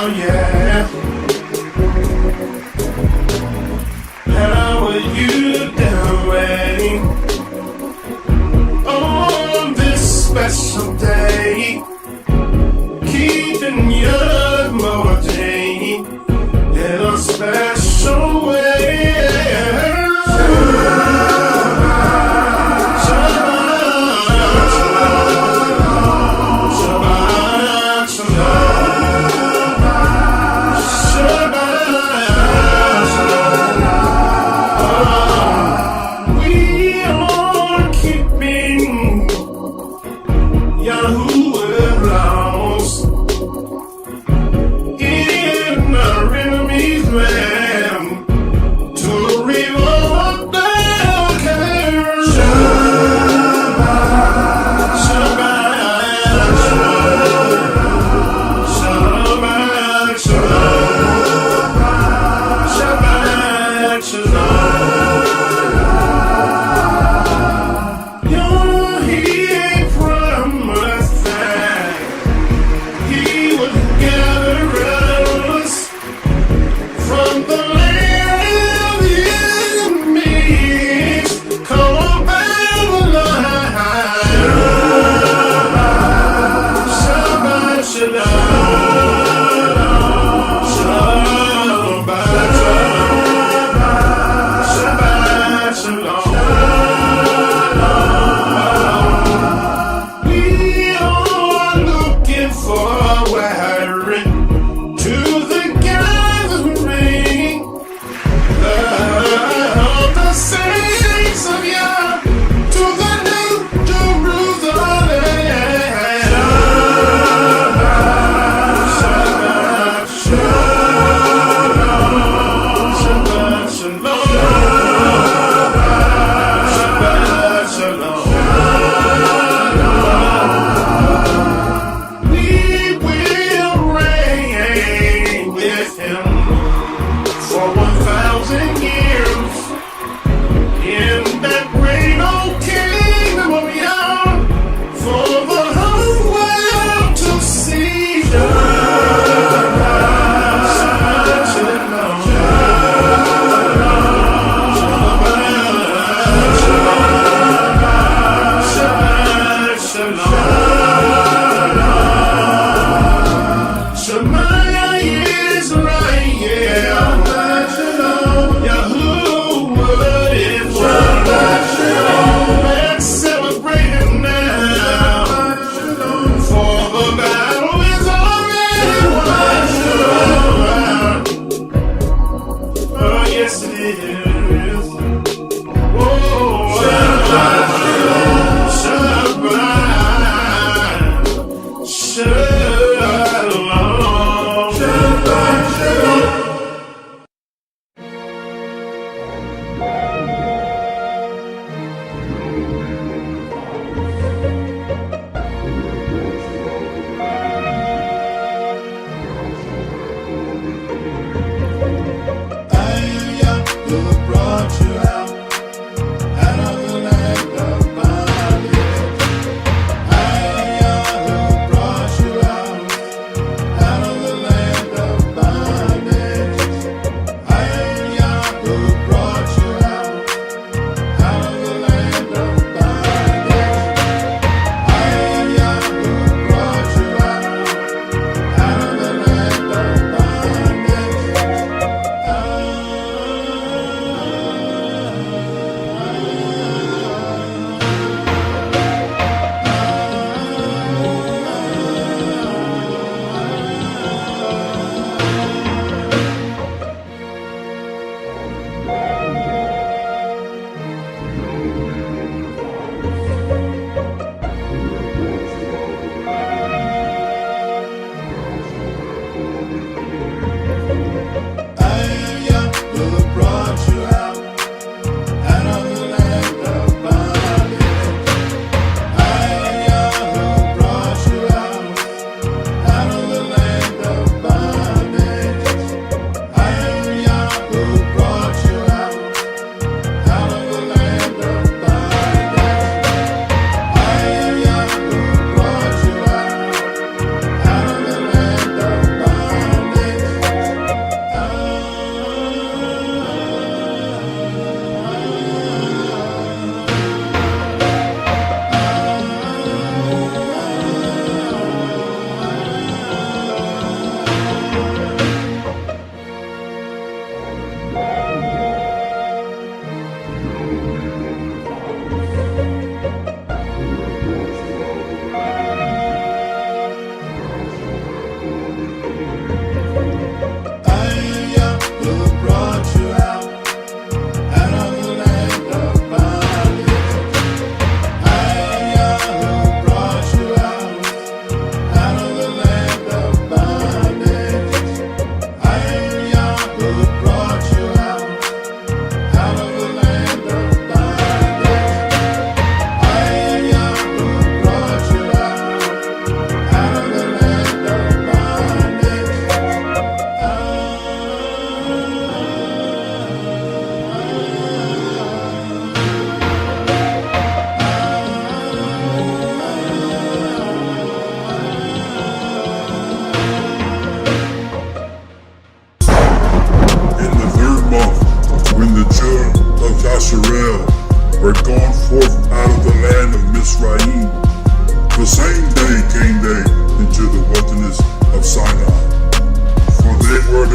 yeah. How are you doing on this special day? Keeping your motivation in a special way.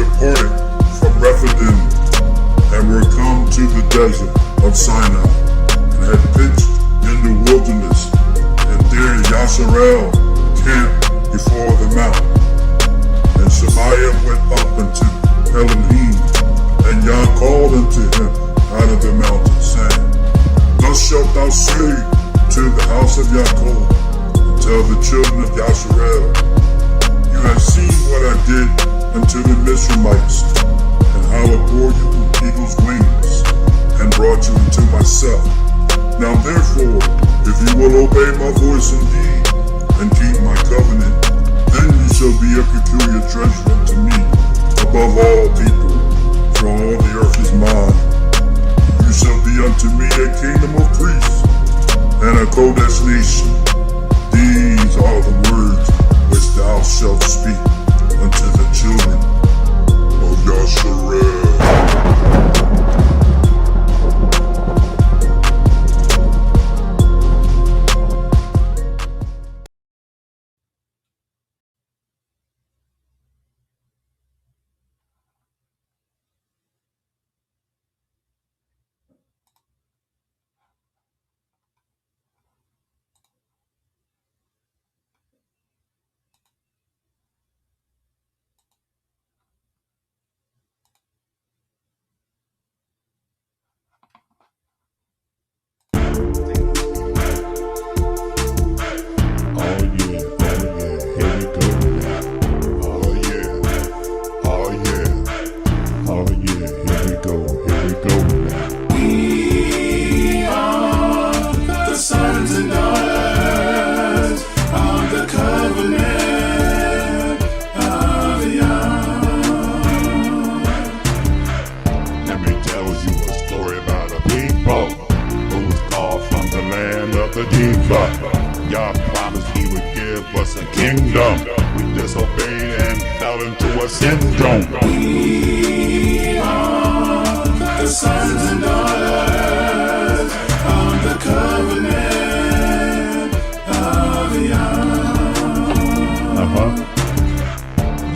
departed from Rephidim, and were come to the desert of Sinai, and had pitched in the wilderness, and there Yasharel camped before the mountain. And Shemaiah went up unto Elohim, and Yah called unto him out of the mountain, saying, Thus shalt thou say to the house of Yako, and tell the children of Yasharel, You have seen what I did unto the Mizraimites, and how I bore you on eagle's wings, and brought you unto myself. Now therefore, if you will obey my voice indeed, and keep my covenant, then you shall be a peculiar treasure unto me, above all people, for all the earth is mine. You shall be unto me a kingdom of priests, and a Kodesh nation. These are the words which thou shalt speak unto the children of Yasharel. Yah promised he would give us a kingdom. We disobeyed and fell into a syndrome. We are the sons and daughters of the covenant of YAH.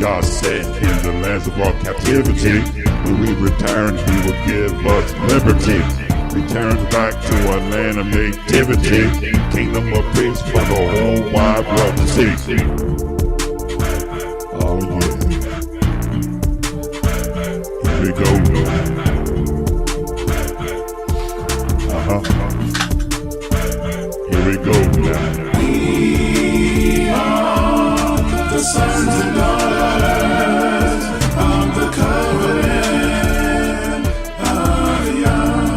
Yah said in the lands of our captivity, when we return, he will give us liberty. Return back to our land of nativity, kingdom of peace for the whole wide world to see. Oh yeah. Here we go. Here we go now. We are the sons and daughters of the covenant of YAH.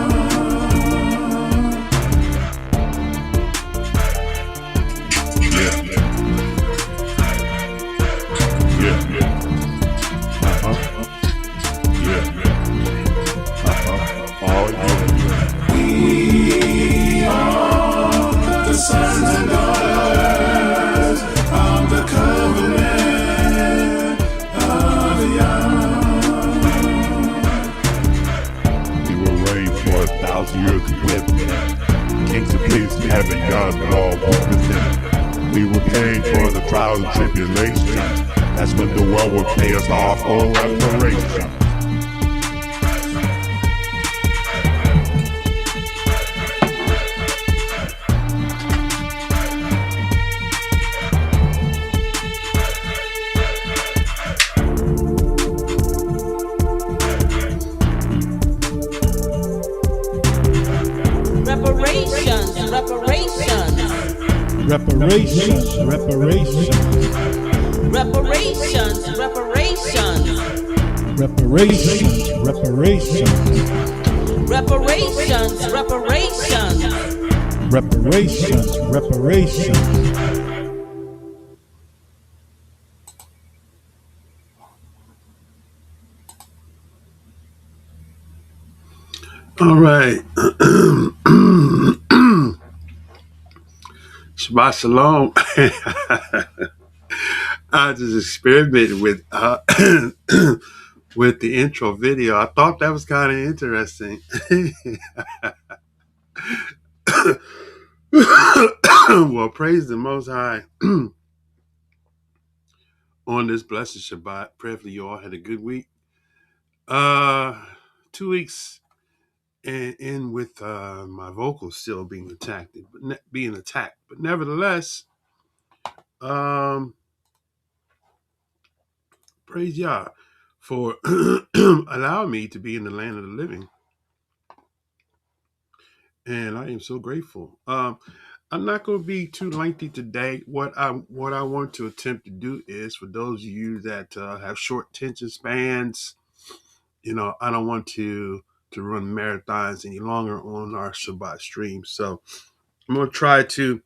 We are the sons and daughters of the covenant of YAH. We will reign for 1,000 years with him. Kings and priests having God's law with him. We will pay for the trials and tribulations. That's when the world will pay us our full reparation. Reparations. All right. Shabbat Shalom. I just experimented with with the intro video. I thought that was kind of interesting. Well, praise the Most High on this blessed Shabbat. Prayerfully you all had a good week. 2 weeks and in with my vocals still being attacked, but nevertheless, um, praise Yah for allowing me to be in the land of the living, and I am so grateful. I'm not going to be too lengthy today. What I want to attempt to do is, for those of you that have short attention spans, I don't want to run marathons any longer on our Shabbat stream. So I'm going to try to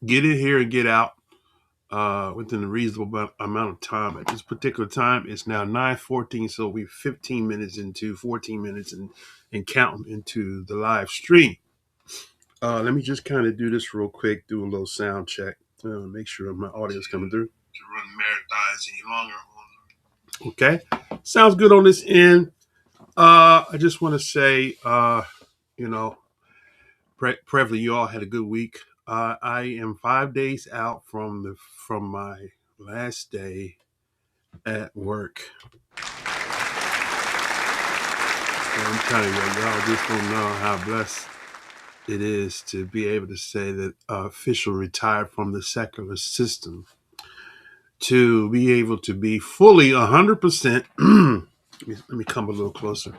get in here and get out within a reasonable amount of time. At this particular time, it's now 9:14, so we're 15 minutes into 14 minutes and counting into the live stream. Let me just kind of do this real quick, do a little sound check, make sure my audio is coming through. To run marathons any longer. Okay, sounds good on this end. I just want to say, preferably you all had a good week. I am 5 days out from my last day at work. So I'm telling you, y'all just don't know how blessed it is to be able to say that official retired from the secular system, to be able to be fully 100%. Let me come a little closer.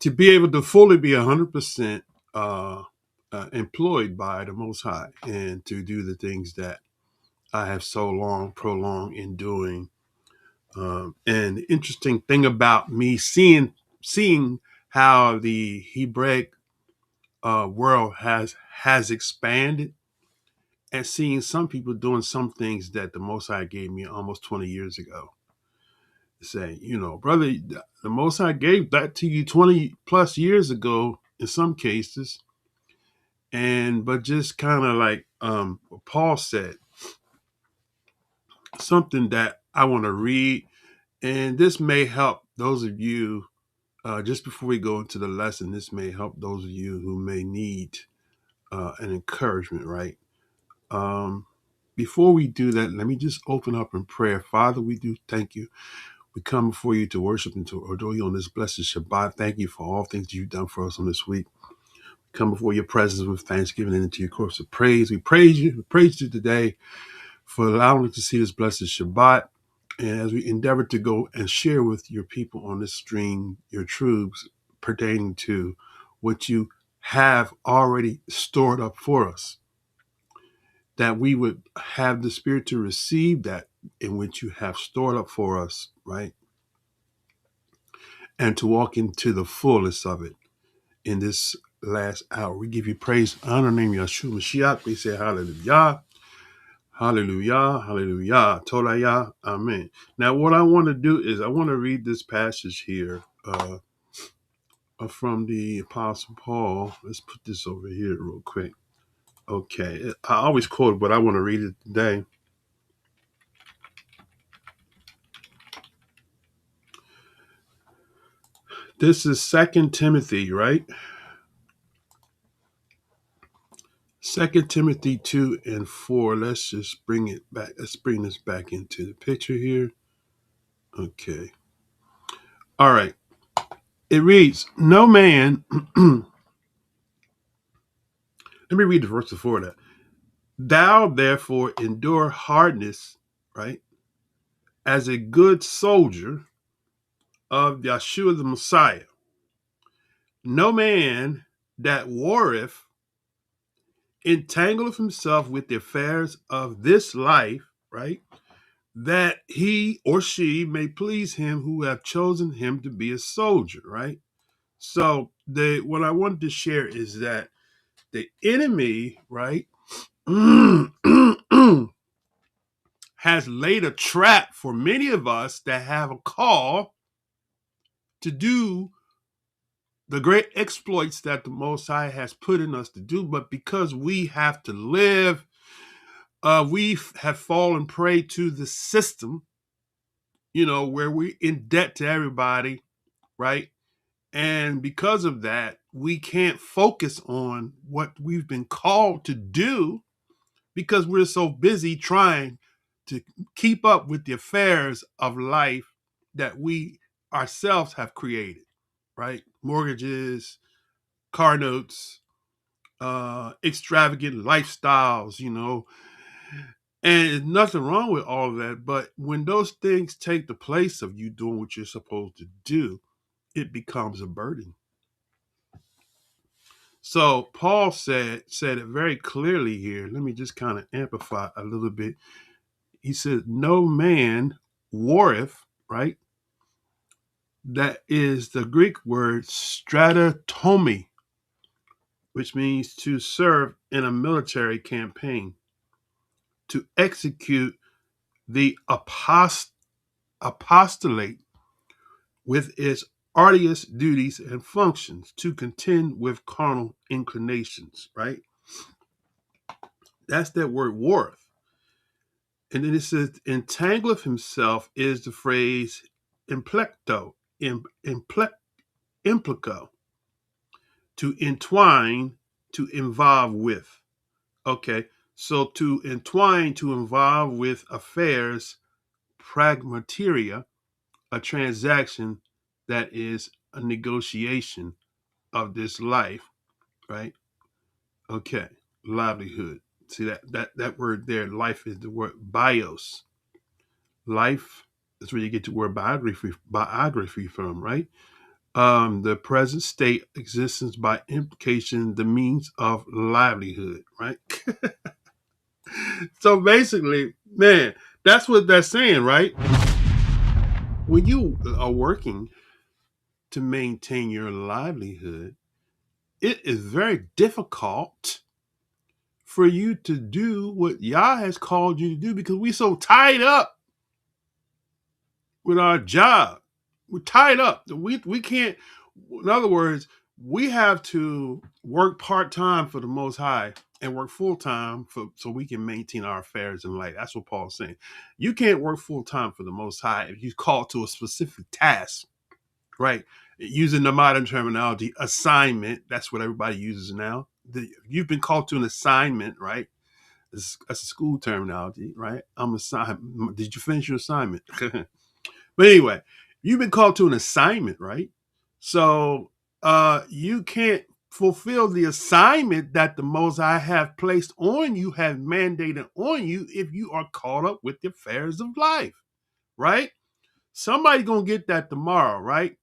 To be able to fully be 100% employed by the Most High, and to do the things that I have so long prolonged in doing. And the interesting thing about me seeing how the Hebraic world has expanded, and seeing some people doing some things that the Most High gave me almost 20 years ago. Say, brother, the Most High gave that to you 20 plus years ago in some cases. But just kind of like Paul said, something that I want to read, and this may help those of you, just before we go into the lesson, this may help those of you who may need an encouragement, right? Before we do that, let me just open up in prayer. Father, we do thank you. We come before you to worship and to adore you on this blessed Shabbat. Thank you for all things you've done for us on this week. Come before your presence with thanksgiving and into your course of praise. We praise you. We praise you today for allowing us to see this blessed Shabbat. And as we endeavor to go and share with your people on this stream your truths pertaining to what you have already stored up for us, that we would have the spirit to receive that in which you have stored up for us, right? And to walk into the fullness of it in this last hour. We give you praise, honor, name Yahshua Mashiach. We say hallelujah, hallelujah, hallelujah, Torah, amen. Now, what I want to do is I want to read this passage here from the Apostle Paul. Let's put this over here real quick. Okay, I always quote it, but I want to read it today. This is 2 Timothy, right? 2 Timothy 2 and 4. Let's just bring it back. Let's bring this back into the picture here. Okay. All right. It reads, no man, let me read the verse before that. Thou therefore endure hardness, right, as a good soldier of Yahshua the Messiah. No man that warreth entangleth himself with the affairs of this life, right, that he or she may please him who have chosen him to be a soldier, right? So what I wanted to share is that the enemy, right, has laid a trap for many of us that have a call to do the great exploits that the Most High has put in us to do. But because we have to live, we have fallen prey to the system, where we're in debt to everybody, right? And because of that, we can't focus on what we've been called to do because we're so busy trying to keep up with the affairs of life that we ourselves have created, right? Mortgages, car notes, extravagant lifestyles, and there's nothing wrong with all of that. But when those things take the place of you doing what you're supposed to do, it becomes a burden. So Paul said it very clearly here. Let me just kind of amplify a little bit. He said, no man warreth, right? That is the Greek word stratatomy, which means to serve in a military campaign, to execute the apostolate with its arduous duties and functions, to contend with carnal inclinations, right? That's that word warreth. And then it says, entangleth himself is the phrase implecto, implico, to entwine, to involve with. Okay, so to entwine, to involve with affairs, pragmateria, a transaction that is a negotiation of this life, right? Okay, livelihood. See that word there, life is the word bios. Life is where you get the word biography from, right? The present state, existence, by implication, the means of livelihood, right? So basically, man, that's what they're saying, right? When you are working to maintain your livelihood, it is very difficult for you to do what Yah has called you to do because we're so tied up with our job. We're tied up. We can't, in other words, we have to work part-time for the Most High and work full-time so we can maintain our affairs in life. That's what Paul's saying. You can't work full-time for the Most High if you're called to a specific task, right? Using the modern terminology, assignment. That's what everybody uses now. You've been called to an assignment, right? That's a school terminology, right? I'm assigned. Did you finish your assignment? But anyway, you've been called to an assignment, right? So you can't fulfill the assignment that the Most High have placed on you, have mandated on you, if you are caught up with the affairs of life, right? Somebody's gonna get that tomorrow, right?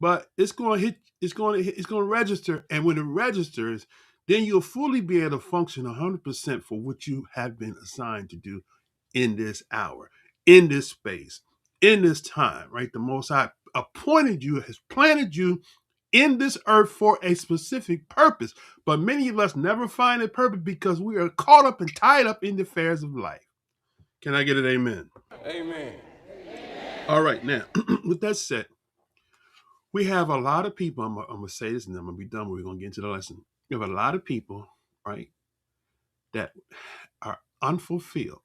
But it's gonna hit. It's gonna register, and when it registers, then you'll fully be able to function 100% for what you have been assigned to do in this hour, in this space, in this time, right? The Most High appointed you, has planted you in this earth for a specific purpose. But many of us never find a purpose because we are caught up and tied up in the affairs of life. Can I get an amen? Amen. All right, now, with that said, we have a lot of people, I'm going to say this and then I'm going to be done. We're going to get into the lesson. We have a lot of people, right, that are unfulfilled.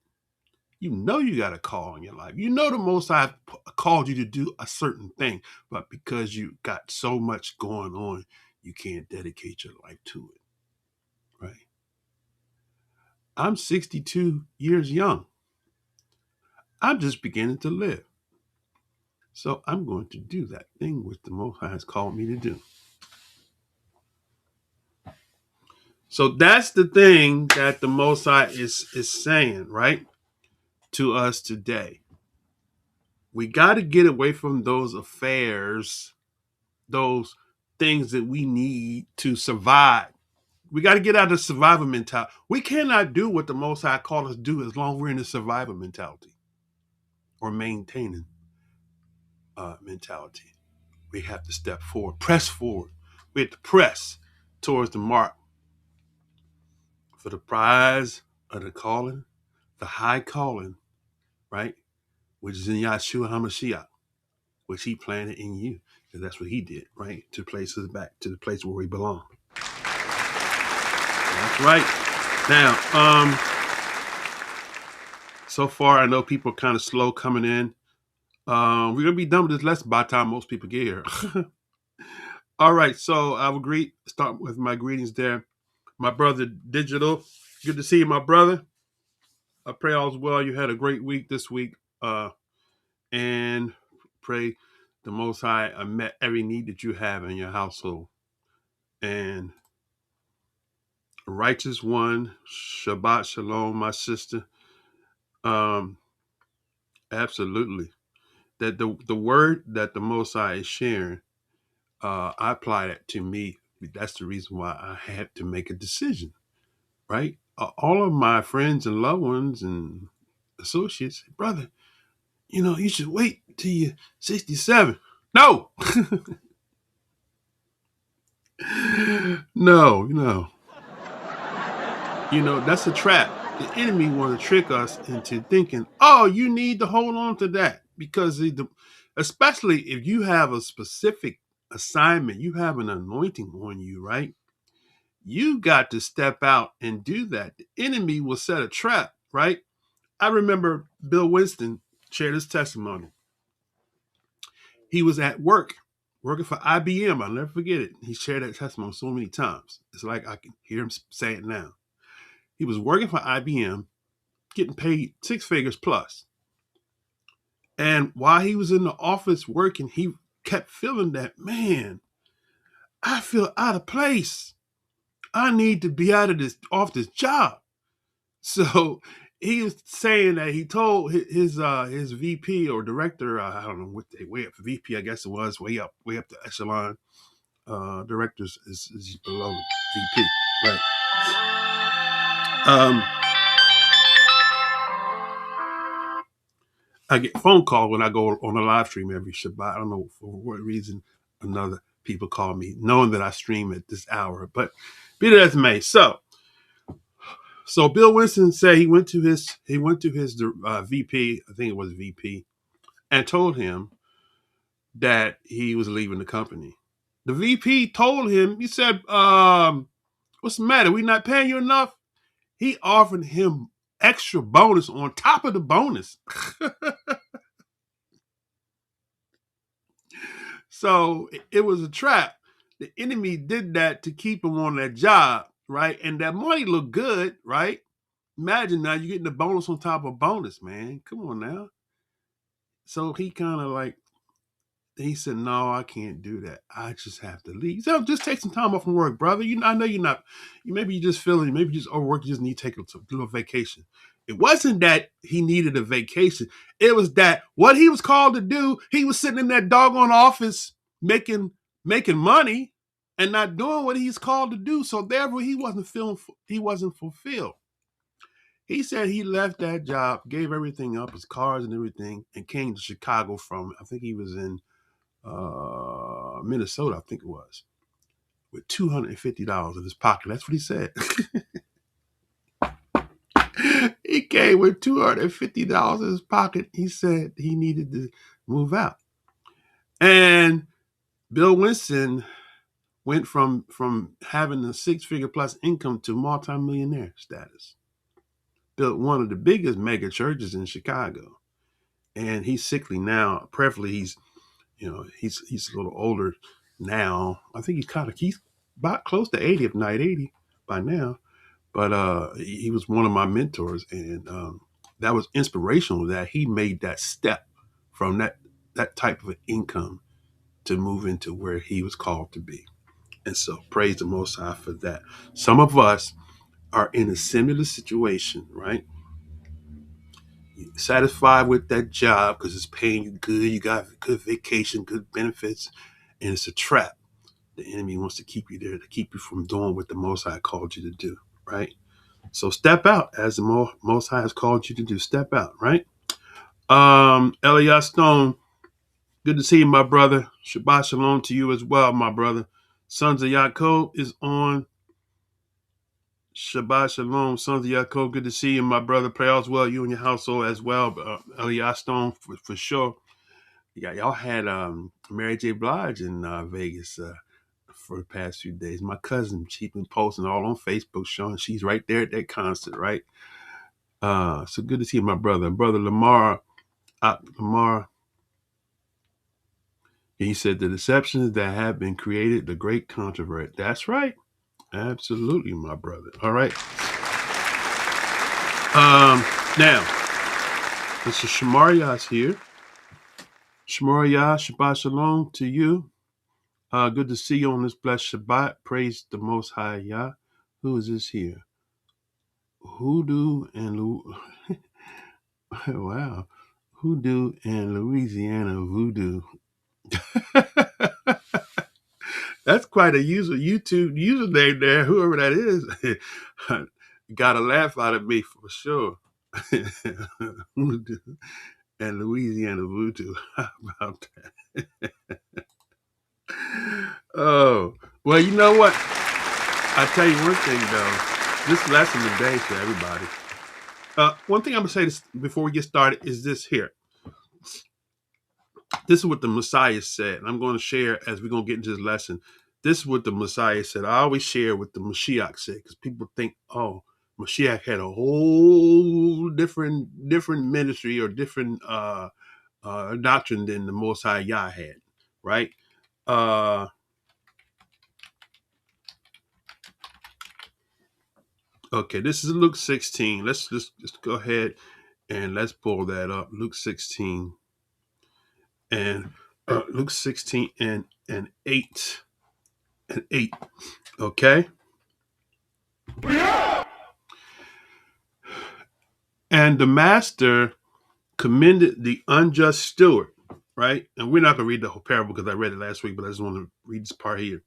You know you got a call in your life. You know the Most High called you to do a certain thing, but because you got so much going on, you can't dedicate your life to it, right? I'm 62 years young. I'm just beginning to live. So I'm going to do that thing which the Most High has called me to do. So that's the thing that the Most High is saying, right, to us today. We got to get away from those affairs, those things that we need to survive. We got to get out of the survival mentality. We cannot do what the Most High called us to do as long as we're in the survival mentality or maintaining mentality. We have to step forward, press forward. We have to press towards the mark for the prize of the calling, the high calling, right? Which is in Yahshua HaMashiach, which he planted in you. Because that's what he did, right? To place us back to the place where we belong. That's right. Now, so far I know people are kind of slow coming in. We're going to be done with this lesson by the time most people get here. All right, so I will start with my greetings there. My brother Digital, good to see you, my brother. I pray all's well. You had a great week this week. And pray the Most High met every need that you have in your household. And righteous one, Shabbat Shalom, my sister. Absolutely. That the word that the Most High is sharing, I apply that to me. That's the reason why I had to make a decision, right? All of my friends and loved ones and associates, brother, you should wait till you're 67. No, no. That's a trap. The enemy want to trick us into thinking, oh, you need to hold on to that. Because especially if you have a specific assignment, you have an anointing on you, right? You got to step out and do that. The enemy will set a trap, right? I remember Bill Winston shared his testimony. He was at work, working for IBM. I'll never forget it. He shared that testimony so many times. It's like I can hear him say it now. He was working for IBM, getting paid 6 figures plus. And while he was in the office working, he kept feeling that, man, I feel out of place. I need to be off this job. So he was saying that he told his VP or director, I don't know what they way up, VP, I guess it was, way up the echelon. Directors is below VP, right? I get phone call when I go on a live stream every Shabbat. I don't know for what reason or another people call me, knowing that I stream at this hour. But be that as it may, so Bill Winston said he went to his VP, I think it was VP, and told him that he was leaving the company. The VP told him, he said, "What's the matter? We not paying you enough?" He offered him extra bonus on top of the bonus. So it was a trap. The enemy did that to keep him on that job, right? And that money looked good, right? Imagine now you're getting the bonus on top of bonus, man. Come on now. So he kind of he said, no, I can't do that. I just have to leave. So just take some time off from work, brother. I know you're not, maybe you just feeling, maybe you just overwork, you just need to take a little vacation. It wasn't that he needed a vacation. It was that what he was called to do, he was sitting in that doggone office making money and not doing what he's called to do. So therefore he wasn't fulfilled. He said he left that job, gave everything up, his cars and everything, and came to Chicago from, I think he was in Minnesota, I think it was, with $250 in his pocket. That's what he said. He came with $250 in his pocket. He said he needed to move out. And Bill Winston went from having a 6-figure plus income to multimillionaire status. Built one of the biggest mega churches in Chicago. And he's sickly now. Preferably he's a little older now. I think he's about close to 80, if not 80 by now. But he was one of my mentors, and that was inspirational that he made that step from that type of income to move into where he was called to be. And so praise the Most High for that. Some of us are in a similar situation, right? You're satisfied with that job because it's paying you good. You got good vacation, good benefits, and it's a trap. The enemy wants to keep you there, to keep you from doing what the Most High called you to do, right? So step out as the Most High has called you to do. Step out, right? Elias Stone, good to see you, my brother. Shabbat Shalom to you as well, my brother. Sons of Yako is on. Shabbat Shalom, Sons of Yako. Good to see you, my brother. Pray all well, you and your household as well. Elias Stone, for sure. Y'all had Mary J. Blige in Vegas for the past few days. My cousin, she's been posting all on Facebook, showing she's right there at that concert, right? So good to see my brother. Brother Lamar, he said the deceptions that have been created, the great controversy. That's right. Absolutely, my brother. All right. Now, Mr. Shamaria's here. Shmor Yah, Shabbat Shalom to you. Good to see you on this blessed Shabbat. Praise the Most High Yah. Who is this here? Hoodoo and wow. Hoodoo and Louisiana Voodoo. That's quite a YouTube username there, whoever that is. Got a laugh out of me for sure. Hoodoo and Louisiana Voodoo. How about that? Oh, well, you know what? I tell you one thing though, this lesson today for everybody. One thing I'm gonna say this before we get started is this here. This is what the Messiah said, and I'm going to share as we're going to get into this lesson. This is what the Messiah said. I always share what the Mashiach said because people think, oh, Mashiach had a whole different ministry or different doctrine than the Most High Yah had, right? Okay, this is Luke 16. Let's go ahead and let's pull that up. Luke 16 and Luke 16 and 8 and 8. Okay. And the master commended the unjust steward, right? And we're not going to read the whole parable because I read it last week, but I just want to read this part here.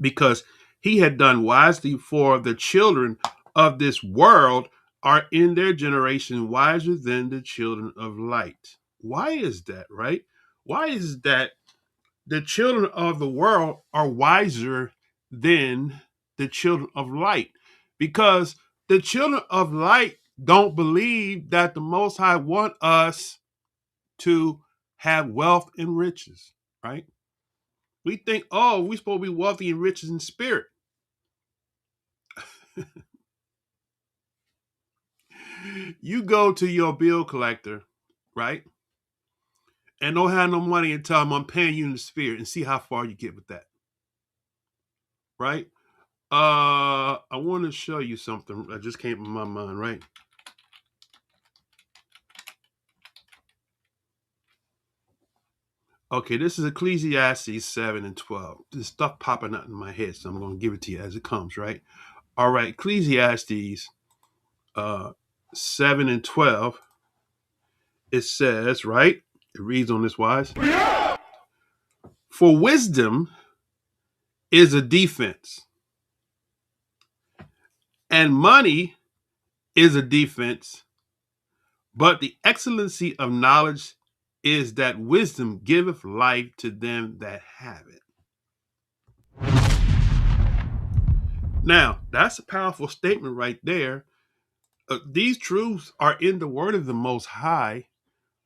Because he had done wisely, for the children of this world are in their generation wiser than the children of light. Why is that, right? Why is that the children of the world are wiser than the children of light? Because the children of light don't believe that the Most High want us to have wealth and riches, right? We think, oh, we're supposed to be wealthy and riches in spirit. You go to your bill collector, right? And don't have no money and tell them I'm paying you in the spirit and see how far you get with that, right? I want to show you something that just came to my mind, right? Okay, this is Ecclesiastes 7 and 12. This stuff popping out in my head, so I'm going to give it to you as it comes, right? All right, Ecclesiastes 7 and 12. It says, right? It reads on this wise. For wisdom is a defense, and money is a defense, but the excellency of knowledge is that wisdom giveth life to them that have it. Now, that's a powerful statement right there. These truths are in the word of the Most High,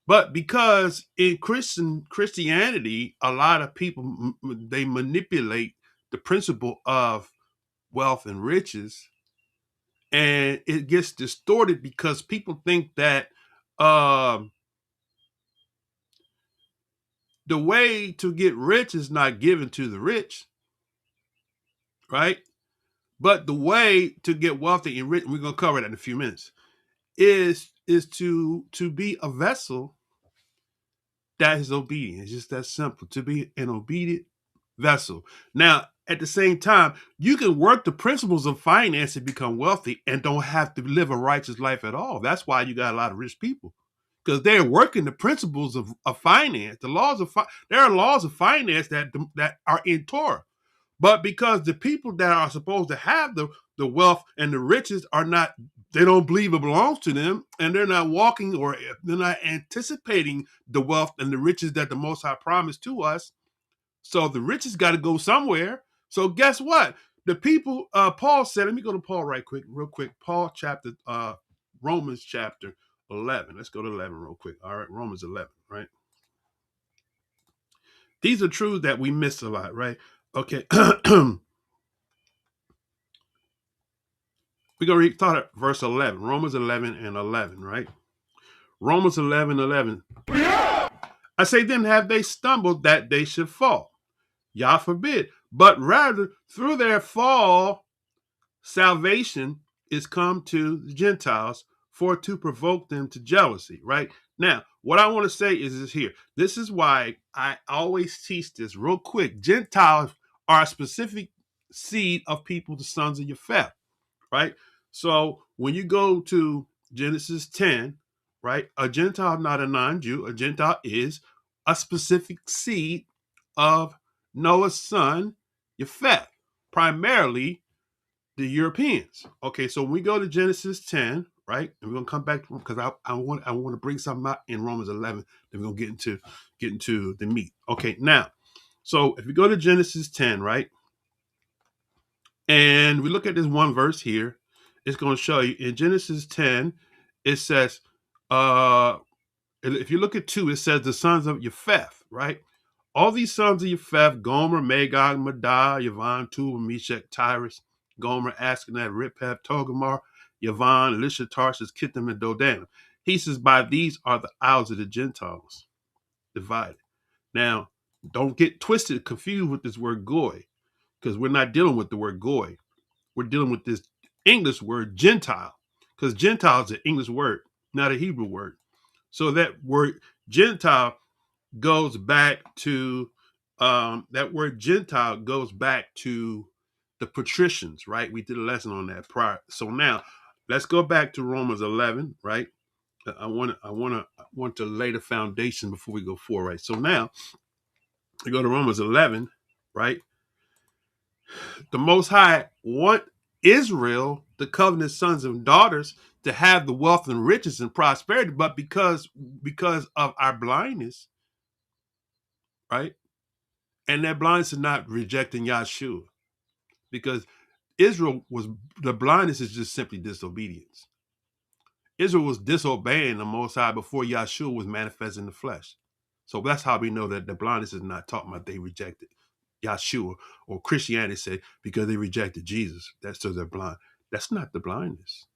but because in Christianity, a lot of people, they manipulate the principle of wealth and riches, and it gets distorted because people think that the way to get rich is not given to the rich, right? But the way to get wealthy and rich, we're going to cover that in a few minutes, is to be a vessel that is obedient. It's just that simple, to be an obedient vessel. Now, at the same time, you can work the principles of finance and become wealthy and don't have to live a righteous life at all. That's why you got a lot of rich people, because they're working the principles of finance. There are laws of finance that are in Torah. But because the people that are supposed to have the wealth and the riches are not, they don't believe it belongs to them, and they're not walking or they're not anticipating the wealth and the riches that the Most High promised to us. So the riches got to go somewhere. So guess what? The people, Paul said, let me go to Paul real quick. Paul Romans chapter 11. Let's go to 11 real quick. All right, Romans 11, right? These are truths that we miss a lot, right? Okay. We're going to read verse 11, Romans 11 and 11, right? Romans 11:11. I say then, have they stumbled that they should fall? Yah forbid. But rather, through their fall, salvation is come to the Gentiles for to provoke them to jealousy, right? Now, what I want to say is this here. This is why I always teach this real quick. Gentiles are a specific seed of people, the sons of Japheth, right? So when you go to Genesis 10, right, a Gentile, not a non-Jew, a Gentile is a specific seed of Noah's son, Japheth, primarily the Europeans. Okay, so when we go to Genesis 10, right, and we're gonna come back because I want to bring something out in Romans 11. Then we're gonna get into the meat. Okay, now, so if we go to Genesis 10, right, and we look at this one verse here, it's gonna show you in Genesis 10. It says, if you look at 2, it says the sons of Japheth, right? All these sons of Japheth, Gomer, Magog, Madai, Yavon, Tubal, Meshach, Tyrus, Gomer, Askenaz, Ripheth, Togarmah, Yavon, Elisha, Tarshish, Kittim, and Dodan. He says, by these are the isles of the Gentiles divided. Now, don't get twisted, confused with this word goy, because we're not dealing with the word goy. We're dealing with this English word Gentile, because Gentile is an English word, not a Hebrew word. So that word Gentile goes back to that word Gentile goes back to the patricians, right? We did a lesson on that prior. So now let's go back to Romans 11, right? I want to lay the foundation before we go forward, right? So now we go to Romans 11, right? The Most High want Israel, the covenant sons and daughters, to have the wealth and riches and prosperity, but because of our blindness, right? And that blindness is not rejecting Yahshua, because Israel was, the blindness is just simply disobedience. Israel was disobeying the Most High before Yahshua was manifest in the flesh. So that's how we know that the blindness is not talking about they rejected Yahshua, or Christianity said because they rejected Jesus, that's so they're blind. That's not the blindness.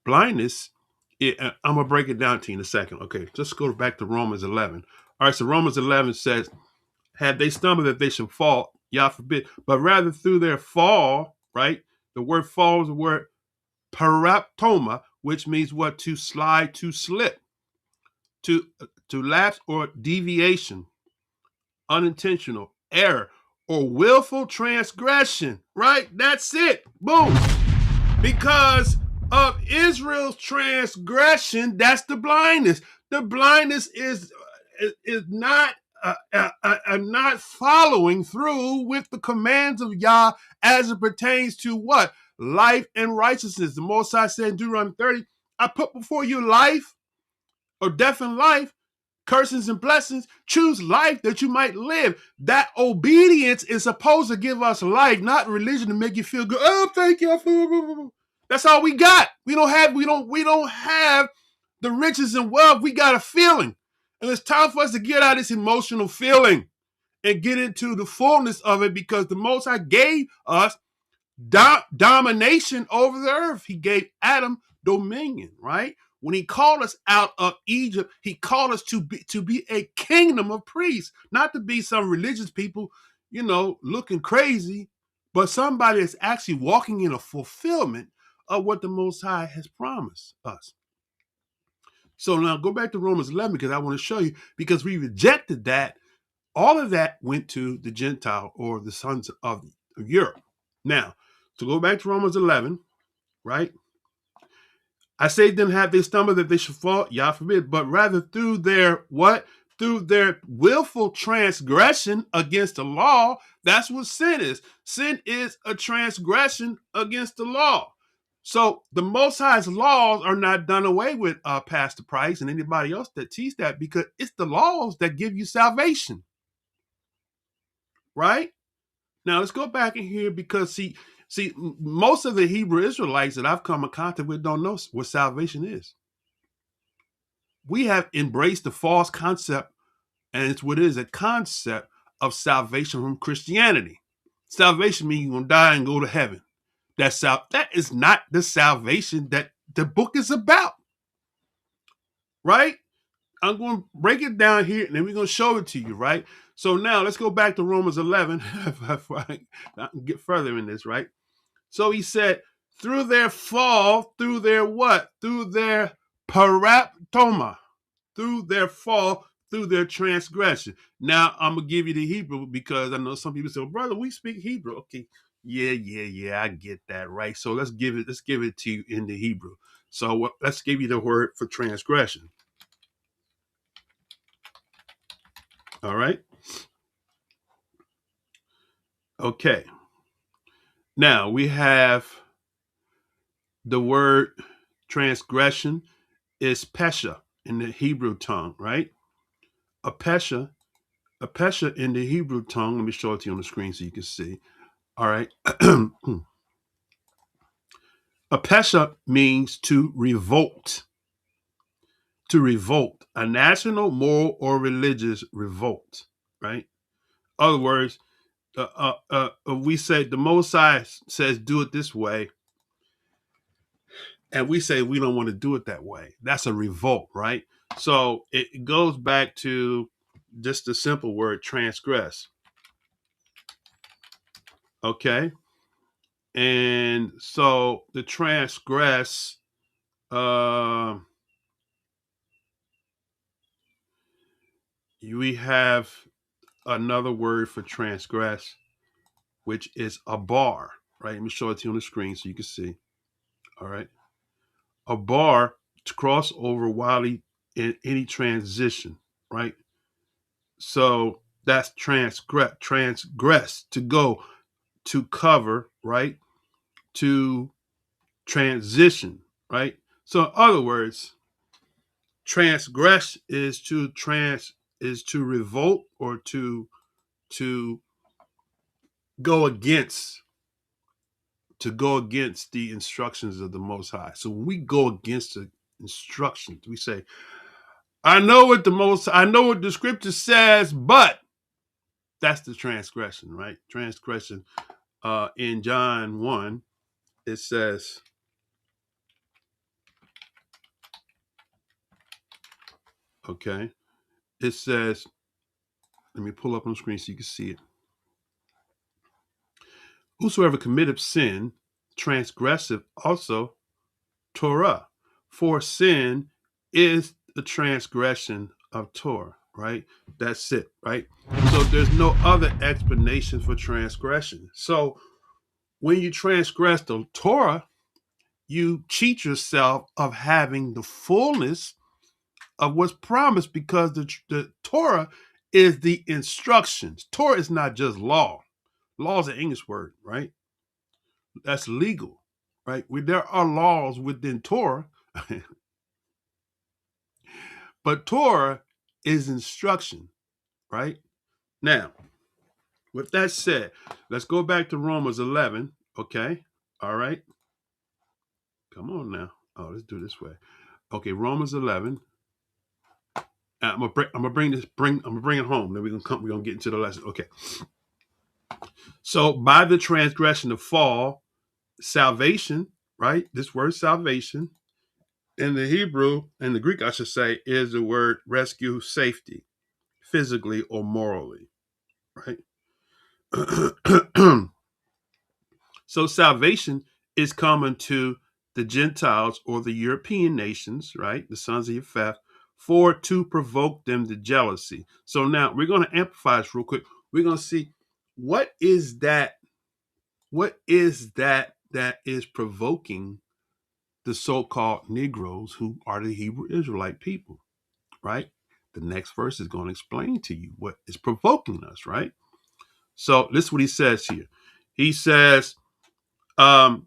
Blindness, I'm going to break it down to you in a second. Okay, just go back to Romans 11. All right, so Romans 11 says, had they stumbled that they should fall, Yah forbid, but rather through their fall, right? The word fall is the word paraptoma, which means what? To slide, to slip, to lapse or deviation, unintentional error, or willful transgression, right? That's it. Boom. Because of Israel's transgression, that's the blindness. The blindness is not not following through with the commands of Yah as it pertains to what? Life and righteousness. The Most High said in Deuteronomy 30, I put before you life or death and life, curses and blessings. Choose life that you might live. That obedience is supposed to give us life, not religion to make you feel good. Oh, thank you. That's all we got. We don't have the riches and wealth. We got a feeling. And it's time for us to get out of this emotional feeling and get into the fullness of it, because the Most High gave us domination over the earth. He gave Adam dominion, right? When he called us out of Egypt, he called us to be a kingdom of priests, not to be some religious people, looking crazy, but somebody that's actually walking in a fulfillment of what the Most High has promised us. So now go back to Romans 11, because I want to show you, because we rejected that. All of that went to the Gentile, or the sons of Europe. Now, to go back to Romans 11, right? I say then have they stumbled that they should fall, Yah forbid, but rather through their what? Through their willful transgression against the law. That's what sin is. Sin is a transgression against the law. So the Most High's laws are not done away with, Pastor Price and anybody else that teach that, because it's the laws that give you salvation. Right? Now let's go back in here, because see, most of the Hebrew Israelites that I've come in contact with don't know what salvation is. We have embraced the false concept, and it's what it is, a concept of salvation from Christianity. Salvation means you're going to die and go to heaven. That is not the salvation that the book is about. Right? I'm going to break it down here, and then we're going to show it to you, right? So now let's go back to Romans 11 before I get further in this, right? So he said, through their fall, through their what? Through their paraptoma. through their fall, through their transgression. Now, I'm going to give you the Hebrew because I know some people say, well, brother, we speak Hebrew. Okay. Yeah, I get that, right? So let's give it to you in the Hebrew. So let's give you the word for transgression. All right. Okay. Now we have the word transgression is pesha in the Hebrew tongue, right? A pesha in the Hebrew tongue. Let me show it to you on the screen so you can see. All right. A pesha means to revolt. To revolt, a national, moral, or religious revolt, right? In other words, we say the Most High says do it this way, and we say we don't want to do it that way. That's a revolt, right? So it goes back to just the simple word transgress. Okay. And so the transgress, we have another word for transgress, which is a bar, right? Let me show it to you on the screen so you can see. All right. A bar to cross over while in any transition, right? So that's transgress, to go, to cover, right? To transition, right? So in other words, transgress is to revolt or to go against the instructions of the Most High. So when we go against the instructions, we say, I know what the scripture says, but that's the transgression, right? Transgression. In John 1, it says, okay, it says, let me pull up on the screen so you can see it. Whosoever committeth sin, transgressive also Torah. For sin is the transgression of Torah, right? That's it, right? So there's no other explanation for transgression. So when you transgress the Torah, you cheat yourself of having the fullness of what's promised, because the Torah is the instructions. Torah is not just law. Law is an English word, right? That's legal, right? There are laws within Torah, but Torah is instruction, right? Now, with that said, let's go back to Romans 11, okay? All right. Come on now. Oh, let's do it this way. Okay, Romans 11. I'm gonna bring it home. Then we're gonna get into the lesson. Okay. So by the transgression of fall, salvation, right? This word salvation in the Hebrew, in the Greek, I should say, is the word rescue, safety, physically or morally, right? So salvation is common to the Gentiles or the European nations, right? The sons of Japheth, for to provoke them to jealousy. So now we're going to amplify this real quick. We're going to see what is that that is provoking the so-called Negroes, who are the Hebrew Israelite people, right? The next verse is going to explain to you what is provoking us, right? So this is what he says here. He says, now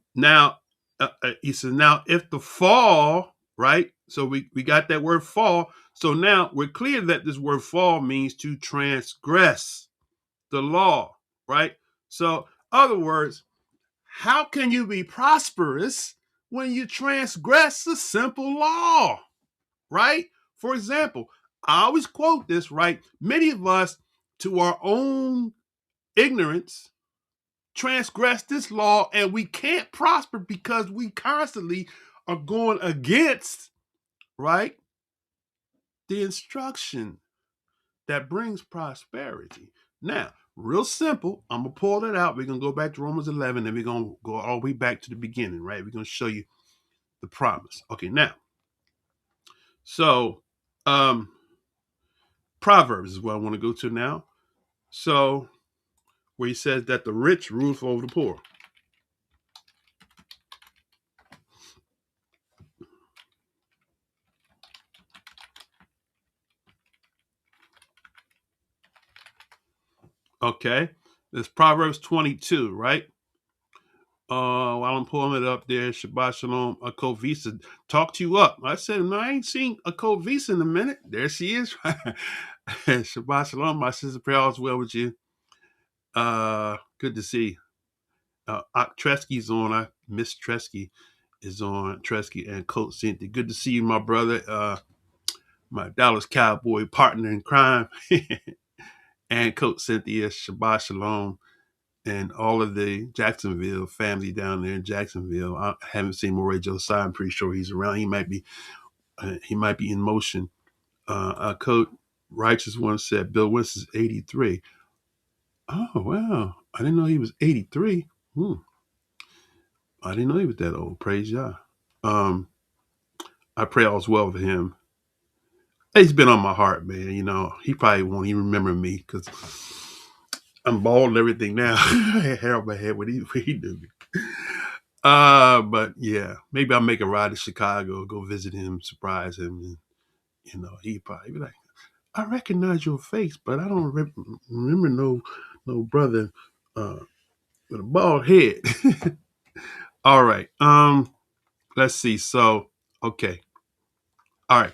if the fall, right? So we got that word fall. So now we're clear that this word fall means to transgress the law, right? So, other words, how can you be prosperous when you transgress a simple law, right? For example, I always quote this, right? Many of us, to our own ignorance, transgress this law, and we can't prosper because we constantly are going against, right, the instruction that brings prosperity. Now, real simple, I'm going to pull it out. We're going to go back to Romans 11, and we're going to go all the way back to the beginning, right? We're going to show you the promise. Okay, now, so Proverbs is what I want to go to now. So, where he says that the rich rule over the poor. Okay, there's Proverbs 22, right? While I'm pulling it up there, Shabbat Shalom, a Kovisa talk to you up. I said, no, I ain't seen a Kovisa in a minute. There she is. Shabbat Shalom, my sister, pray all is well with you. Good to see. Tresky's on. I miss Tresky is on. Tresky and Coach Cynthia. Good to see you, my brother. My Dallas Cowboy partner in crime. And Coach Cynthia, Shabbat Shalom. And all of the Jacksonville family down there in Jacksonville. I haven't seen Moray Josiah. I'm pretty sure he's around. He might be in motion. Coach Righteous One said Bill Winston's 83. Oh wow! I didn't know he was 83. I didn't know he was that old. Praise Yah. I pray all's well for him. He's been on my heart, man. You know, he probably won't even remember me because I'm bald and everything now. I had hair on my head when he knew me. But yeah, maybe I'll make a ride to Chicago, go visit him, surprise him, and you know, he probably be like, I recognize your face, but I don't remember no brother with a bald head. All right. Let's see. So, okay. All right.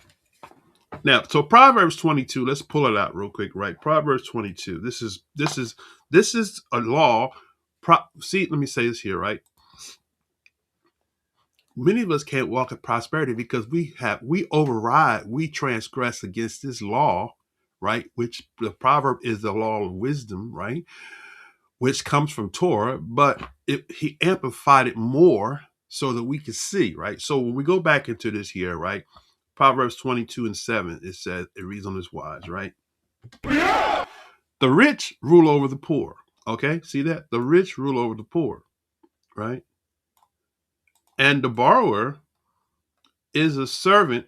Now, so Proverbs 22, let's pull it out real quick, right? Proverbs 22. This is a law. See, let me say this here, right? Many of us can't walk in prosperity because we transgress against this law, right? Which the proverb is the law of wisdom, right? Which comes from Torah, but he amplified it more so that we could see, right? So when we go back into this here, right? Proverbs 22:7, it reads on this wise, right? The rich rule over the poor. Okay, see that? The rich rule over the poor, right? And the borrower is a servant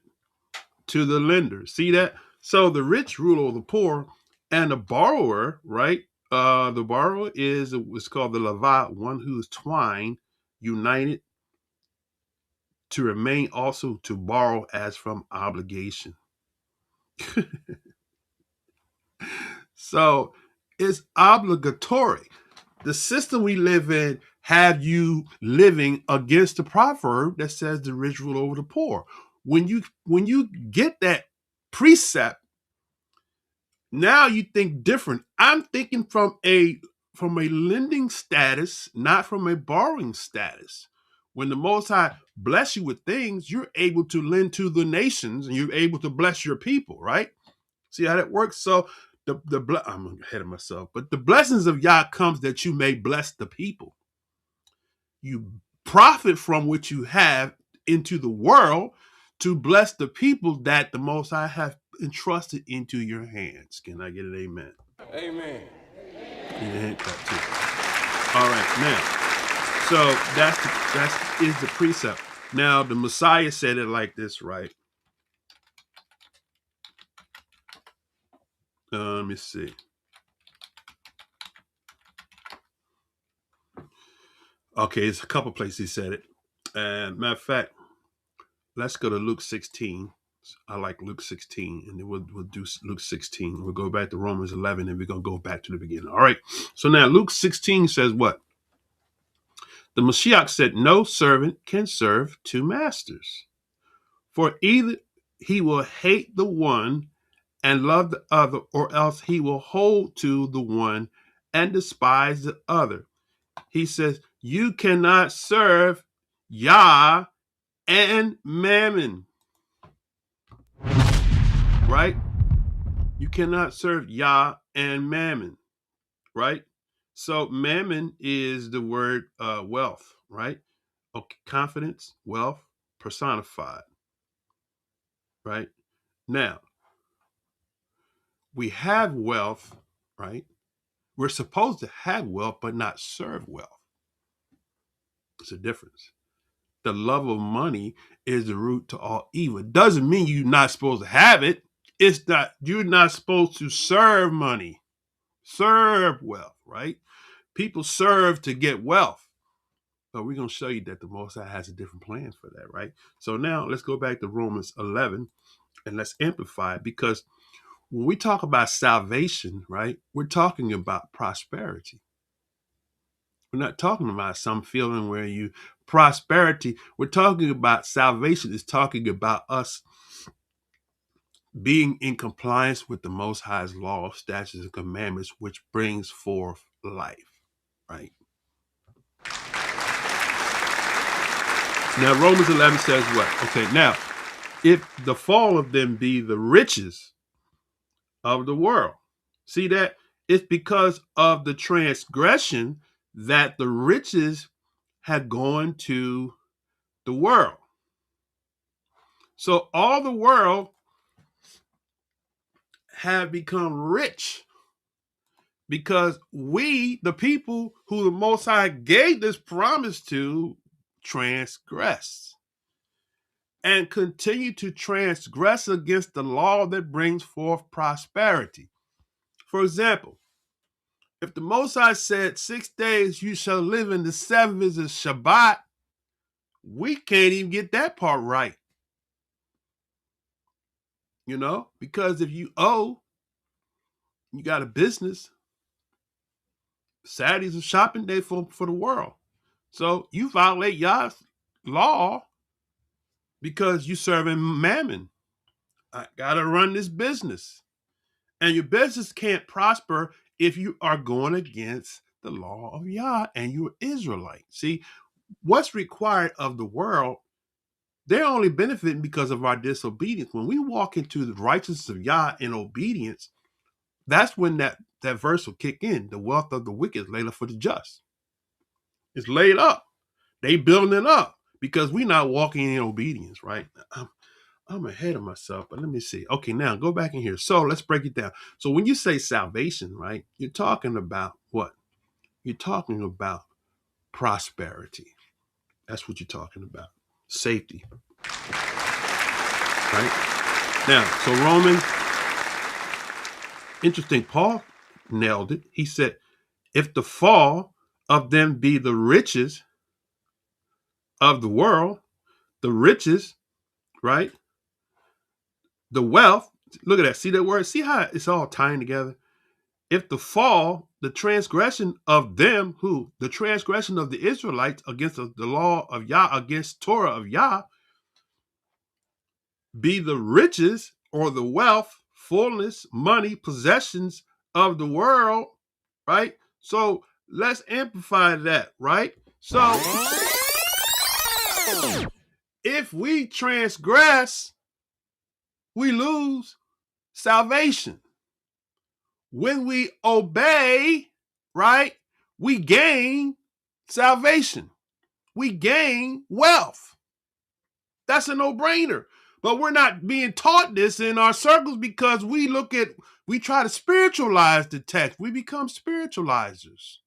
to the lender. See that? So the rich rule over the poor, and the borrower, right? The borrower is what's called the Levah, one who is twined, united to remain, also to borrow as from obligation. So it's obligatory. The system we live in have you living against the proverb that says the rich rule over the poor. When you get that precept, now you think different. I'm thinking from a lending status, not from a borrowing status. When the Most High bless you with things, you're able to lend to the nations and you're able to bless your people, right? See how that works? So I'm ahead of myself, but the blessings of Yah comes that you may bless the people. You profit from what you have into the world to bless the people that the Most High have entrusted into your hands. Can I get an amen? Amen. All right, now, so that is the precept. Now the Messiah said it like this, right? Let me see. Okay, it's a couple places he said it. And matter of fact, let's go to Luke 16. I like Luke 16, and then we'll do Luke 16. We'll go back to Romans 11, and we're going to go back to the beginning. All right. So now Luke 16 says what? The Mashiach said, no servant can serve two masters, for either he will hate the one and love the other, or else he will hold to the one and despise the other. He says, you cannot serve Yah and Mammon. Right? You cannot serve Yah and Mammon. Right? So Mammon is the word wealth, right? Okay, confidence, wealth, personified. Right? Now, we have wealth, right? We're supposed to have wealth, but not serve wealth. It's a difference. The love of money is the root to all evil. It doesn't mean you're not supposed to have it. It's not, you're not supposed to serve money, serve wealth, right? People serve to get wealth. But we're going to show you that the Most High has a different plan for that, right? So now let's go back to Romans 11 and let's amplify it, because when we talk about salvation, right, we're talking about prosperity. We're not talking about some feeling where you prosperity. We're talking about salvation. Is talking about us being in compliance with the Most High's law, statutes, and commandments, which brings forth life, right? Now, Romans 11 says what? Okay, now, if the fall of them be the riches of the world. See that? It's because of the transgression that the riches had gone to the world. So all the world have become rich because we, the people who the Most High gave this promise to, transgress and continue to transgress against the law that brings forth prosperity. For example, if the Most High said 6 days you shall live in, the seventh is a Shabbat, we can't even get that part right. You know, because if you owe, you got a business, Saturday's a shopping day for the world. So you violate Yah's law because you serving mammon. I gotta run this business. And your business can't prosper if you are going against the law of Yah and you're Israelite. See, what's required of the world, they're only benefiting because of our disobedience. When we walk into the righteousness of Yah in obedience, that's when that verse will kick in. The wealth of the wicked is laid up for the just. It's laid up. They building it up because we're not walking in obedience, right? I'm ahead of myself, but let me see. Okay, now go back in here. So let's break it down. So when you say salvation, right, you're talking about what? You're talking about prosperity. That's what you're talking about. Safety. Right? Now, so Romans, interesting, Paul nailed it. He said, if the fall of them be the riches of the world, the riches, right? The wealth, look at that. See that word? See how it's all tying together? If the fall, the transgression of them, who? The transgression of the Israelites against the law of Yah, against Torah of Yah, be the riches or the wealth, fullness, money, possessions of the world, right? So let's amplify that, right? So if we transgress, we lose salvation. When we obey, right, we gain salvation. We gain wealth. That's a no-brainer. But we're not being taught this in our circles because we try to spiritualize the text. We become spiritualizers.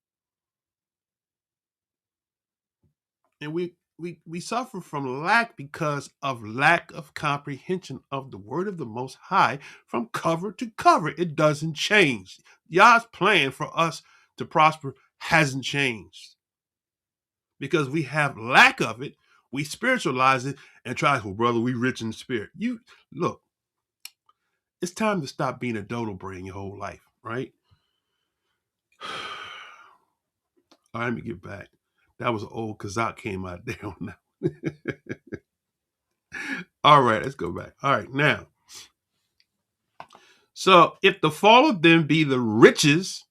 And we suffer from lack because of lack of comprehension of the word of the Most High from cover to cover. It doesn't change. Yah's plan for us to prosper hasn't changed. Because we have lack of it, we spiritualize it and try, well, brother, we rich in the spirit. You look, it's time to stop being a dodo brain your whole life, right? All right, let me get back. That was an old Kazak came out there on that. All right, let's go back. All right, now. So if the fall of them be the riches,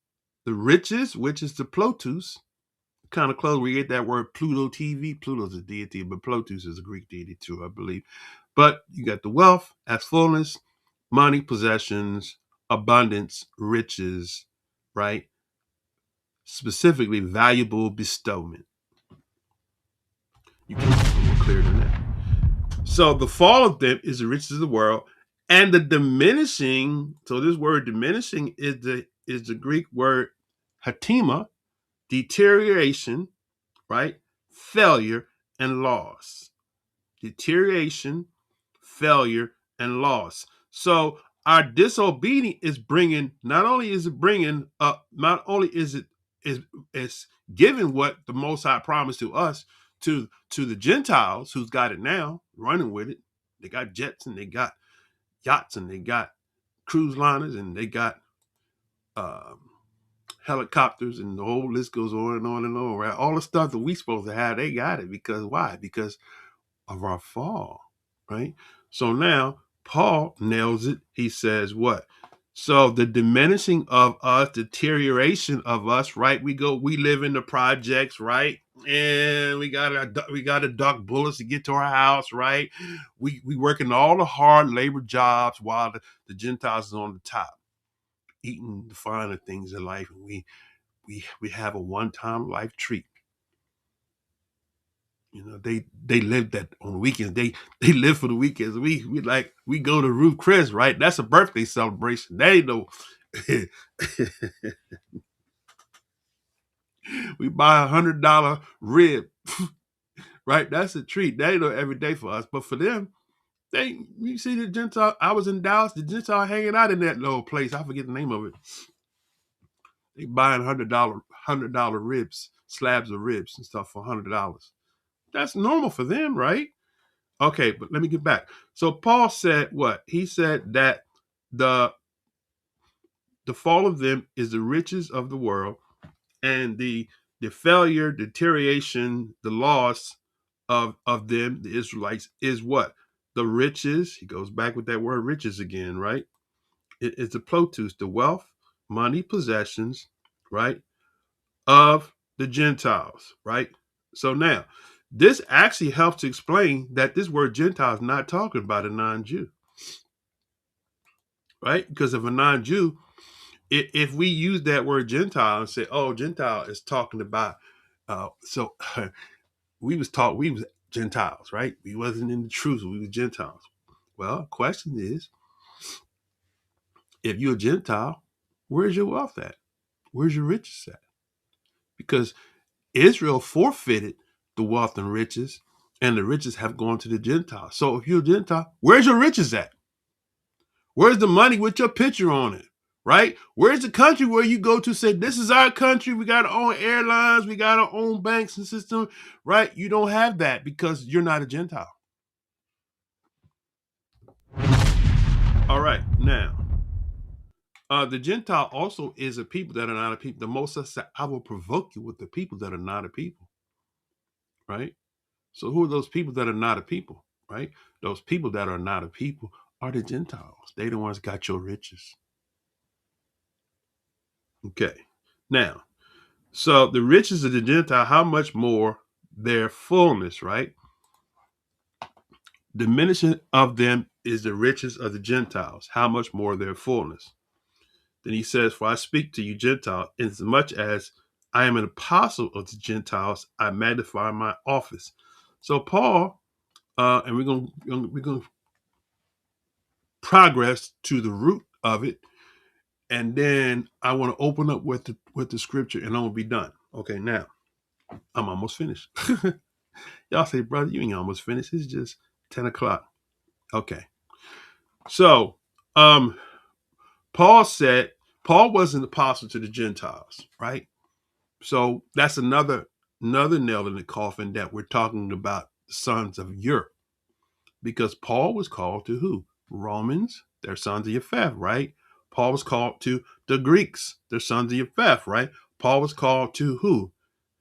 which is the Plotus, kind of close. We get that word Pluto TV. Pluto's a deity, but Plotus is a Greek deity too, I believe. But you got the wealth as fullness, money, possessions, abundance, riches, right? Specifically, valuable bestowment. You can be more clear than that. So the fall of them is the riches of the world, and the diminishing. So this word diminishing is the Greek word hatima, deterioration, right? Failure and loss. Deterioration, failure, and loss. So our disobedience is bringing, not only is it is giving what the Most High promised to us, to the Gentiles who's got it now, running with it. They got jets and they got yachts and they got cruise liners and they got helicopters, and the whole list goes on and on and on, right? All the stuff that we supposed to have, they got it. Because why? Because of our fall, right? So now Paul nails it. He says what? So the diminishing of us, deterioration of us, right? We live in the projects, right? And we gotta duck bullets to get to our house, right? We working all the hard labor jobs while the Gentiles is on the top, eating the finer things in life, and we have a one-time life treat. You know, they live that on the weekends. They live for the weekends. We go to Ruth Chris, right? That's a birthday celebration. They know. We buy $100 rib, right? That's a treat. They know every day for us, but for them, you see the Gentile. I was in Dallas. The Gentile hanging out in that little place. I forget the name of it. They buying $100 ribs, slabs of ribs and stuff for $100. That's normal for them, right? Okay, but let me get back. So Paul said what? He said that the fall of them is the riches of the world, and the failure, deterioration, the loss of them, the Israelites, is what? The riches. He goes back with that word riches again, right? It's the plotus, the wealth, money, possessions, right, of the Gentiles, right? So now, this actually helps to explain that this word Gentile is not talking about a non-Jew, right? Because of a non-Jew, if we use that word Gentile and say, "Oh, Gentile is talking about," we was Gentiles, right? We wasn't in the truth; we were Gentiles. Well, the question is, if you're a Gentile, where's your wealth at? Where's your riches at? Because Israel forfeited the wealth and riches, and the riches have gone to the Gentiles. So if you're a Gentile, where's your riches at? Where's the money with your picture on it? Right? Where's the country where you go to say, this is our country, we got our own airlines, we got our own banks and system, right? You don't have that because you're not a Gentile. All right, now, the Gentile also is a people that are not a people. The Moses said, I will provoke you with the people that are not a people, right? So who are those people that are not a people, right? Those people that are not a people are the Gentiles. They the ones got your riches. Okay, now, so the riches of the Gentile, how much more their fullness, right? Diminishing of them is the riches of the Gentiles, how much more their fullness. Then he says, for I speak to you Gentiles, inasmuch as I am an apostle of the Gentiles, I magnify my office. So Paul, and we're gonna progress to the root of it, and then I want to open up with the scripture, and I'm gonna be done. Okay, now I'm almost finished. Y'all say, brother, you ain't almost finished. It's just 10 o'clock. Okay. So, Paul said, Paul was an apostle to the Gentiles, right? So that's another nail in the coffin that we're talking about the sons of Europe. Because Paul was called to who? Romans, they're sons of Japheth, right? Paul was called to the Greeks, they're sons of Japheth, right? Paul was called to who?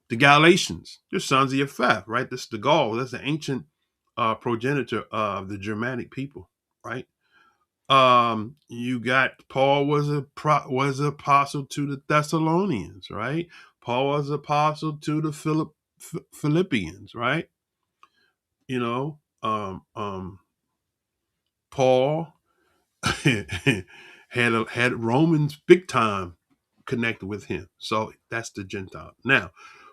The Galatians, they're sons of Japheth, right? This is the Gaul, that's the ancient progenitor of the Germanic people, right? You got Paul was an apostle to the Thessalonians, right? Paul was apostle to the Philippians, right? You know, Paul had Romans big time connected with him. So that's the Gentile. Now,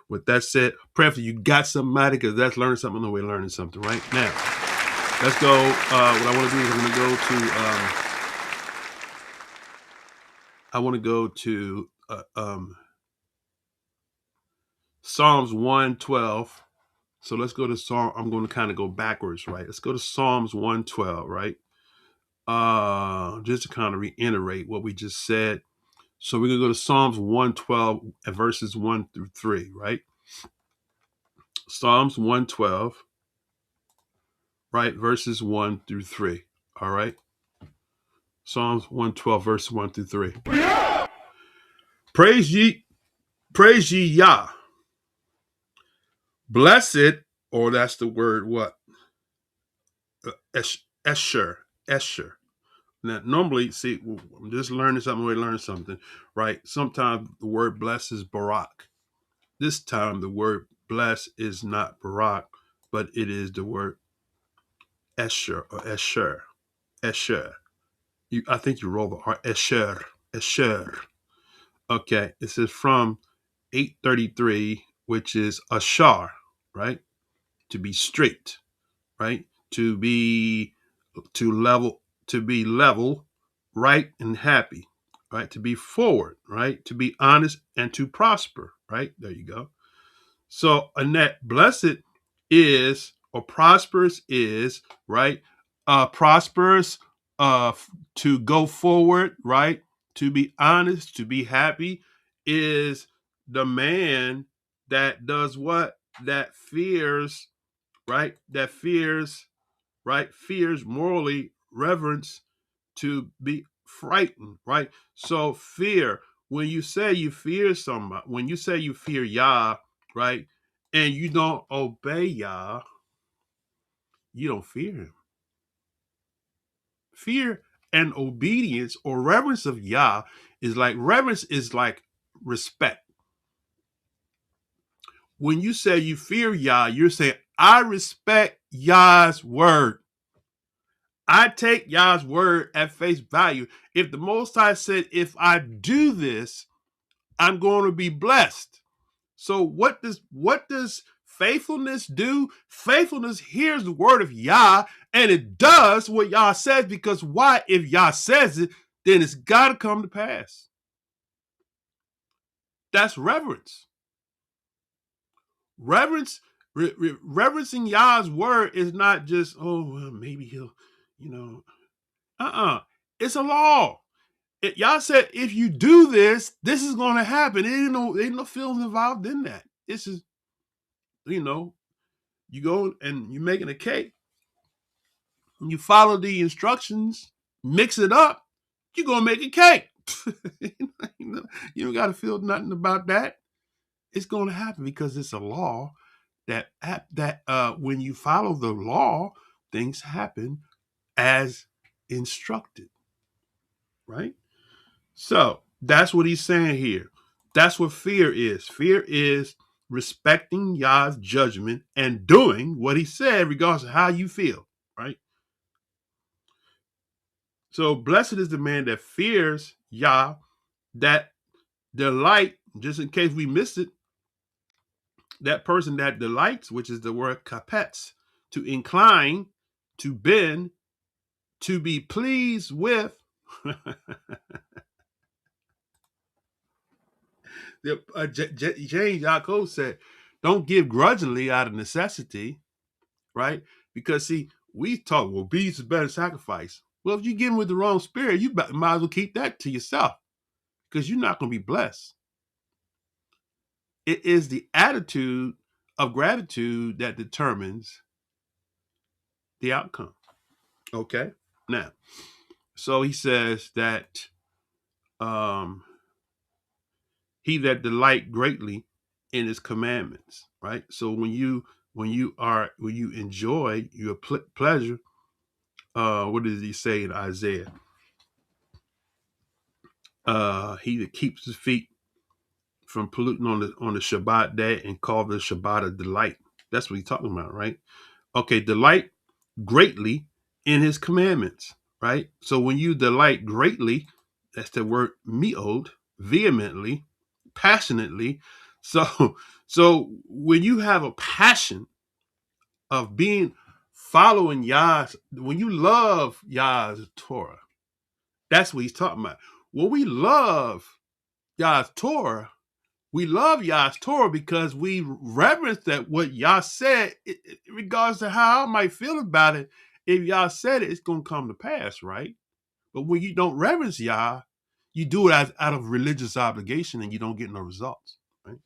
with that said, prayerfully, you got somebody, because that's learning something on the way learning something right now. Let's go. What I want to do is I want to go to Psalms 112. So let's go to Psalm. I'm going to kind of go backwards, right? Let's go to Psalms 112, right? Just to kind of reiterate what we just said. So we're going to go to Psalms 112 and verses 1 through 3, right? Psalms 112, right? Verses 1 through 3, all right? Psalms 112, verse 1 through 3. Praise ye Yah. Blessed, or that's the word what? Esher. Now, normally, see, I'm just learning something, we learn something, right? Sometimes the word bless is Barak. This time, the word bless is not Barak, but it is the word Esher or Esher. Esher. I think you roll the R. Esher. Okay, this is from 833, which is Ashar, right? To be straight, right? To be level, right, and happy, right? To be forward, right? To be honest and to prosper, right? There you go. So Annette, blessed is or prosperous is, right? Prosperous, to go forward, right? To be honest, to be happy is the man that does what? That fears, right? That fears, right? Fears morally, reverence, to be frightened, right? So fear, when you say you fear somebody, when you say you fear Yah, right, and you don't obey Yah, you don't fear him. Fear and obedience or reverence of Yah is like respect. When you say you fear Yah, you're saying, I respect Yah's word. I take Yah's word at face value. If the Most High said, if I do this, I'm going to be blessed. So what does faithfulness do? Faithfulness hears the word of Yah and it does what Yah says, because why? If Yah says it, then it's got to come to pass. That's reverence. Reverencing Yah's word is not just, oh, well, maybe he'll, It's a law. Yah said, if you do this, this is going to happen. Ain't no feelings involved in that. This is, you go and you're making a cake. And you follow the instructions, mix it up, you're going to make a cake. You don't got to feel nothing about that. It's going to happen because it's a law that when you follow the law, things happen as instructed, right? So that's what he's saying here. That's what fear is. Fear is respecting Yah's judgment and doing what he said, regardless of how you feel, right? So blessed is the man that fears Yah, that delight, just in case we missed it, that person that delights, which is the word kapetz, to incline, to bend, to be pleased with. James Yako said, don't give grudgingly out of necessity, right? Because see, we talk, well, obedience is better than sacrifice. Well, if you give with the wrong spirit, you might as well keep that to yourself, because you're not going to be blessed. It is the attitude of gratitude that determines the outcome. Okay? Now, so he says that he that delight greatly in his commandments, right? So when you enjoy your pleasure, what does he say in Isaiah? He that keeps his feet from polluting on the Shabbat day and call the Shabbat a delight. That's what he's talking about, right? Okay, delight greatly in his commandments, right? So when you delight greatly, that's the word me'od, vehemently, passionately. So when you have a passion of following Yah's, when you love Yah's Torah, that's what he's talking about. When we love Yah's Torah, we love Yah's Torah because we reverence that what Yah said, in regards to how I might feel about it. If Yah said it, it's going to come to pass, right? But when you don't reverence Yah, you do it out of religious obligation and you don't get no results, right?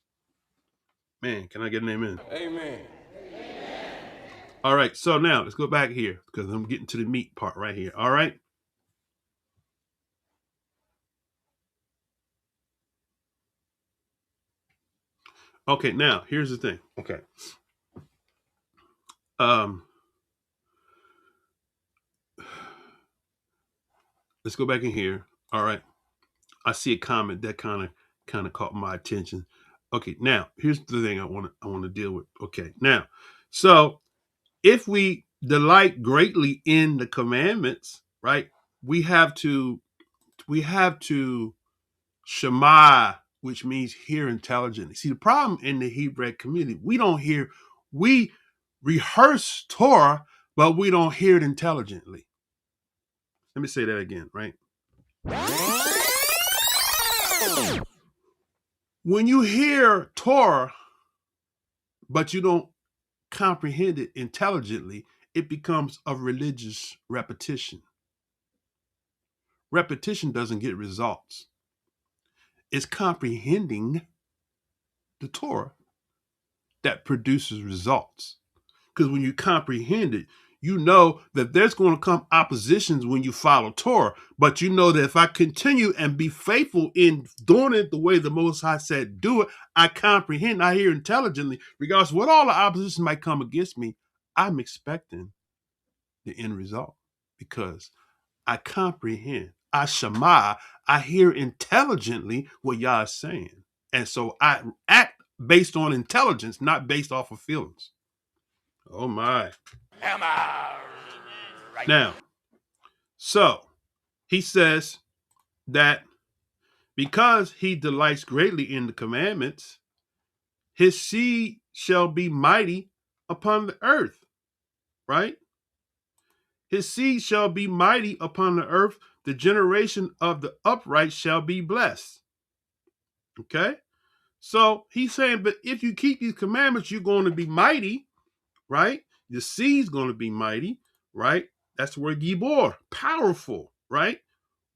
Man, can I get an amen? Amen. All right, so now let's go back here because I'm getting to the meat part right here. All right. Okay, now here's the thing. Okay. Let's go back in here. All right. I see a comment that kind of caught my attention. Okay, now here's the thing I want to deal with. Okay, now, so if we delight greatly in the commandments, right? We have to shama, which means hear intelligently. See, the problem in the Hebrew community, we rehearse Torah, but we don't hear it intelligently. Let me say that again, right? When you hear Torah, but you don't comprehend it intelligently, it becomes a religious repetition. Repetition doesn't get results. It's comprehending the Torah that produces results. Because when you comprehend it, you know that there's going to come oppositions when you follow Torah. But you know that if I continue and be faithful in doing it the way the Most High said do it, I comprehend, I hear intelligently, regardless of what all the opposition might come against me, I'm expecting the end result because I comprehend, I shama, I hear intelligently what Yah is saying. And so I act based on intelligence, not based off of feelings. Oh my. Am I right? Now, so he says that because he delights greatly in the commandments, his seed shall be mighty upon the earth, right? His seed shall be mighty upon the earth. The generation of the upright shall be blessed. Okay? So he's saying, but if you keep these commandments, you're going to be mighty, right? Your seed's going to be mighty, right? That's the word Gibor, powerful, right?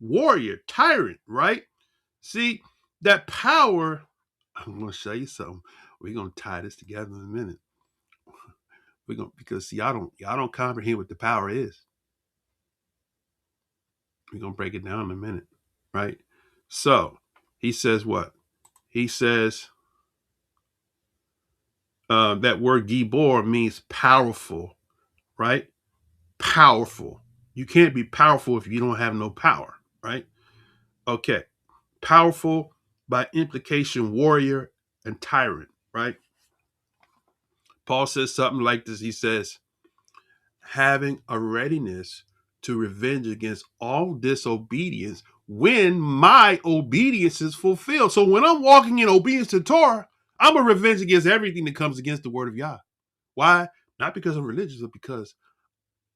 Warrior, tyrant, right? See, that power, I'm going to show you something. We're going to tie this together in a minute. Because see, y'all don't comprehend what the power is. We're going to break it down in a minute, right? So he says what? He says that word Gibor means powerful, right? Powerful. You can't be powerful if you don't have no power, right? Okay. Powerful, by implication, warrior and tyrant, right? Paul says something like this. He says, having a readiness to revenge against all disobedience when my obedience is fulfilled. So when I'm walking in obedience to Torah, I'm a revenge against everything that comes against the word of Yah. Why? Not because I'm religious, but because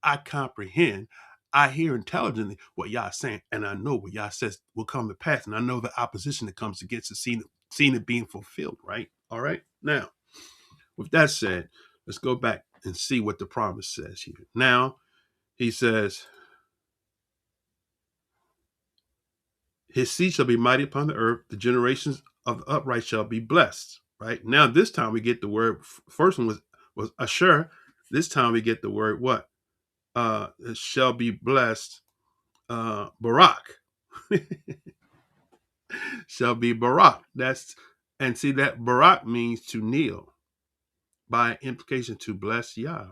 I comprehend, I hear intelligently what Yah is saying, and I know what Yah says will come to pass, and I know the opposition that comes against it, seeing it being fulfilled, right? All right. Now, with that said, let's go back and see what the promise says here. Now, he says, his seed shall be mighty upon the earth. The generations of the upright shall be blessed. Right now, this time we get the word. First one was Asher. This time we get the word what? It shall be blessed. Barak shall be Barak. And see that Barak means to kneel, by implication to bless Yah.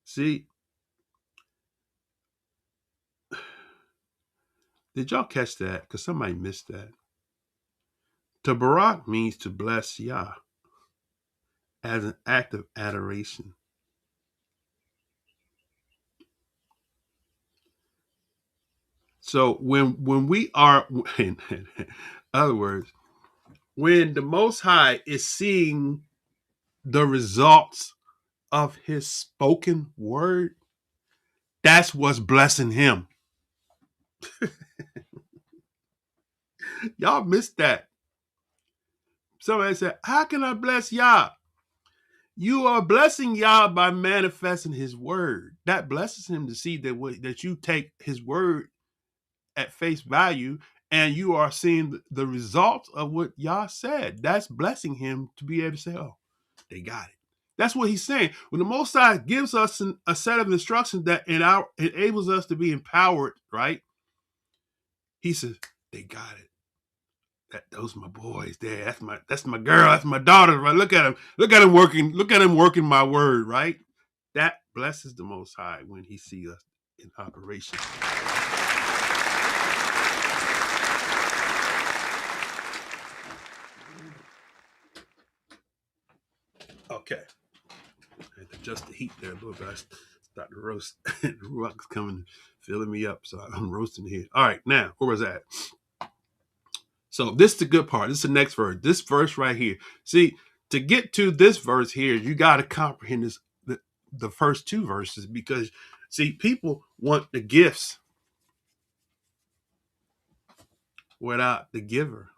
See, did y'all catch that? Because somebody missed that. To Barak means to bless Yah as an act of adoration. So when we are, in other words, when the Most High is seeing the results of his spoken word, that's what's blessing him. Y'all missed that. Somebody said, how can I bless Yah? You are blessing Yah by manifesting his word. That blesses him to see that you take his word at face value and you are seeing the results of what Yah said. That's blessing him to be able to say, oh, they got it. That's what he's saying. When the Most High gives us a set of instructions that enables us to be empowered, right? He says, they got it. Those are my boys there. That's my girl. That's my daughter. Right? Look at him. Look at him working. Look at him working my word. Right. That blesses the Most High when he sees us in operation. Okay. I had to adjust the heat there a little bit. I started to roast. The Ruach's coming, filling me up. So I'm roasting here. All right. Now, where was that? So this is the good part. This is the next verse. This verse right here. See, to get to this verse here, you got to comprehend this, the first two verses, because, see, people want the gifts without the giver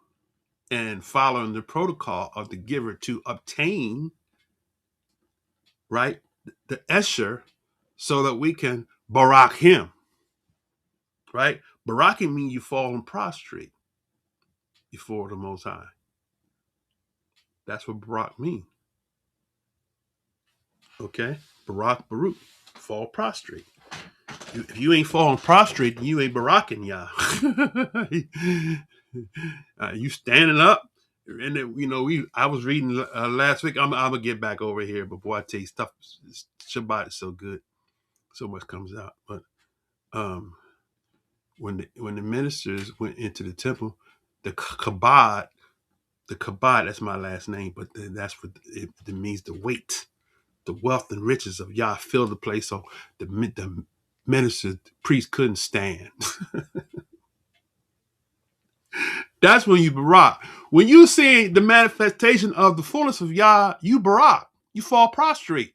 and following the protocol of the giver to obtain, right, the Esher, so that we can barak him, right? Baraking means you fall and prostrate before the Most High. That's what barak means. Okay? Barak, Baruch, fall prostrate. If you ain't falling prostrate, you ain't baraking Yah. You standing up, and then, I was reading last week. I'm gonna get back over here, but boy, I tell you, stuff. Shabbat is so good, so much comes out. But when the ministers went into the temple, the kabod, that's my last name, but that's what it means. The weight, the wealth and riches of Yah filled the place, so the ministers, the priests couldn't stand. That's when you barak. When you see the manifestation of the fullness of Yah, you barak. You fall prostrate.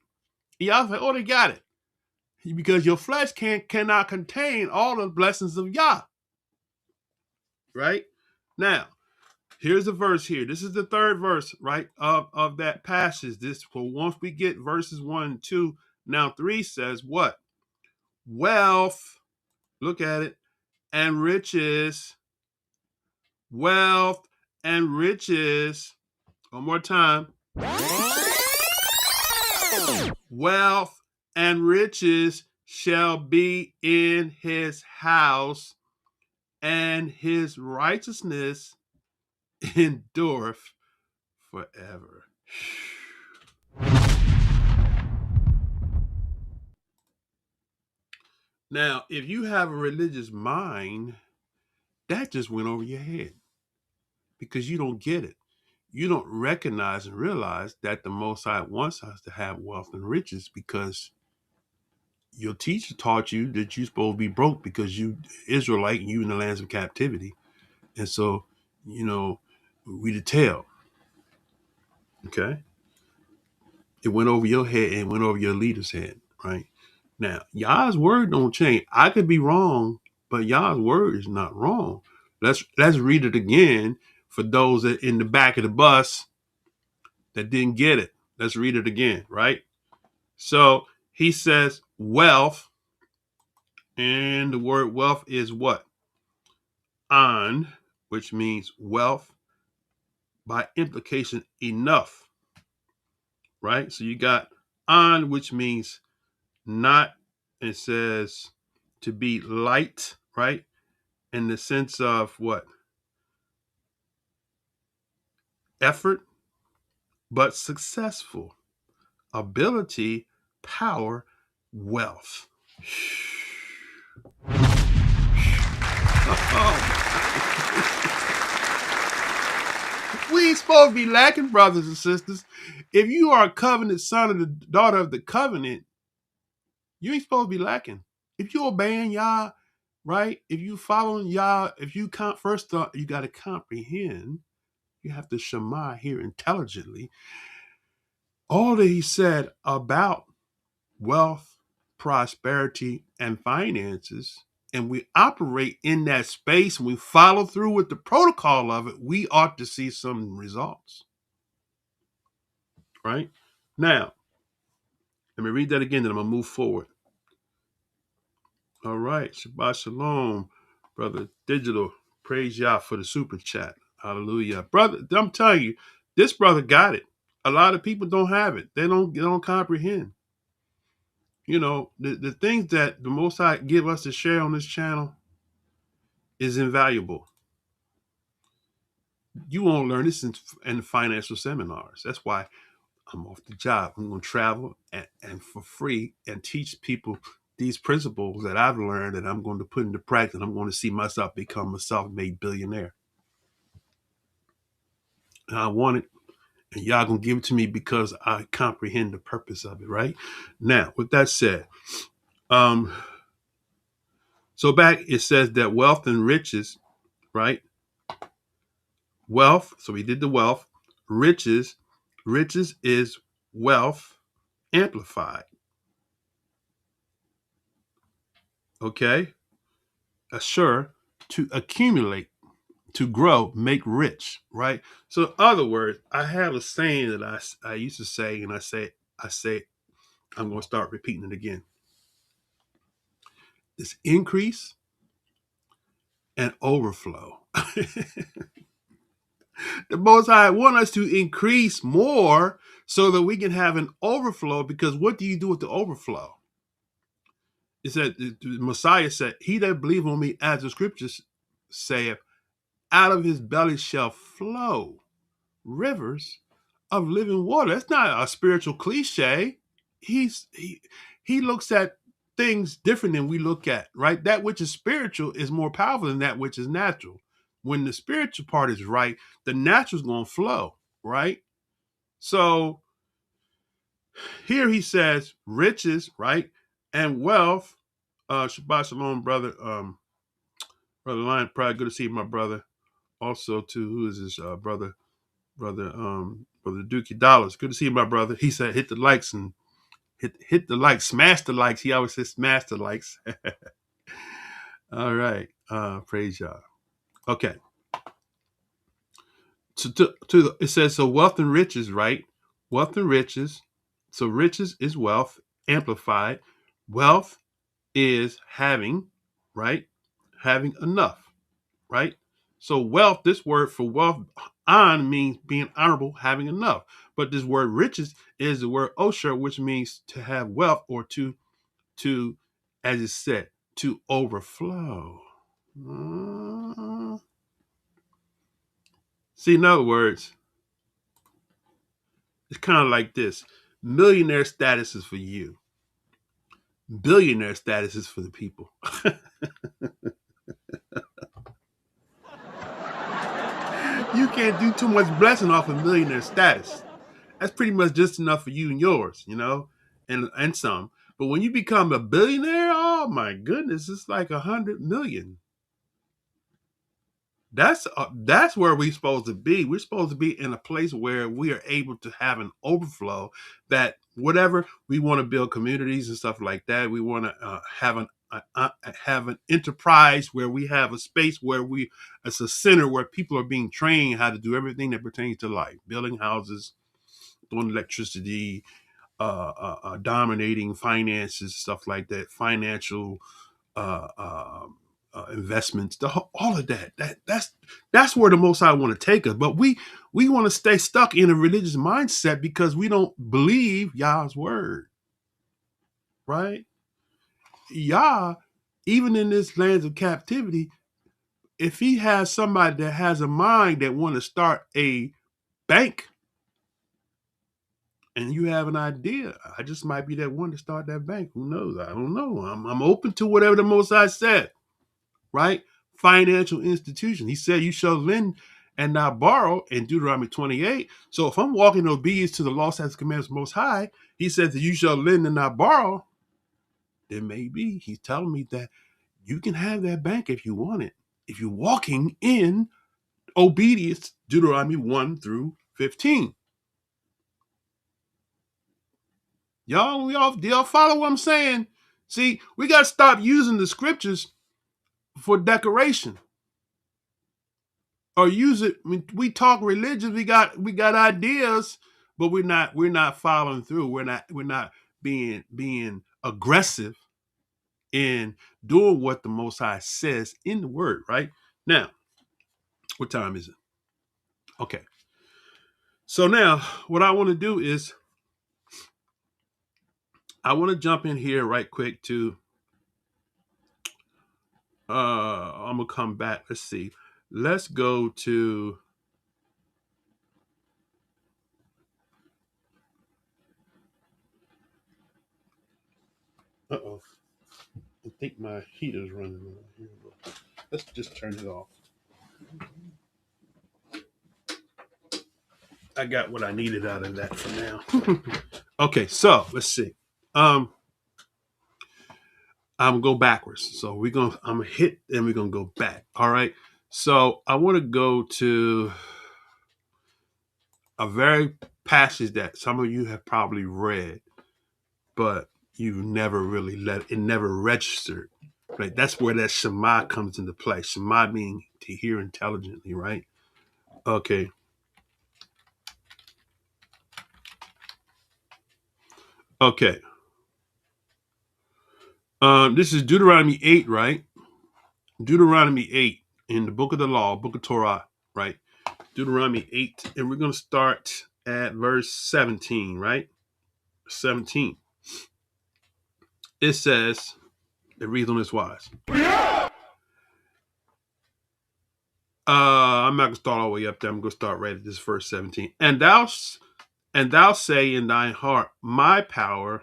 Yah's like, oh, they got it. Because your flesh cannot contain all the blessings of Yah. Right? Now, here's the verse here. This is the third verse, right, of that passage. Once we get verses 1 and 2, now 3 says what? Wealth, look at it, and riches. Wealth and riches. One more time. Wealth and riches shall be in his house, and his righteousness endureth forever. Now, if you have a religious mind, that just went over your head because you don't get it. You don't recognize and realize that the Most High wants us to have wealth and riches, because your teacher taught you that you're supposed to be broke because you Israelite and you in the lands of captivity. And so, we the tell. Okay? It went over your head and went over your leader's head, right? Now, Yah's word don't change. I could be wrong, but Yah's word is not wrong. Let's read it again for those that in the back of the bus that didn't get it. Let's read it again, right? So he says wealth, and the word wealth is what? An, which means wealth, by implication, enough, right? So you got an, which means not, it says to be light, right? In the sense of what? Effort, but successful. Ability, power, wealth. We ain't supposed to be lacking, brothers and sisters. If you are a covenant son of the daughter of the covenant, you ain't supposed to be lacking. If you're obeying Yah, right? If you following Yah, if you first thought you got to comprehend, you have to shama, hear intelligently all that he said about wealth, prosperity, and finances, and we operate in that space and we follow through with the protocol of it, we ought to see some results. Right? Now, Let me read that again, then I'm going to move forward. All right. Shabbat Shalom, Brother Digital. Praise Yah for the super chat. Hallelujah. Brother, I'm telling you, this brother got it. A lot of people don't have it. They don't comprehend. You know, the things that the Most High give us to share on this channel is invaluable. You won't learn this in financial seminars. That's why I'm off the job. I'm going to travel and for free and teach people these principles that I've learned that I'm going to put into practice. And I'm going to see myself become a self-made billionaire. And I want it. And y'all going to give it to me because I comprehend the purpose of it, right? Now, with that said, so back it says that wealth and riches, right? Wealth, so we did the wealth. Riches is wealth amplified. Okay? Assure, to accumulate, to grow, make rich, right? So in other words, I have a saying that I used to say, and I say, I'm going to start repeating it again. It's increase and overflow. The Most High want us to increase more so that we can have an overflow, because what do you do with the overflow? It said, the Messiah said, he that believe on me, as the scriptures saith, out of his belly shall flow rivers of living water. That's not a spiritual cliche. He looks at things different than we look at, right? That which is spiritual is more powerful than that which is natural. When the spiritual part is right, the natural is going to flow, right? So here he says riches, right? And wealth. Shabbat Shalom, brother. Brother Lion Pride, good to see you, my brother. Also, too, who is this brother? Brother Dookie Dollars. Good to see you, my brother. He said hit the likes and hit the likes, smash the likes. He always says smash the likes. All right. Praise y'all. Okay. It says, so wealth and riches, right? Wealth and riches. So riches is wealth amplified. Wealth is having, right? Having enough, right? So wealth, this word for wealth, on, means being honorable, having enough. But this word riches is the word osher, which means to have wealth, or to, as it said, to overflow. See, in other words, it's kind of like this. Millionaire status is for you. Billionaire status is for the people. You can't do too much blessing off of millionaire status. That's pretty much just enough for you and yours, you know, and some. But when you become a billionaire, oh my goodness, it's like 100 million. That's where we're supposed to be. We're supposed to be in a place where we are able to have an overflow, that whatever we want to build communities and stuff like that. We want to have an enterprise where we have a space where it's a center where people are being trained how to do everything that pertains to life, building houses, doing electricity, dominating finances, stuff like that, financial investments, all of that. That's where the Most High want to take us. But we want to stay stuck in a religious mindset because we don't believe Yah's word, right? Yah, even in this lands of captivity, if he has somebody that has a mind that want to start a bank, and you have an idea, I just might be that one to start that bank. Who knows? I don't know. I'm open to whatever the Most High said, right? Financial institution. He said, you shall lend and not borrow in Deuteronomy 28. So if I'm walking in obedience to the law, statutes, commandments Most High, he says that you shall lend and not borrow, then maybe he's telling me that you can have that bank if you want it, if you're walking in obedience, Deuteronomy 1 through 15. Y'all follow what I'm saying? See, we got to stop using the scriptures for decoration, or use it. I mean, we talk religion. We got ideas, but we're not following through. We're not being aggressive in doing what the Most High says in the Word, right? Now, what time is it? Okay. So now what I want to do is I want to jump in here right quick to I'm gonna come back. Let's see. Let's go to uh-oh. I think my heater's running on. Here we go. Let's just turn it off. I got what I needed out of that for now. Okay, so let's see. I'm gonna go backwards. So I'm gonna hit and we're gonna go back. All right. So I want to go to a very passage that some of you have probably read, but you've never really never registered. Right. That's where that shama comes into play. Shama meaning to hear intelligently, right? Okay. Okay. This is Deuteronomy 8, right? Deuteronomy 8 in the book of the law, book of Torah, right? Deuteronomy 8, and we're going to start at verse 17, right? 17. It says, it reads on this wise. I'm not going to start all the way up there. I'm going to start right at this verse 17. And thou say in thine heart, my power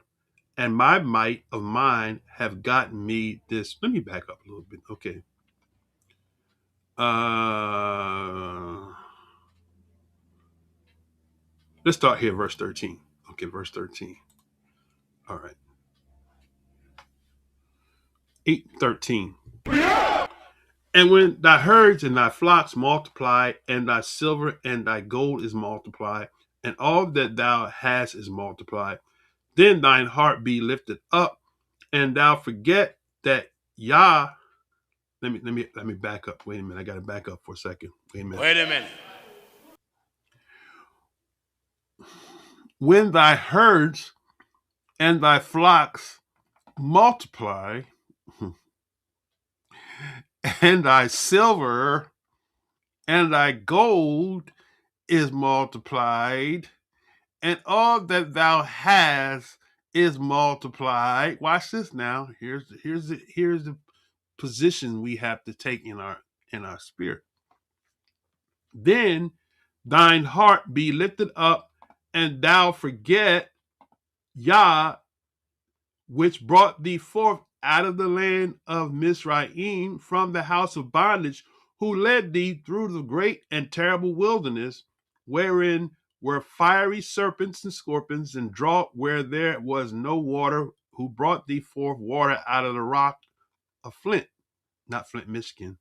and my might of mine have gotten me this. Let me back up a little bit. Okay. Let's start here, verse 13. Okay, verse 13. All right. 8:13. And when thy herds and thy flocks multiply, and thy silver and thy gold is multiplied, and all that thou hast is multiplied, then thine heart be lifted up, and thou forget that Yah. Let me back up. Wait a minute. I gotta back up for a second. Wait a minute. When thy herds and thy flocks multiply, and thy silver and thy gold is multiplied, and all that thou hast is multiplied. Watch this now. Here's the position we have to take in our spirit. Then thine heart be lifted up, and thou forget Yah, which brought thee forth out of the land of Mizraim from the house of bondage, who led thee through the great and terrible wilderness, wherein were fiery serpents and scorpions, and drought where there was no water, who brought thee forth water out of the rock of Flint, not Flint, Michigan,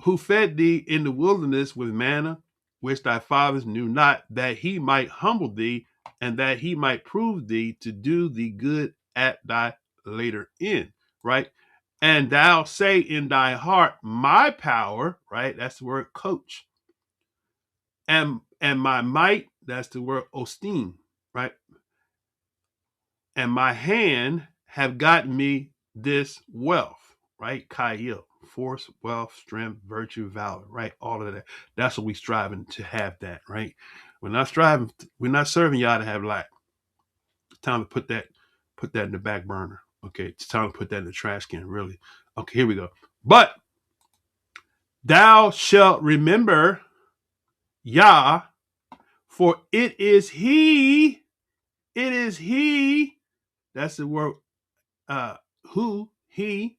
who fed thee in the wilderness with manna, which thy fathers knew not, that he might humble thee, and that he might prove thee to do thee good at thy later end, right? And thou say in thy heart, my power, right? That's the word coach. And my might, that's the word ostin, right? And my hand have gotten me this wealth, right? Kayil, force, wealth, strength, virtue, valor, right? All of that. That's what we striving to have that, right? We're not serving y'all to have lack. It's time to put that in the back burner. Okay, it's time to put that in the trash can, really. Okay, here we go. But thou shalt remember Yah, for it is he, that's the word, who, he.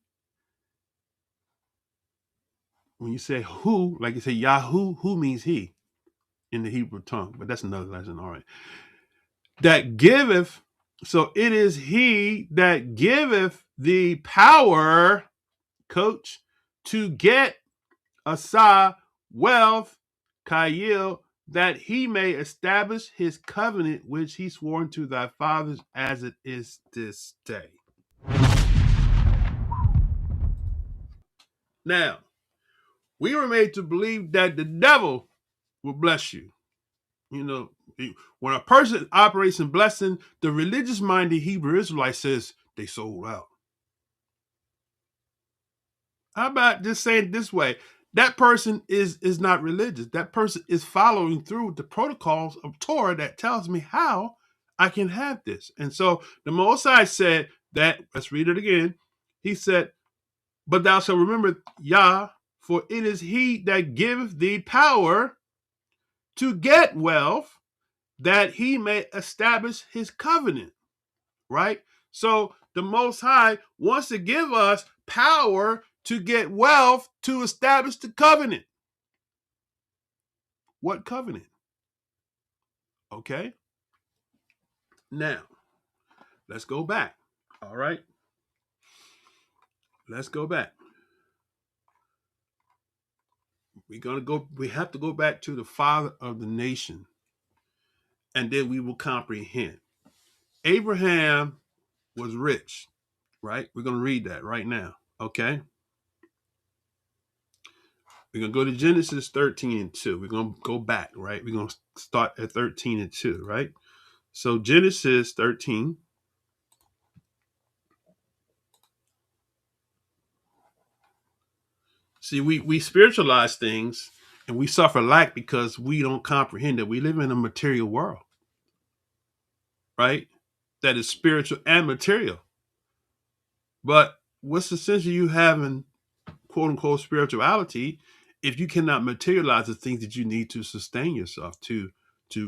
When you say who, like you say Yahoo, who means he in the Hebrew tongue, but that's another lesson, all right. That giveth, so it is he that giveth the power, coach, to get asa wealth, kayil, that he may establish his covenant which he swore unto thy fathers, as it is this day. Now, we were made to believe that the devil will bless you. You know, when a person operates in blessing, the religious-minded Hebrew Israelite says they sold out. How about just saying it this way? That person is not religious. That person is following through the protocols of Torah that tells me how I can have this. And so the Mosai said that, let's read it again. He said, but thou shalt remember Yah, for it is he that giveth thee power to get wealth, that he may establish his covenant, right? So the Most High wants to give us power to get wealth to establish the covenant. What covenant? Okay. Now, let's go back. All right. Let's go back. We have to go back to the father of the nation, and then we will comprehend. Abraham was rich, right? We're going to read that right now. Okay. We're going to go to Genesis 13 and 2. We're going to go back, right? We're going to start at 13 and 2, right? So Genesis 13. See, we spiritualize things and we suffer lack because we don't comprehend that we live in a material world, right? That is spiritual and material. But what's the sense of you having quote unquote spirituality if you cannot materialize the things that you need to sustain yourself, to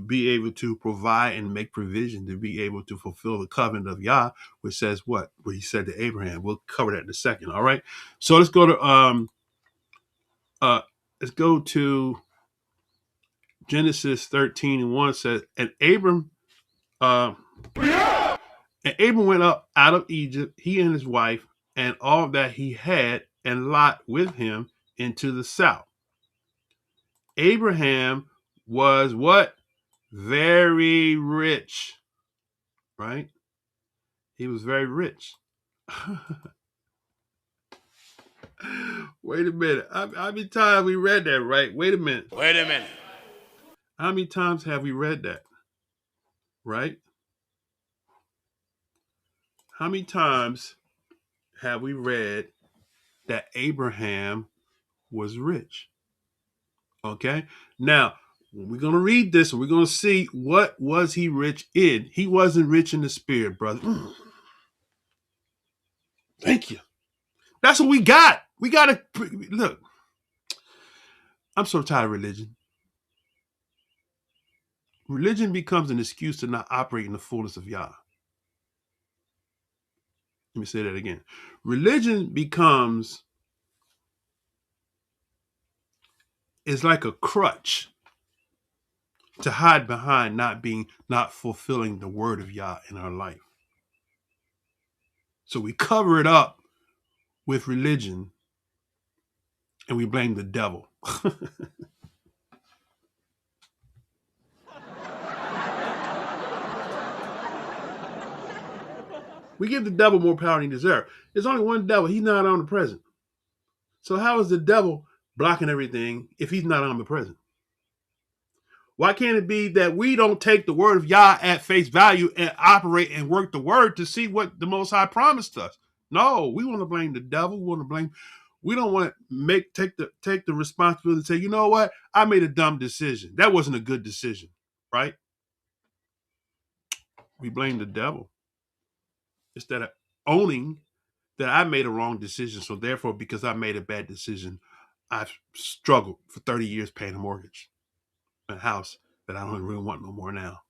be able to provide and make provision, to be able to fulfill the covenant of YAH, which says what he said to Abraham. We'll cover that in a second. All right. So let's go to Genesis 13 and 1 says, and Abram went up out of Egypt, he and his wife, and all that he had, and Lot with him into the south. Abraham was what? Very rich, right? He was very rich. Wait a minute. How many times we read that, right? Wait a minute. How many times have we read that, right? How many times have we read that Abraham was rich? Okay. Now, we're going to read this and we're going to see what was he rich in. He wasn't rich in the spirit, brother. Thank you. That's what we got. We got to look. I'm so tired of religion. Religion becomes an excuse to not operate in the fullness of YAH. Let me say that again. Religion is like a crutch to hide behind not fulfilling the word of YAH in our life. So we cover it up with religion and we blame the devil. We give the devil more power than he deserves. There's only one devil. He's not omnipresent. So how is the devil blocking everything if he's not omnipresent? Why can't it be that we don't take the word of YAH at face value and operate and work the word to see what the Most High promised us? No, we want to blame the devil. We don't want to take the responsibility and say, you know what? I made a dumb decision. That wasn't a good decision, right? We blame the devil instead of owning that I made a wrong decision. So therefore, because I made a bad decision, I've struggled for 30 years paying a mortgage, a house that I don't really want no more now.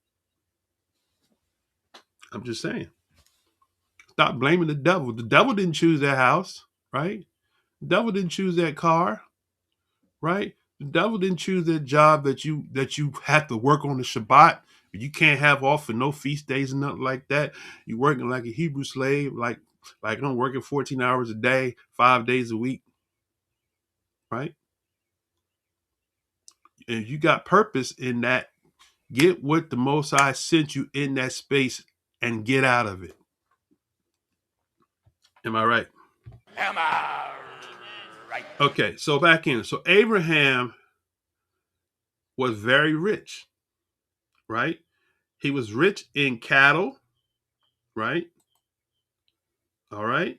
I'm just saying. Stop blaming the devil. The devil didn't choose that house, right? The devil didn't choose that car, right? The devil didn't choose that job that you have to work on the Shabbat. You can't have off for no feast days and nothing like that. You're working like a Hebrew slave, like I'm working 14 hours a day, 5 days a week, right? And you got purpose in that. Get what the Most High sent you in that space and get out of it. Am I right? Am I right? Okay, so back in. So Abraham was very rich. right? He was rich in cattle, right? All right.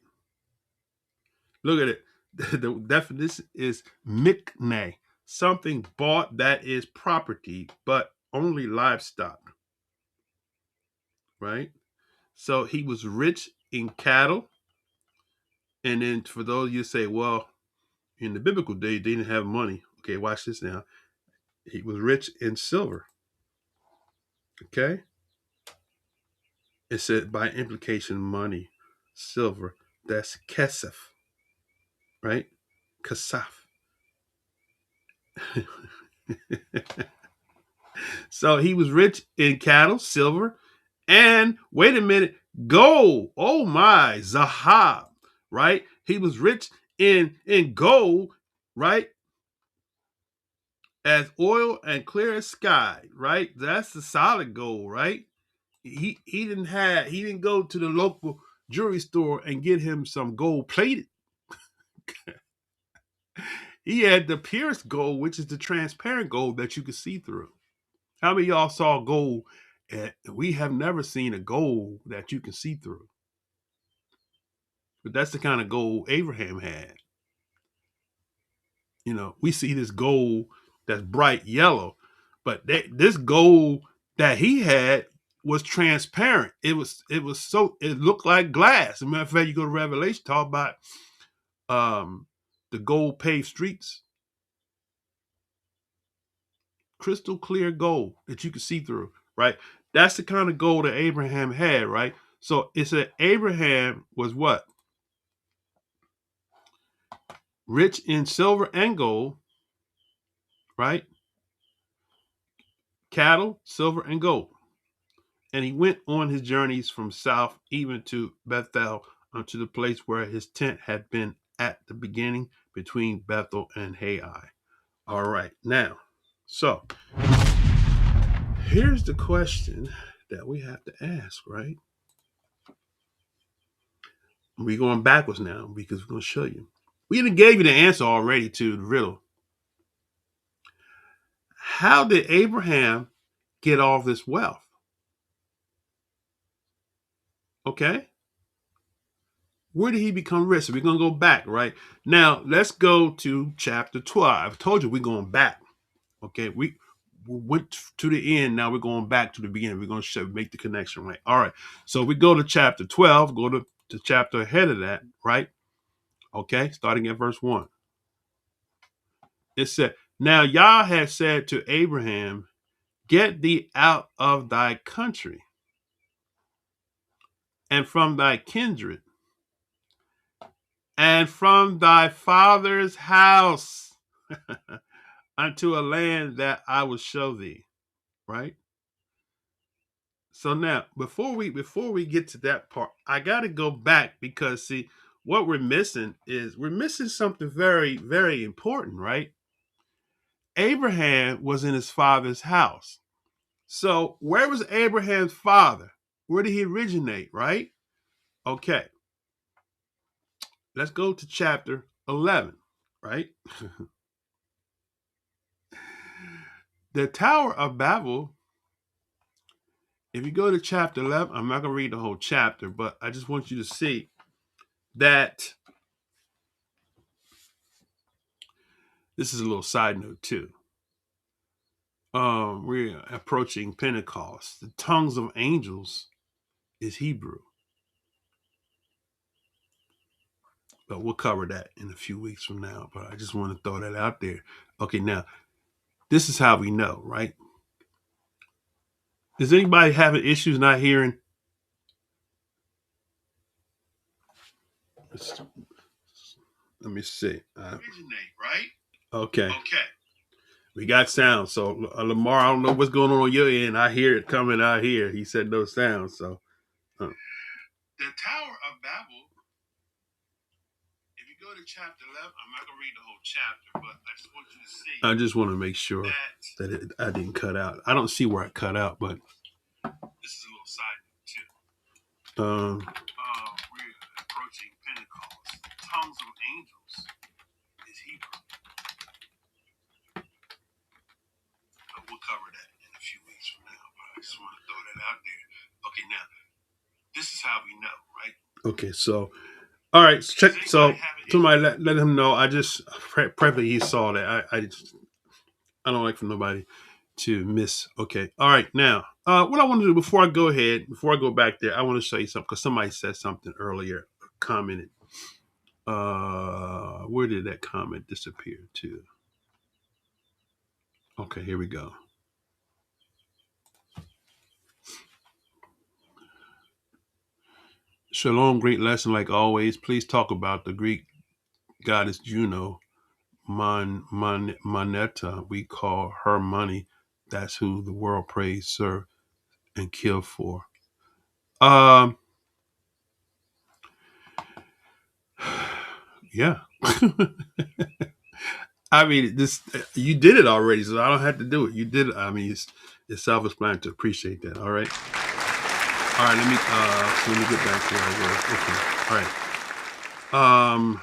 Look at it. The definition is mikne, something bought that is property, but only livestock, right? So he was rich in cattle. And then for those you say, well, in the biblical day, they didn't have money. Okay, watch this now. He was rich in silver. Okay. It said by implication, money, silver. That's kesef, right? Kasaf. So he was rich in cattle, silver, and wait a minute, gold. Oh my, zahab, right? He was rich in gold, right? As oil and clear as sky, right? That's the solid gold, right? He didn't go to the local jewelry store and get him some gold plated. He had the purest gold, which is the transparent gold that you could see through. How many of y'all saw gold? And we have never seen a gold that you can see through. But that's the kind of gold Abraham had. You know, we see this gold that's bright yellow, but this gold that he had was transparent. It looked like glass. As a matter of fact, you go to Revelation, talk about the gold paved streets, crystal clear gold that you could see through, right? That's the kind of gold that Abraham had, right? So it said Abraham was what? Rich in silver and gold, right? Cattle, silver, and gold. And he went on his journeys from south even to Bethel, unto the place where his tent had been at the beginning, between Bethel and Hai. All right, now, so here's the question that we have to ask, right? We're going backwards now because we're going to show you. We even gave you the answer already to the riddle. How did Abraham get all this wealth? Okay. Where did he become rich? So we're going to go back, right? Now, let's go to chapter 12. I've told you we're going back. Okay. We went to the end. Now we're going back to the beginning. We're going to make the connection, right? All right. So we go to chapter 12, go to the chapter ahead of that, right? Okay. Starting at verse 1. It said, now Yah had said to Abraham, get thee out of thy country and from thy kindred and from thy father's house unto a land that I will show thee. Right? So now, before we get to that part, I got to go back because see, what we're missing something very, very important, right? Abraham was in his father's house. So where was Abraham's father? Where did he originate, right? Okay. Let's go to chapter 11, right? The Tower of Babel, if you go to chapter 11, I'm not going to read the whole chapter, but I just want you to see that this is a little side note too. We're approaching Pentecost. The tongues of angels is Hebrew. But we'll cover that in a few weeks from now. But I just want to throw that out there. Okay, now, this is how we know, right? Is anybody having issues not hearing? Let me see. Originate, right? Okay. We got sound. So, Lamar, I don't know what's going on your end. I hear it coming out here. He said no sound. So, the Tower of Babel, if you go to chapter 11, I'm not going to read the whole chapter, but I just want you to see. I just want to make sure that I didn't cut out. I don't see where I cut out, but this is a little side note, too. We're approaching Pentecost. Tongues of angels is Hebrew. But we'll cover that in a few weeks from now. But just want to throw that out there. Okay, now this is how we know, right? Okay, so all right, check. So somebody let him know. I just probably he saw that. I don't like for nobody to miss. Okay, all right. Now, what I want to do before I go back there, I want to show you something because somebody said something earlier, commented. Where did that comment disappear to? Okay, here we go. Shalom, great lesson like always. Please talk about the Greek goddess Juno, Moneta. We call her money. That's who the world prays, serve, and kill for. Yeah. I mean, this you did it already, so I don't have to do it. You did it. I mean, it's self-explanatory. Appreciate that. All right. All right. Let me get back to okay. All right.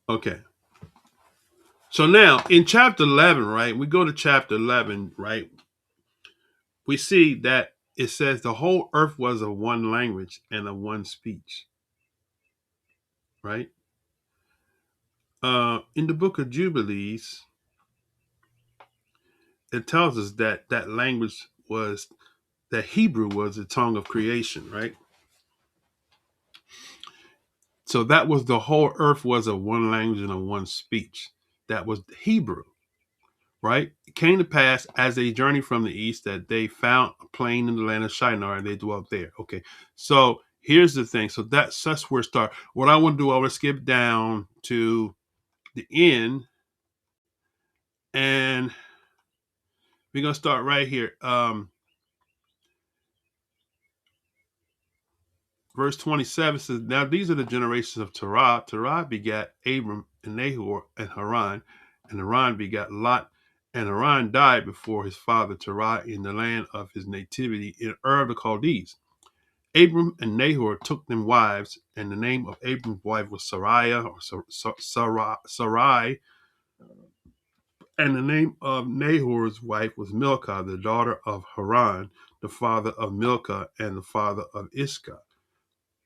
Okay. So now in chapter 11, right? We go to chapter 11, right? We see that it says the whole earth was of one language and of one speech, right? In the book of Jubilees, it tells us that that language was that Hebrew was the tongue of creation, right? So that was the whole earth was of one language and of one speech. That was Hebrew, right? It came to pass as they journeyed from the east that they found a plain in the land of Shinar and they dwelt there. Okay, so here's the thing. So that's where it starts. What I want to do, I want to skip down to the end, and we're gonna start right here. Verse 27 says, now these are the generations of Torah. Torah begat Abram and Nahor and Haran, and Haran begat Lot. And Haran died before his father Terah in the land of his nativity in Ur of the Chaldees. Abram and Nahor took them wives, and the name of Abram's wife was Sarai, and the name of Nahor's wife was Milcah, the daughter of Haran, the father of Milcah and the father of Iscah.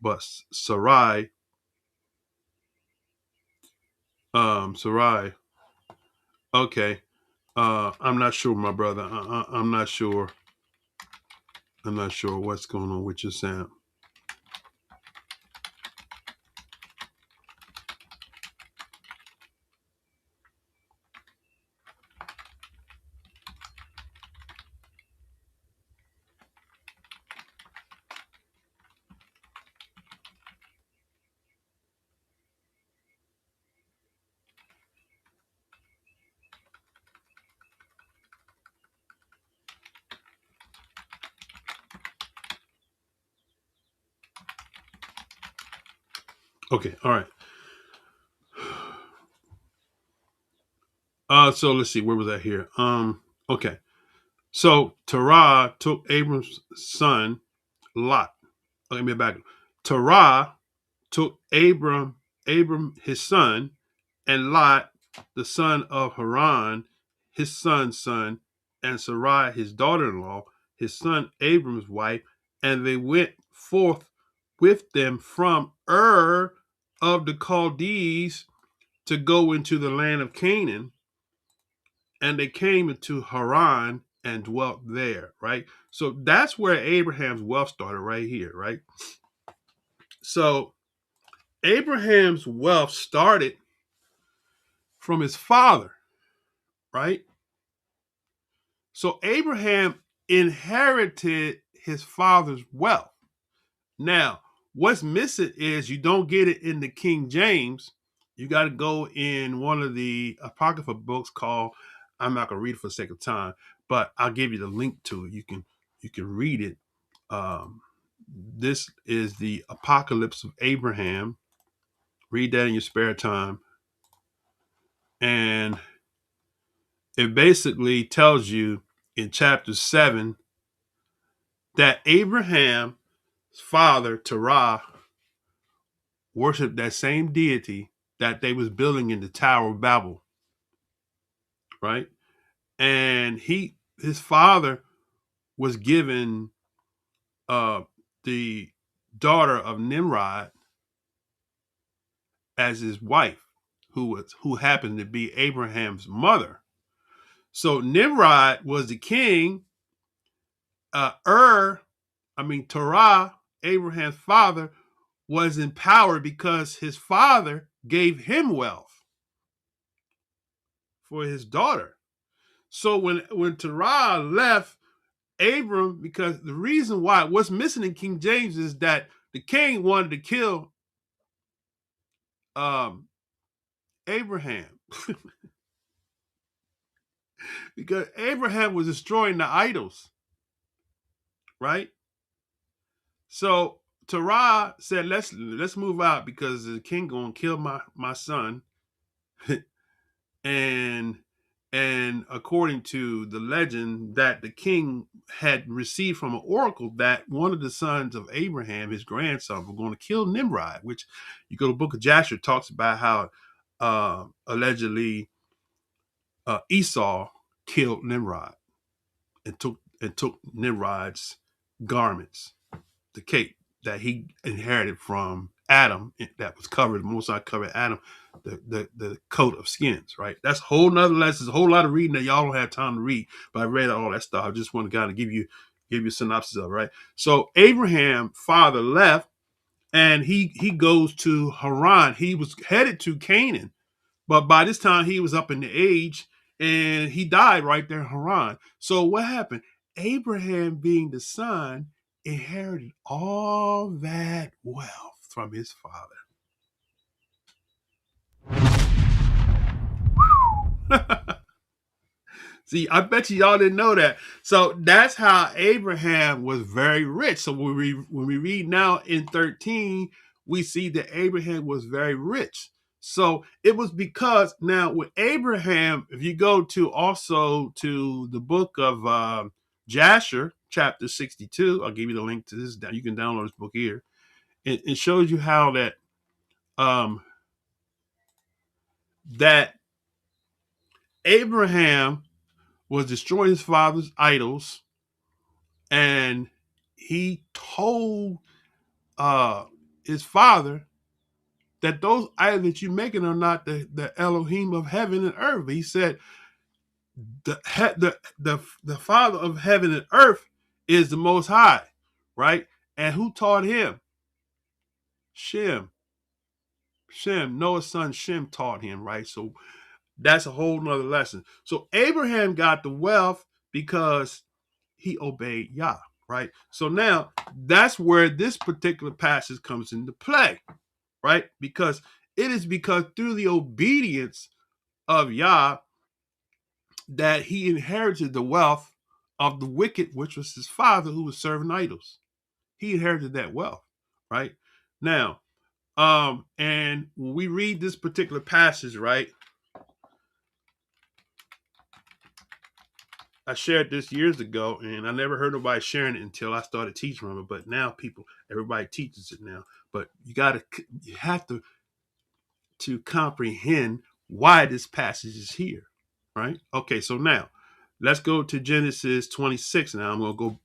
But Sarai, okay. I'm not sure, my brother. I'm not sure. I'm not sure what's going on with your sound. Okay, all right. So let's see, where was that here? Okay. So Terah took Abram's son Lot. Let me back. Terah took Abram his son, and Lot, the son of Haran, his son's son, and Sarai, his daughter-in-law, his son Abram's wife, and they went forth with them from Ur of the Chaldees to go into the land of Canaan, and they came into Haran and dwelt there, right? So that's where Abraham's wealth started, right here, right? So Abraham's wealth started from his father, right? So Abraham inherited his father's wealth. Now, what's missing is you don't get it in the King James. You got to go in one of the apocrypha books called, I'm not gonna read it for the sake of time, but I'll give you the link to it. You can read it. This is the Apocalypse of Abraham. Read that in your spare time. And it basically tells you in chapter 7 that Abraham's father, Terah, worshiped that same deity that they was building in the Tower of Babel, right? and his father was given the daughter of Nimrod as his wife, who happened to be Abraham's mother. So Nimrod was the king. Torah, Abraham's father, was in power because his father gave him wealth for his daughter. So when Terah left Abram, because the reason why what's missing in King James is that the king wanted to kill Abraham because Abraham was destroying the idols, right? So Terah said, let's move out because the king gonna kill my son. and according to the legend that the king had received from an oracle, that one of the sons of Abraham, his grandson, were going to kill Nimrod, which you go to the book of Joshua, talks about how allegedly Esau killed Nimrod and took Nimrod's garments, the cape that he inherited from Adam, that was covered. Mosai covered Adam, the coat of skins, right? That's a whole nother lesson. There's a whole lot of reading that y'all don't have time to read, but I read all that stuff. I just want to kind of give you a synopsis of it, right? So Abraham, father, left, and he goes to Haran. He was headed to Canaan, but by this time he was up in the age, and he died right there in Haran. So what happened? Abraham, being the son, inherited all that wealth from his father. See, I bet y'all didn't know that. So that's how Abraham was very rich. So when we read now in 13, we see that Abraham was very rich. So it was because now with Abraham, if you go to also to the book of Jasher, chapter 62, I'll give you the link to this. You can download this book here. It shows you how that Abraham was destroying his father's idols, and he told his father that those idols that you're making are not the Elohim of heaven and earth. He said the Father of heaven and earth is the Most High, right? And who taught him? Shem, Noah's son Shem taught him, right? So that's a whole nother lesson. So Abraham got the wealth because he obeyed Yah, right? So now that's where this particular passage comes into play, right? Because through the obedience of Yah that he inherited the wealth of the wicked, which was his father who was serving idols. He inherited that wealth, right? Now, and when we read this particular passage, right? I shared this years ago, and I never heard nobody sharing it until I started teaching from it. But now everybody teaches it now. But you have to comprehend why this passage is here, right? Okay, so now let's go to Genesis 26. Now we'll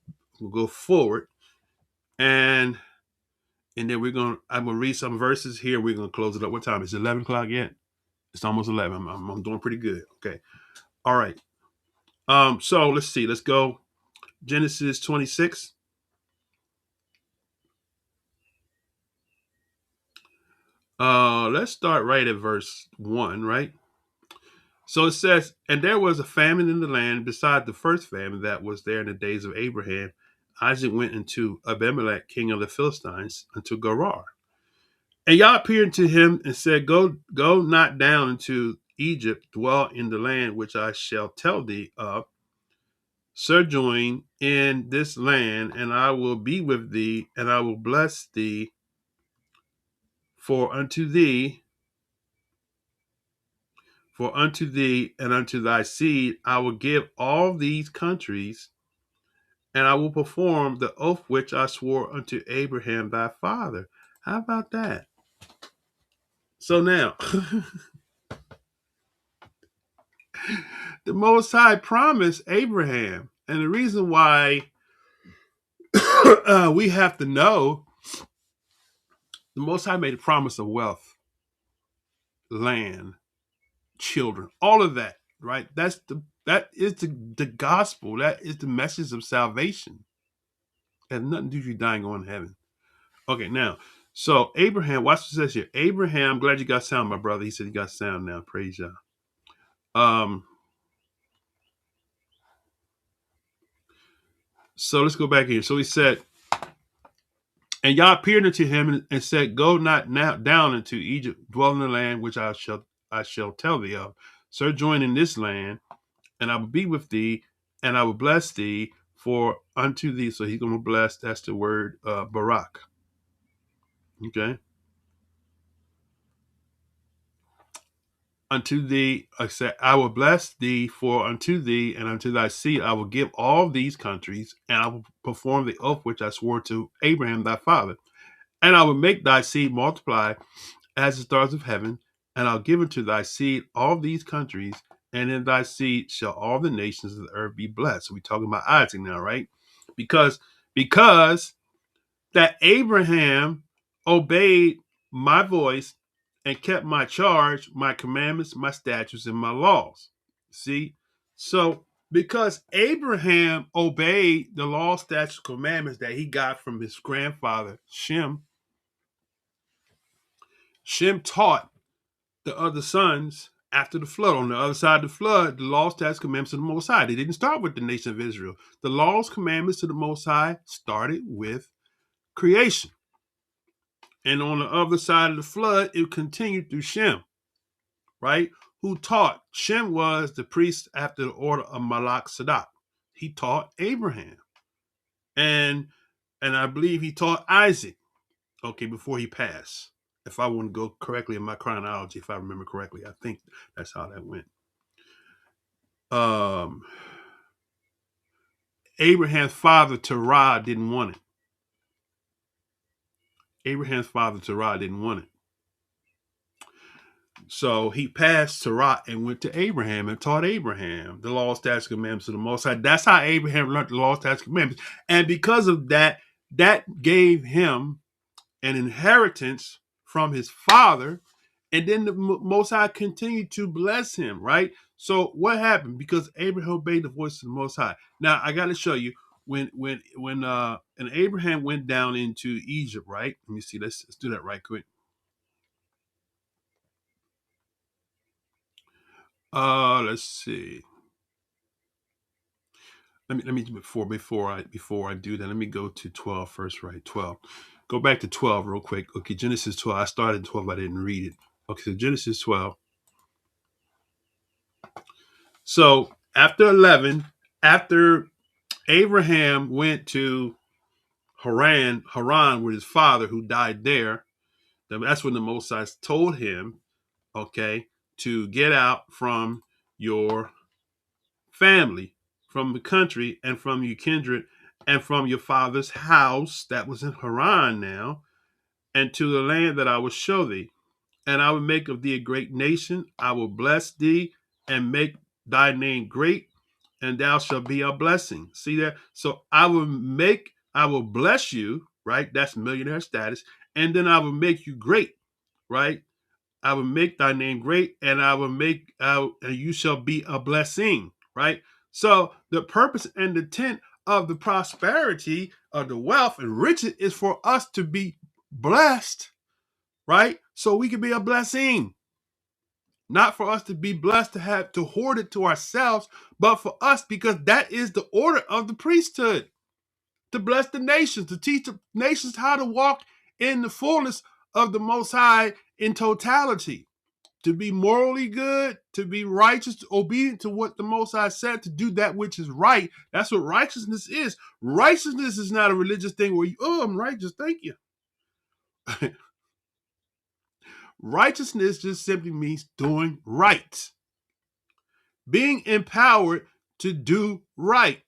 go forward, and then I'm gonna read some verses here. We're gonna close it up. What time is it? 11 o'clock yet? It's almost 11. I'm doing pretty good. Okay, all right. So let's see. Let's go Genesis 26. Let's start right at verse 1, right? So it says, and there was a famine in the land beside the first famine that was there in the days of Abraham. Isaac went into Abimelech, king of the Philistines, unto Gerar. And Yah appeared to him and said, Go not down into Egypt, dwell in the land which I shall tell thee of. Sojourn in this land, and I will be with thee, and I will bless thee. For unto thee and unto thy seed I will give all these countries, and I will perform the oath which I swore unto Abraham thy father. How about that? So now, the Most High promised Abraham. And the reason why we have to know, the Most High made a promise of wealth, land, children, all of that, right? That is the gospel. That is the message of salvation. It has nothing to do with you dying going to heaven. Okay, now, so Abraham, watch what it says here. Abraham, I'm glad you got sound, my brother. He said you got sound now. Praise Yah. So let's go back here. So he said, and Yah appeared unto him and said, go not now down into Egypt, dwell in the land which I shall tell thee of. Sojourn in this land, and I will be with thee, and I will bless thee for unto thee. So he's going to bless. That's the word Barak. Okay. Unto thee, I said, I will bless thee for unto thee and unto thy seed I will give all these countries, and I will perform the oath which I swore to Abraham thy father. And I will make thy seed multiply as the stars of heaven, and I'll give unto thy seed all these countries, and in thy seed shall all the nations of the earth be blessed. So we're talking about Isaac now, right? Because that Abraham obeyed my voice and kept my charge, my commandments, my statutes, and my laws. See? So because Abraham obeyed the law, statutes, commandments that he got from his grandfather, Shem taught the other sons after the flood. On the other side of the flood, the law, statutes, commandments of the Most High. They didn't start with the nation of Israel. The laws, commandments of the Most High started with creation. And on the other side of the flood, it continued through Shem, right? Who taught? Shem was the priest after the order of Malach Sadak. He taught Abraham. And I believe he taught Isaac, okay, before he passed. If I want to go correctly in my chronology, if I remember correctly, I think that's how that went. Abraham's father, Terah, didn't want it. So he passed Terah and went to Abraham and taught Abraham the law, statutes, commandments of the Most High. That's how Abraham learned the law, statutes, commandments. And because of that, that gave him an inheritance from his father. And then the Most High continued to bless him, right? So what happened? Because Abraham obeyed the voice of the Most High. Now I got to show you when and Abraham went down into Egypt, right? Let me see. Let's do that right quick. Let's see. Let me before I do that, let me go to 12 first, right? 12. Go back to 12 real quick. Okay, Genesis 12. I started 12, I didn't read it. Okay, so Genesis 12. So after 11, after Abraham went to Haran with his father who died there, that's when the Most High told him, okay, to get out from your family, from the country, and from your kindred, and from your father's house that was in Haran now, and to the land that I will show thee. And I will make of thee a great nation. I will bless thee and make thy name great, and thou shalt be a blessing. See that? So I will bless you, right? That's millionaire status. And then I will make you great, right? I will make thy name great, and and you shall be a blessing, right? So the purpose and the intent of the prosperity of the wealth and riches is for us to be blessed, right? So we can be a blessing. Not for us to be blessed to have to hoard it to ourselves, but for us, because that is the order of the priesthood, to bless the nations, to teach the nations how to walk in the fullness of the Most High in totality, to be morally good, to be righteous, obedient to what the Most High said, to do that which is right. That's what righteousness is. Righteousness is not a religious thing where I'm righteous, thank you. Righteousness just simply means doing right. Being empowered to do right.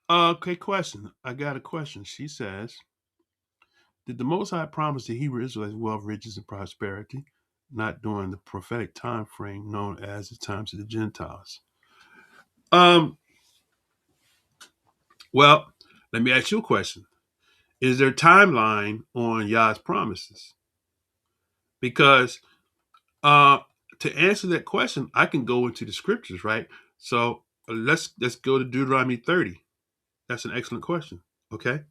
Okay, question. I got a question. She says, did the Most High promise the Hebrew Israelites wealth, riches, and prosperity? not during the prophetic time frame known as the times of the Gentiles. Well, let me ask you a question. Is there a timeline on Yah's promises? Because to answer that question, I can go into the scriptures, right? So let's go to Deuteronomy 30. That's an excellent question. Okay.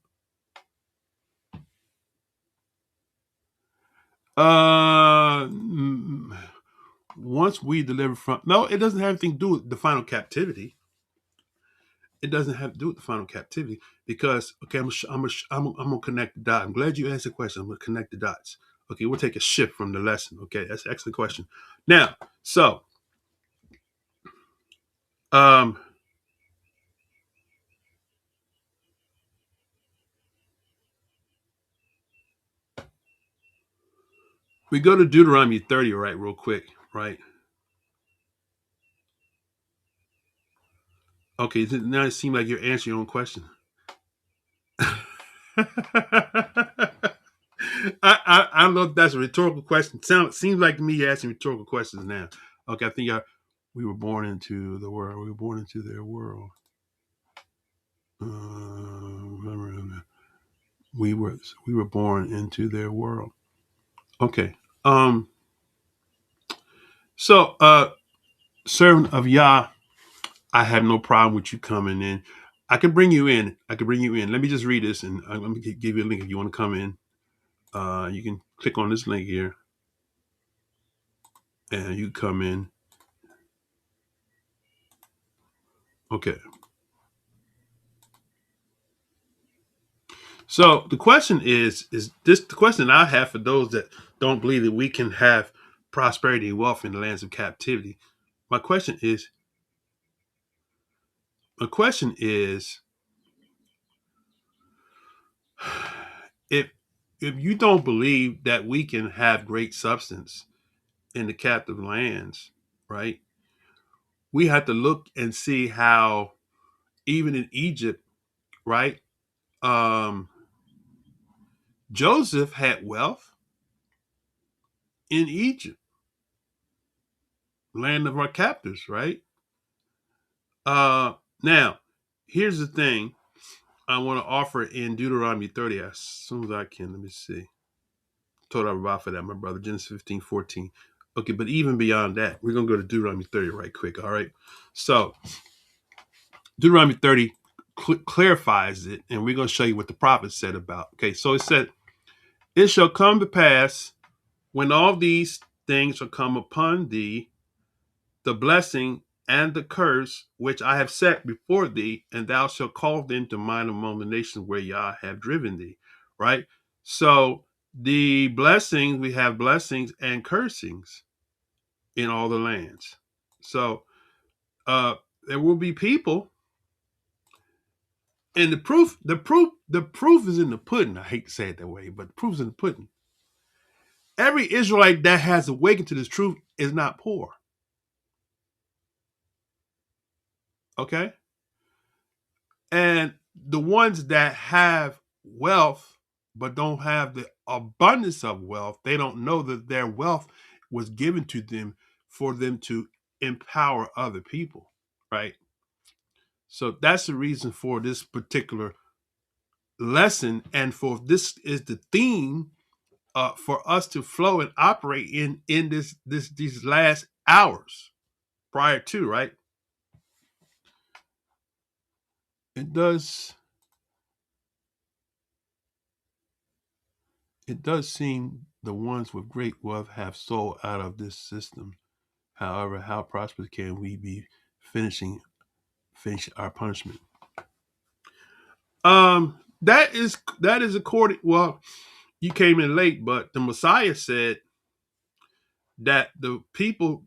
Once we deliver from, no, it doesn't have anything to do with the final captivity. It doesn't have to do with the final captivity because, okay, I'm gonna connect the dots. I'm glad you asked the question. I'm gonna connect the dots. Okay, we'll take a shift from the lesson. Okay, that's an excellent question. Now, so we go to Deuteronomy 30, right, real quick, right? Okay, now it seems like you're answering your own question. I don't know if that's a rhetorical question. Seems like to me you're asking rhetorical questions now. Okay, I think we were born into the world. We were born into their world. We were born into their world. Okay. So servant of Yah, I have no problem with you coming in. I can bring you in. Let me just read this and let me give you a link if you want to come in. You can click on this link here and you come in. Okay. So the question is this the question I have for those that don't believe that we can have prosperity and wealth in the lands of captivity. My question is if you don't believe that we can have great substance in the captive lands, right? We have to look and see how even in Egypt, right? Joseph had wealth in Egypt, land of our captors, right? Now, here's the thing I want to offer in Deuteronomy 30 as soon as I can. Let me see. Told about for that, my brother. Genesis 15:14. Okay, but even beyond that, we're going to go to Deuteronomy 30 right quick, all right? So, Deuteronomy 30 clarifies it, and we're going to show you what the prophet said about. Okay, so it said, it shall come to pass when all these things shall come upon thee, the blessing and the curse which I have set before thee, and thou shalt call them to mind among the nations where Yah have driven thee. Right? So the blessings, we have blessings and cursings in all the lands. So there will be people, and the proof is in the pudding. I hate to say it that way, but the proof is in the pudding. Every Israelite that has awakened to this truth is not poor. Okay? And the ones that have wealth but don't have the abundance of wealth, they don't know that their wealth was given to them for them to empower other people, right? So that's the reason for this particular lesson, and for this is the theme for us to flow and operate in these last hours prior to, right? It does seem the ones with great wealth have sold out of this system. However, how prosperous can we be finishing our punishment? That is according. Well, you came in late, but the Messiah said that the people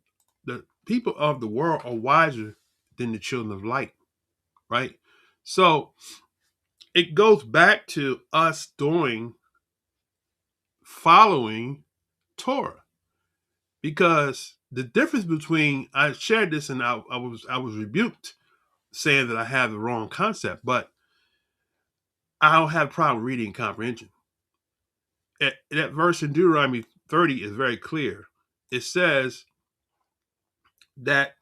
of the world are wiser than the children of light, right? So it goes back to us following Torah, because the difference between, I shared this and I was rebuked saying that I have the wrong concept, but I don't have a problem reading and comprehension. That verse in Deuteronomy 30 is very clear. it says that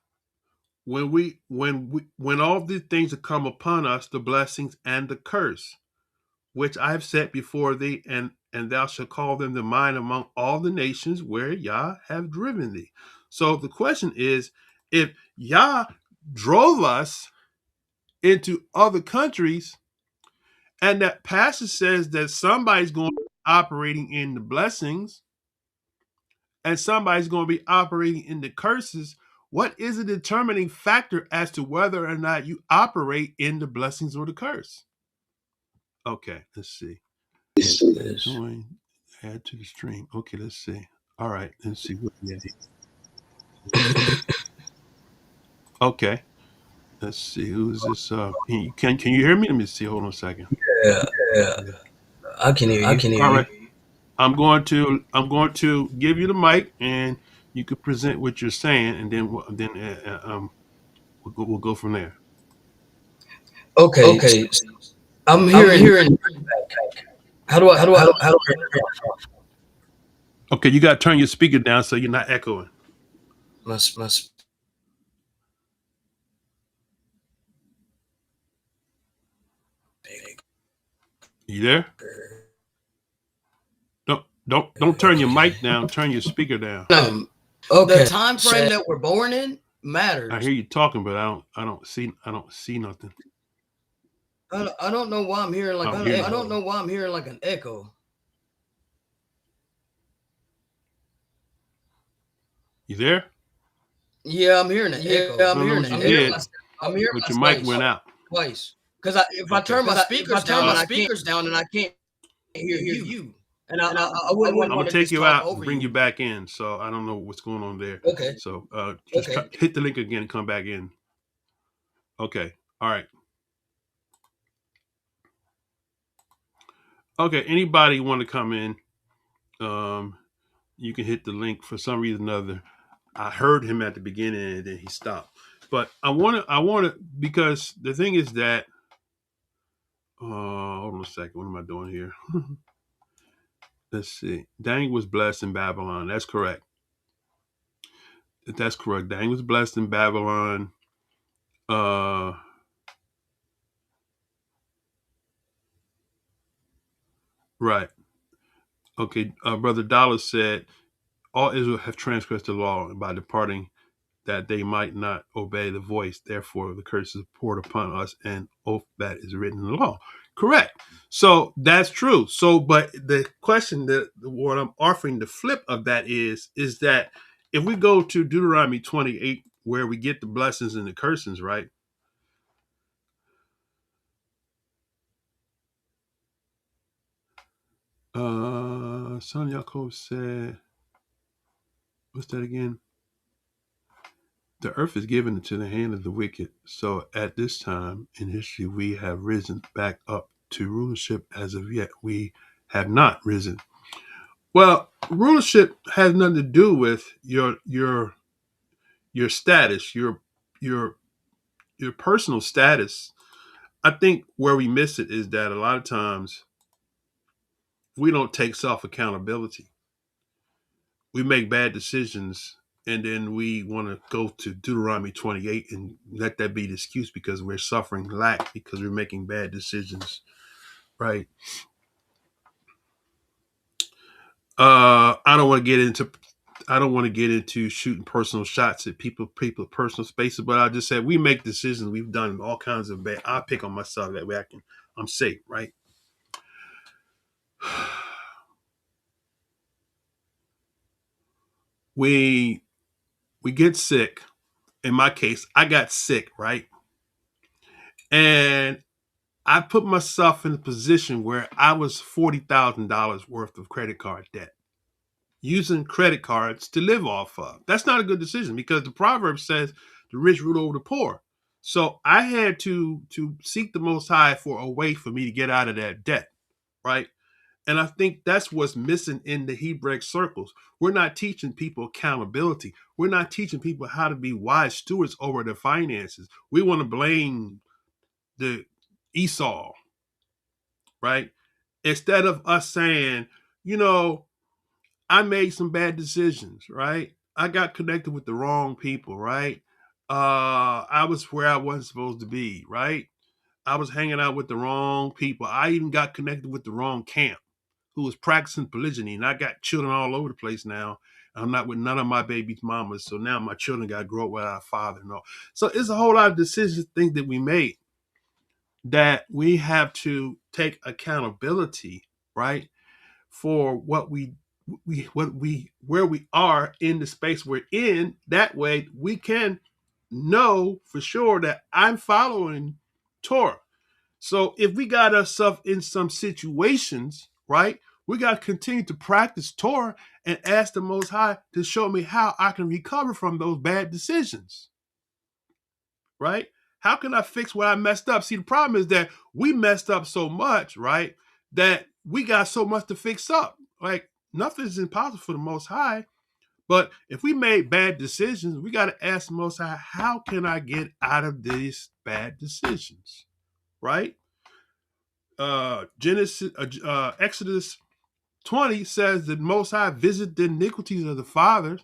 when all these things have come upon us, the blessings and the curse, which I have set before thee, and thou shalt call them to mind among all the nations where Yah have driven thee. So the question is, if Yah drove us into other countries, and that passage says that somebody's going to be operating in the blessings and somebody's going to be operating in the curses, what is the determining factor as to whether or not you operate in the blessings or the curse? Okay, let's see. Join, add to the stream. Okay, let's see. All right, let's see. Okay, let's see. Who's this? Can you hear me? Let me see. Hold on a second. Yeah, I can hear you. All right. I'm going to give you the mic, and you can present what you're saying, and then we'll go from there. Okay. I'm hearing. How do I? Okay, you got to turn your speaker down so you're not echoing. Must. You there? Don't turn your mic down. Turn your speaker down. Okay. The time frame that we're born in matters. I hear you talking, but I don't see nothing. I don't know why I'm hearing like I don't know why I'm hearing like an echo. You there? Yeah, I'm hearing an echo. Yeah, I'm hearing an echo. I'm hearing but your mic went out twice. Because if I turn my speakers down, and I can't hear you. And I'm gonna take you out and bring you back in. So I don't know what's going on there. Okay. So just hit the link again and come back in. Okay. All right. Okay. Anybody want to come in? You can hit the link. For some reason or another, I heard him at the beginning and then he stopped. But I want to because the thing is that. Hold on a second. What am I doing here? Let's see. Daniel was blessed in Babylon. That's correct. That's correct. Daniel was blessed in Babylon. Right. Okay. Brother Dollar said, all Israel have transgressed the law by departing, that they might not obey the voice. Therefore, the curse is poured upon us, and oath that is written in the law. Correct. So that's true. So, but the question that what I'm offering the flip of that is that if we go to Deuteronomy 28, where we get the blessings and the cursings, right? Son Yako said, what's that again? The earth is given into the hand of the wicked. So at this time in history, we have risen back up to rulership. As of yet, we have not risen. Well, rulership has nothing to do with your status, your personal status. I think where we miss it is that a lot of times we don't take self accountability. We make bad decisions, and then we want to go to Deuteronomy 28 and let that be the excuse because we're suffering lack because we're making bad decisions, right? I don't want to get into shooting personal shots at people personal spaces, but I just said we make decisions. We've done all kinds of bad. I pick on myself that way I'm safe, right? We get sick. In my case, I got sick, right? And I put myself in a position where I was $40,000 worth of credit card debt, using credit cards to live off of. That's not a good decision because the proverb says the rich rule over the poor. So I had to seek the Most High for a way for me to get out of that debt, right? And I think that's what's missing in the Hebraic circles. We're not teaching people accountability. We're not teaching people how to be wise stewards over their finances. We want to blame the Esau, right? Instead of us saying, I made some bad decisions, right? I got connected with the wrong people, right? I was where I wasn't supposed to be, right? I was hanging out with the wrong people. I even got connected with the wrong camp who was practicing polygyny, and I got children all over the place now. I'm not with none of my baby's mamas, so now my children got to grow up without a father and all. So it's a whole lot of decisions, things that we made that we have to take accountability, right, for what we where we are in the space we're in. That way we can know for sure that I'm following Torah. So if we got ourselves in some situations, right, we got to continue to practice Torah and ask the Most High to show me how I can recover from those bad decisions, right? How can I fix what I messed up? See, the problem is that we messed up so much, right, that we got so much to fix up. Like, nothing is impossible for the Most High. But if we made bad decisions, we got to ask the Most High, how can I get out of these bad decisions, right? Exodus 20 says the Most High visit the iniquities of the fathers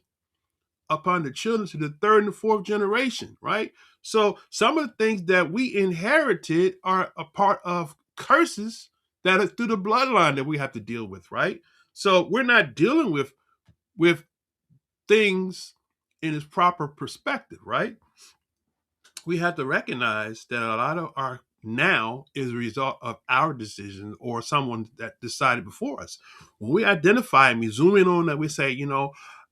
upon the children to the third and the fourth generation, right? So some of the things that we inherited are a part of curses that are through the bloodline that we have to deal with, right? So we're not dealing with things in its proper perspective, right? We have to recognize that a lot of our now is a result of our decisions or someone that decided before us. When we identify and we zoom in on that, we say,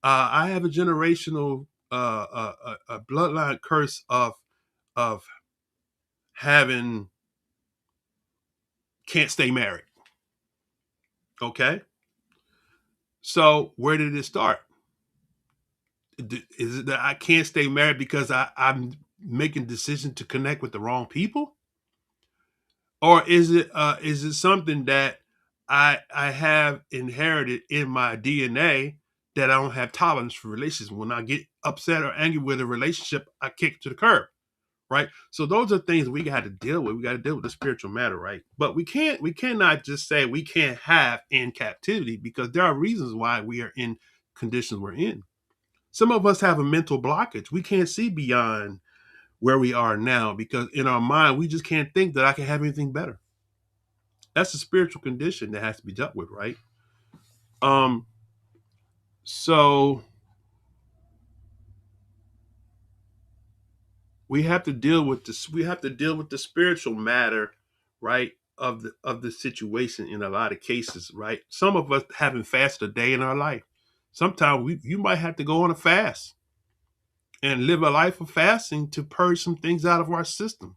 I have a generational a bloodline curse of having can't stay married. Okay, so where did it start? Is it that I can't stay married because I'm making decisions to connect with the wrong people? Or is it something that I have inherited in my DNA that I don't have tolerance for relationships? When I get upset or angry with a relationship, I kick it to the curb, right? So those are things we got to deal with. We got to deal with the spiritual matter, right? But we cannot just say we can't have in captivity, because there are reasons why we are in conditions we're in. Some of us have a mental blockage. We can't see beyond where we are now because in our mind, we just can't think that I can have anything better. That's a spiritual condition that has to be dealt with, right? So we have to deal with this. We have to deal with the spiritual matter, right, of the situation in a lot of cases, right? Some of us haven't fasted a day in our life. Sometimes you might have to go on a fast and live a life of fasting to purge some things out of our system,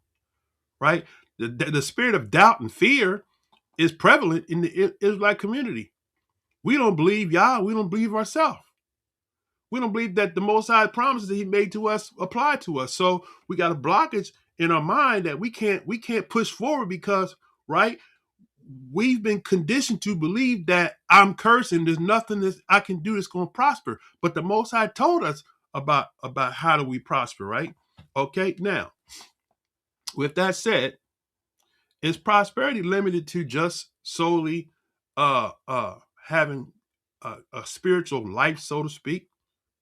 right? The spirit of doubt and fear is prevalent in the Israelite community. We don't believe Yah. We don't believe ourselves. We don't believe that the Most High promises that He made to us apply to us. So we got a blockage in our mind that we can't push forward because, right, we've been conditioned to believe that I'm cursed and there's nothing that I can do that's going to prosper. But the Most High told us about how do we prosper, right? Okay, now, with that said, is prosperity limited to just solely having a spiritual life, so to speak?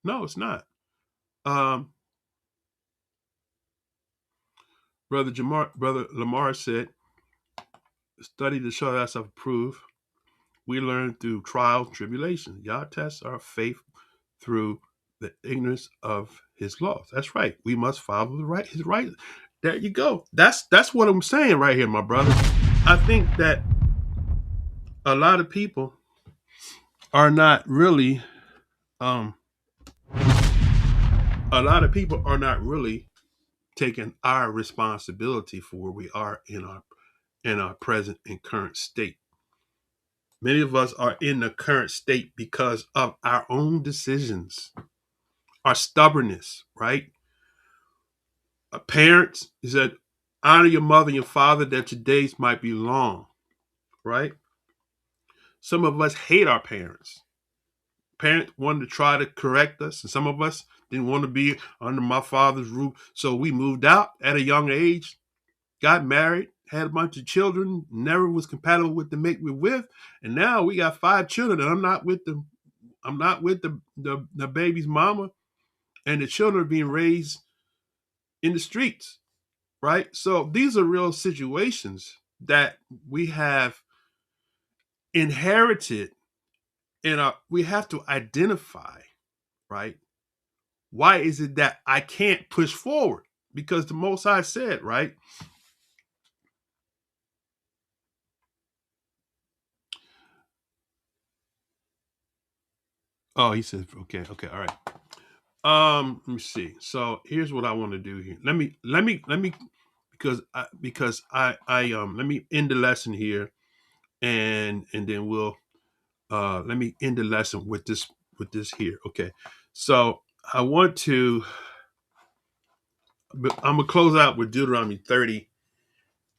No, it's not. Brother Lamar said, study to show thyself approved. We learn through trials, tribulations. Yah tests our faith through the ignorance of His laws. That's right. We must follow His right. There you go. That's what I'm saying right here, my brother. I think that a lot of people are not really taking our responsibility for where we are in our present and current state. Many of us are in the current state because of our own decisions, our stubbornness, right? Parents, he said, honor your mother and your father that your days might be long, right? Some of us hate our parents. Parents wanted to try to correct us, and some of us didn't want to be under my father's roof. So we moved out at a young age, got married, had a bunch of children, never was compatible with the mate we're with. And now we got 5 children and I'm not with them I'm not with the baby's mama, and the children are being raised in the streets, right? So these are real situations that we have inherited, and we have to identify, right? Why is it that I can't push forward? Because the Most High said, right? Oh, he said, okay, all right. Let me see. So here's what I want to do here. Let me because I let me end the lesson here, and then we'll let me end the lesson with this here. Okay. So I'm gonna close out with Deuteronomy 30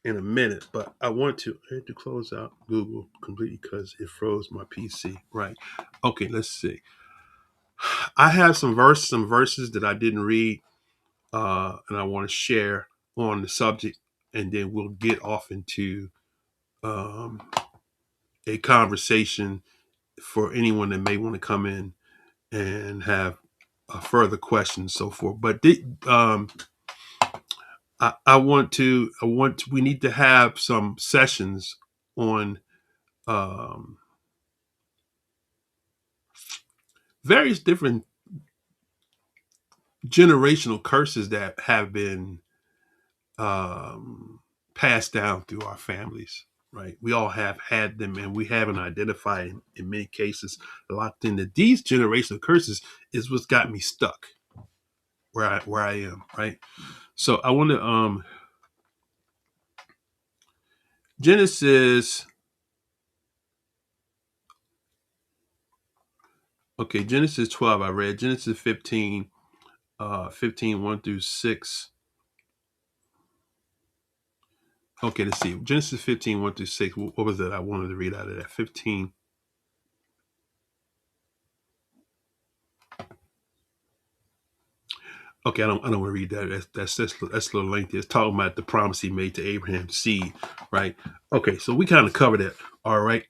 in a minute, but I had to close out Google completely because it froze my PC. Right. Okay, let's see. I have some verses that I didn't read, and I want to share on the subject, and then we'll get off into um, a conversation for anyone that may want to come in and have further questions, so forth. But we need to have some sessions on um, various different generational curses that have been passed down through our families, right? We all have had them, and we haven't identified in many cases locked in that these generational curses is what's got me stuck where I am, right? So I want to Genesis 12 I read. Genesis 15 1 through 6. Okay, let's see. Genesis 15 1 through 6. What was that I wanted to read out of that? 15. Okay, I don't want to read that. That's a little lengthy. It's talking about the promise he made to Abraham's seed, right? Okay, so we kind of covered that. All right.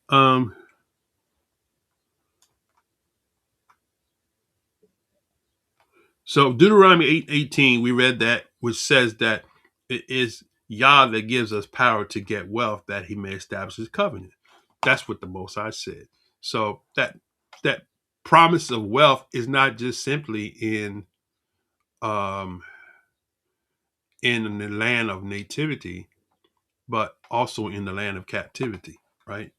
So Deuteronomy 8:18, we read that, which says that it is Yah that gives us power to get wealth, that he may establish his covenant. That's what the Most High said. So that promise of wealth is not just simply in the land of nativity, but also in the land of captivity, right?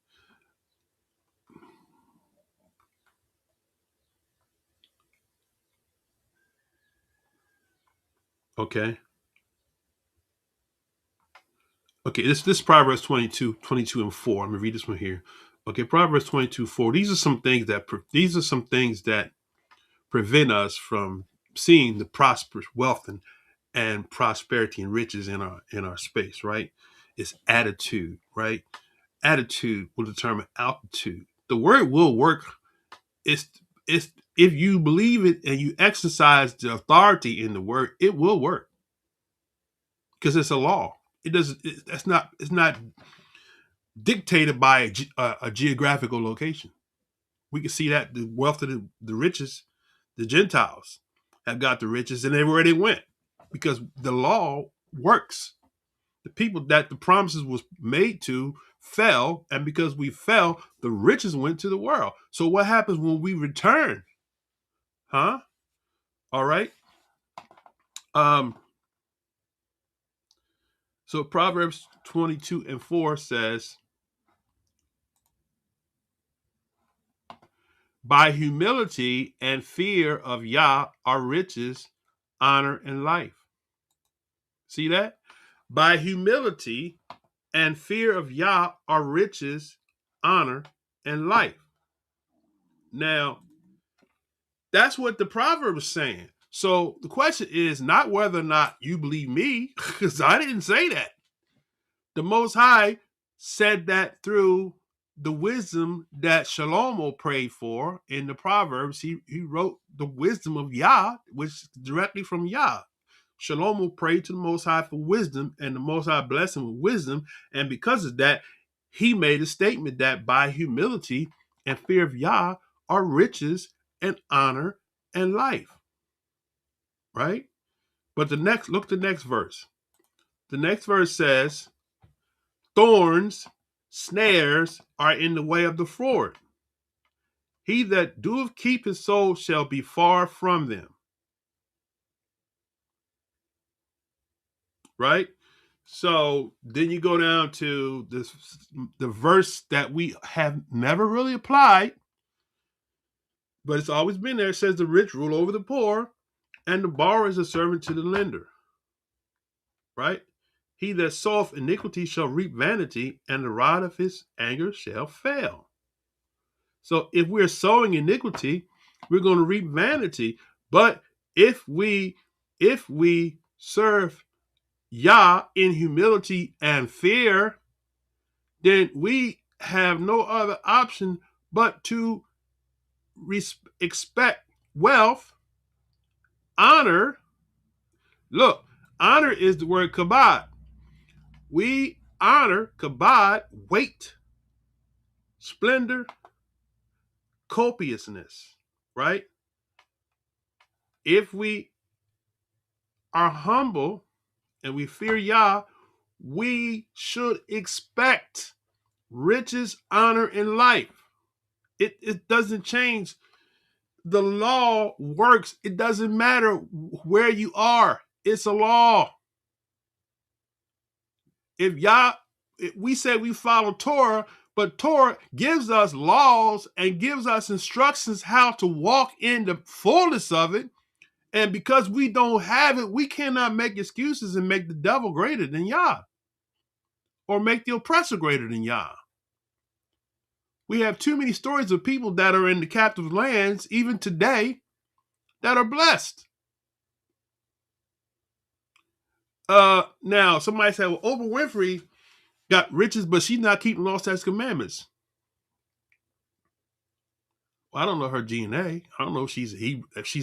Okay. Okay, this Proverbs 22 and 4. I'm gonna read this one here. Okay, Proverbs 22, 4. These are some things that prevent us from seeing the prosperous wealth and prosperity and riches in our space, right? It's attitude, right? Attitude will determine altitude. The word will work. It's if you believe it and you exercise the authority in the word, it will work because it's a law. It's not dictated by a geographical location. We can see that the wealth of the riches, the Gentiles have got the riches, and everywhere they went, because the law works. The people that the promises was made to fell, and because we fell, the riches went to the world. So what happens when we return? Huh? All right. So Proverbs 22 and 4 says, by humility and fear of Yah are riches, honor, and life. See that? By humility and fear of Yah are riches, honor, and life. Now, that's what the proverb is saying. So the question is not whether or not you believe me, because I didn't say that. The Most High said that through the wisdom that Shlomo prayed for in the Proverbs. He wrote the wisdom of Yah, which is directly from Yah. Shlomo prayed to the Most High for wisdom, and the Most High blessed him with wisdom. And because of that, he made a statement that by humility and fear of Yah are riches and honor and life. Right? But look at the next verse. The next verse says, thorns, snares are in the way of the froward. He that doeth keep his soul shall be far from them. Right? So then you go down to the verse that we have never really applied, but it's always been there. It says the rich rule over the poor, and the borrower is a servant to the lender. Right? He that soweth iniquity shall reap vanity, and the rod of his anger shall fail. So if we're sowing iniquity, we're going to reap vanity. But if we serve Yah in humility and fear, then we have no other option but to expect wealth, honor. Look, honor is the word kabod. We honor kabod, weight, splendor, copiousness, right? If we are humble and we fear Yah, we should expect riches, honor, and life. It doesn't change. The law works. It doesn't matter where you are. It's a law. We say we follow Torah, but Torah gives us laws and gives us instructions how to walk in the fullness of it. And because we don't have it, we cannot make excuses and make the devil greater than Yah, or make the oppressor greater than Yah. We have too many stories of people that are in the captive lands, even today, that are blessed. Now, somebody said, well, Oprah Winfrey got riches, but she's not keeping law, statutes, commandments. Well, I don't know her DNA. I don't know if she's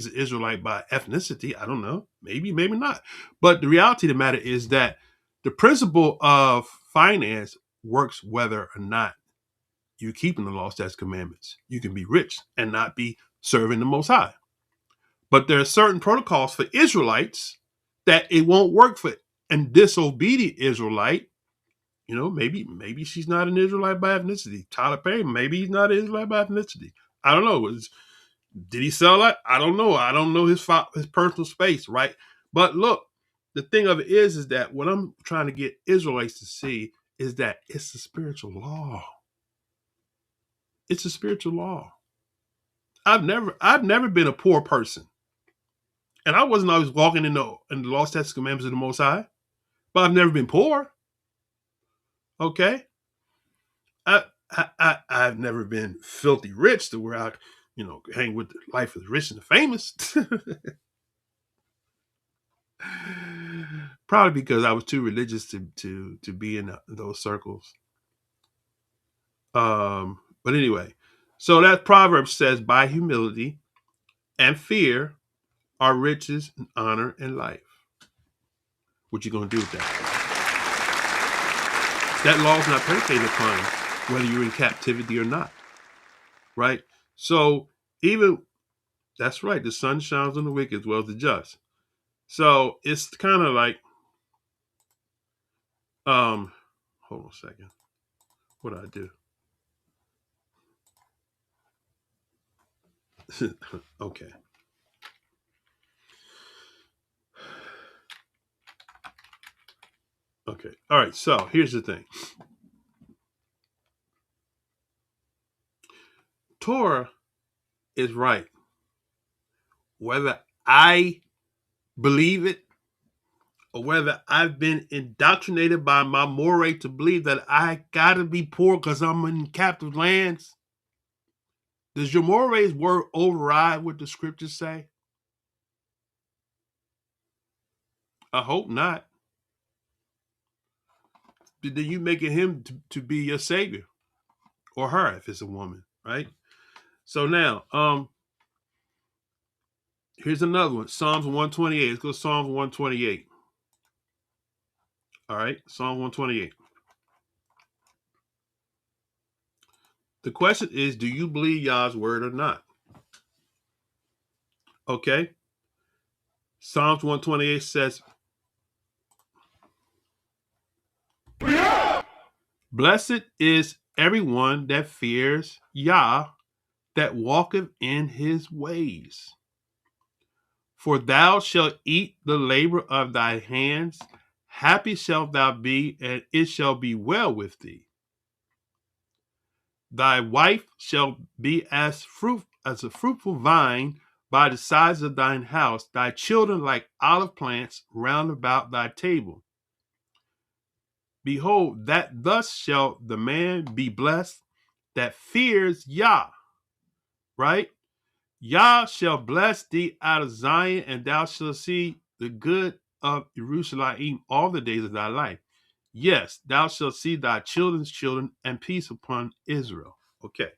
an Israelite by ethnicity. I don't know. Maybe, maybe not. But the reality of the matter is that the principle of finance works whether or not you're keeping the law, statutes, commandments. You can be rich and not be serving the Most High. But there are certain protocols for Israelites that it won't work for a disobedient Israelite. You know, maybe she's not an Israelite by ethnicity. Tyler Perry, maybe he's not an Israelite by ethnicity. I don't know. Did he sell that? I don't know. I don't know his personal space, right? But look, the thing of it is that what I'm trying to get Israelites to see is that it's a spiritual law. It's a spiritual law. I've never been a poor person. And I wasn't always walking in the law, statutes, commandments of the Most High. But I've never been poor. Okay? I've never been filthy rich to where I, hang with the life of the rich and the famous. Probably because I was too religious to be in those circles. But anyway, so that proverb says, by humility and fear are riches and honor and life. What you gonna do with that? That law is not predicated upon whether you're in captivity or not, right? So that's right, the sun shines on the wicked as well as the just. So it's kind of like, hold on a second. What did I do? Okay. Okay. All right. So here's the thing. Torah is right. Whether I believe it or whether I've been indoctrinated by my moray to believe that I gotta be poor because I'm in captive lands. Does your moray's word override what the scriptures say? I hope not. Then you making him to be your savior, or her if it's a woman, right? So now, here's another one. Psalms 128. Let's go to Psalms 128. All right, Psalm 128. The question is, do you believe Yah's word or not? Okay. Psalms 128 says, blessed is everyone that fears Yah, that walketh in his ways. For thou shalt eat the labor of thy hands. Happy shalt thou be, and it shall be well with thee. Thy wife shall be as a fruitful vine by the sides of thine house, thy children like olive plants round about thy table. Behold, that thus shall the man be blessed that fears Yah, right? Yah shall bless thee out of Zion, and thou shalt see the good of Jerusalem all the days of thy life. Yes, thou shalt see thy children's children, and peace upon Israel. Okay.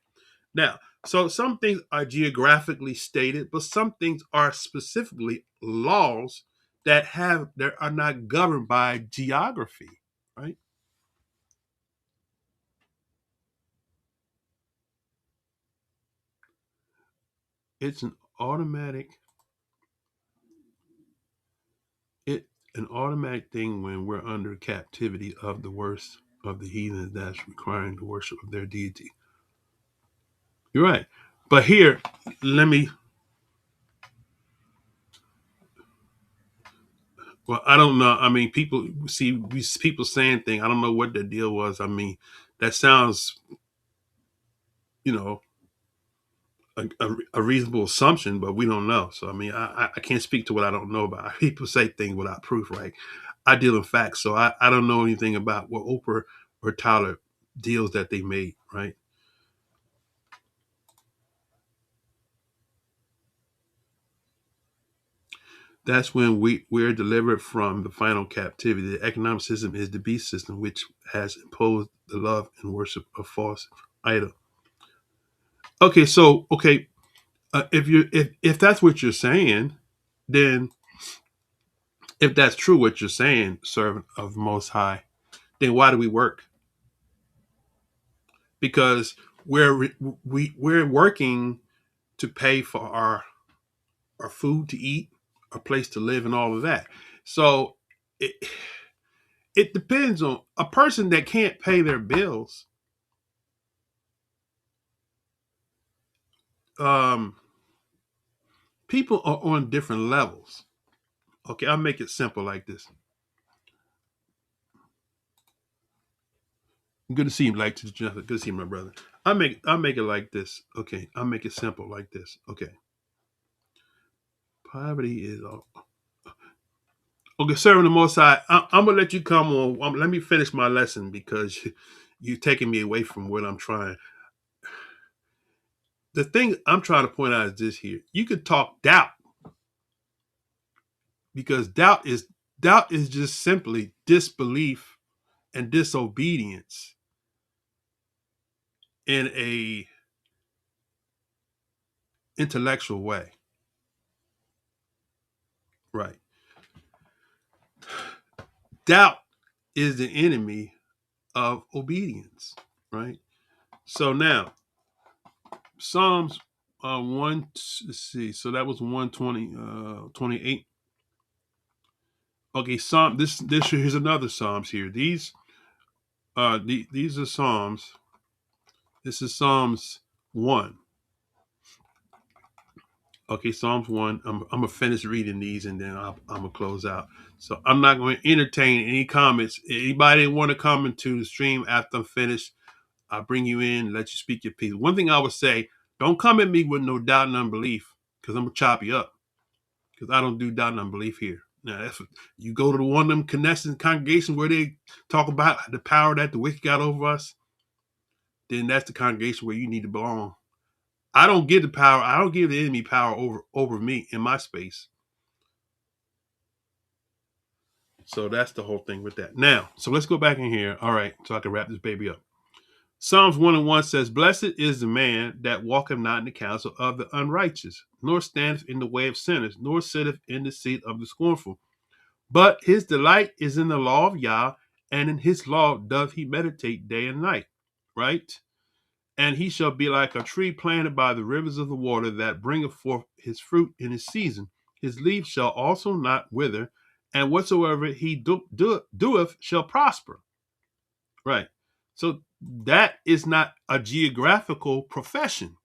Now, so some things are geographically stated, but some things are specifically laws that are not governed by geography, right? It's an automatic thing when we're under captivity of the worst of the heathens that's requiring the worship of their deity. You're right. But here, well, I don't know. I mean, people saying things. I don't know what the deal was. I mean, that sounds, you know, a reasonable assumption, but we don't know. So, I mean, I can't speak to what I don't know about. People say things without proof, right? I deal in facts, so I don't know anything about what Oprah or Tyler deals that they made, right? That's when we're delivered from the final captivity. The economic system is the beast system, which has imposed the love and worship of false idol. Okay, so if that's what you're saying, then if that's true what you're saying, servant of the Most High, then why do we work? Because we're working to pay for our food to eat, our place to live, and all of that. So it depends on a person that can't pay their bills. People are on different levels. Okay, I'll make it simple like this. Good to see you, like to Good to see you, my brother. I'll make it like this. Okay, I'll make it simple like this. Okay. Poverty is okay, serving the Most High. I'm gonna let you come on. Let me finish my lesson because you're taking me away from what I'm trying. The thing I'm trying to point out is this here. You could talk doubt because doubt is just simply disbelief and disobedience in a intellectual way. Right. Doubt is the enemy of obedience. Right. So now, Psalms one. Let's see. So that was 120, 28. Okay, this here's another Psalms here. These are Psalms. This is Psalms 1. Okay, Psalms 1. I'm gonna finish reading these and then I'm gonna close out. So I'm not going to entertain any comments. Anybody want to come into the stream after I'm finished, I'll bring you in, let you speak your piece. One thing I would say, don't come at me with no doubt and unbelief, because I'm gonna chop you up. Because I don't do doubt and unbelief here. Now, if you go to one of them congregations where they talk about the power that the wicked got over us, then that's the congregation where you need to belong. I don't give the power. I don't give the enemy power over me in my space. So that's the whole thing with that. Now, so let's go back in here. All right, so I can wrap this baby up. Psalms 1:1 says, blessed is the man that walketh not in the counsel of the unrighteous, nor standeth in the way of sinners, nor sitteth in the seat of the scornful. But his delight is in the law of Yah, and in his law doth he meditate day and night. Right? And he shall be like a tree planted by the rivers of the water that bringeth forth his fruit in his season. His leaf shall also not wither, and whatsoever he doeth shall prosper. Right. So that is not a geographical profession.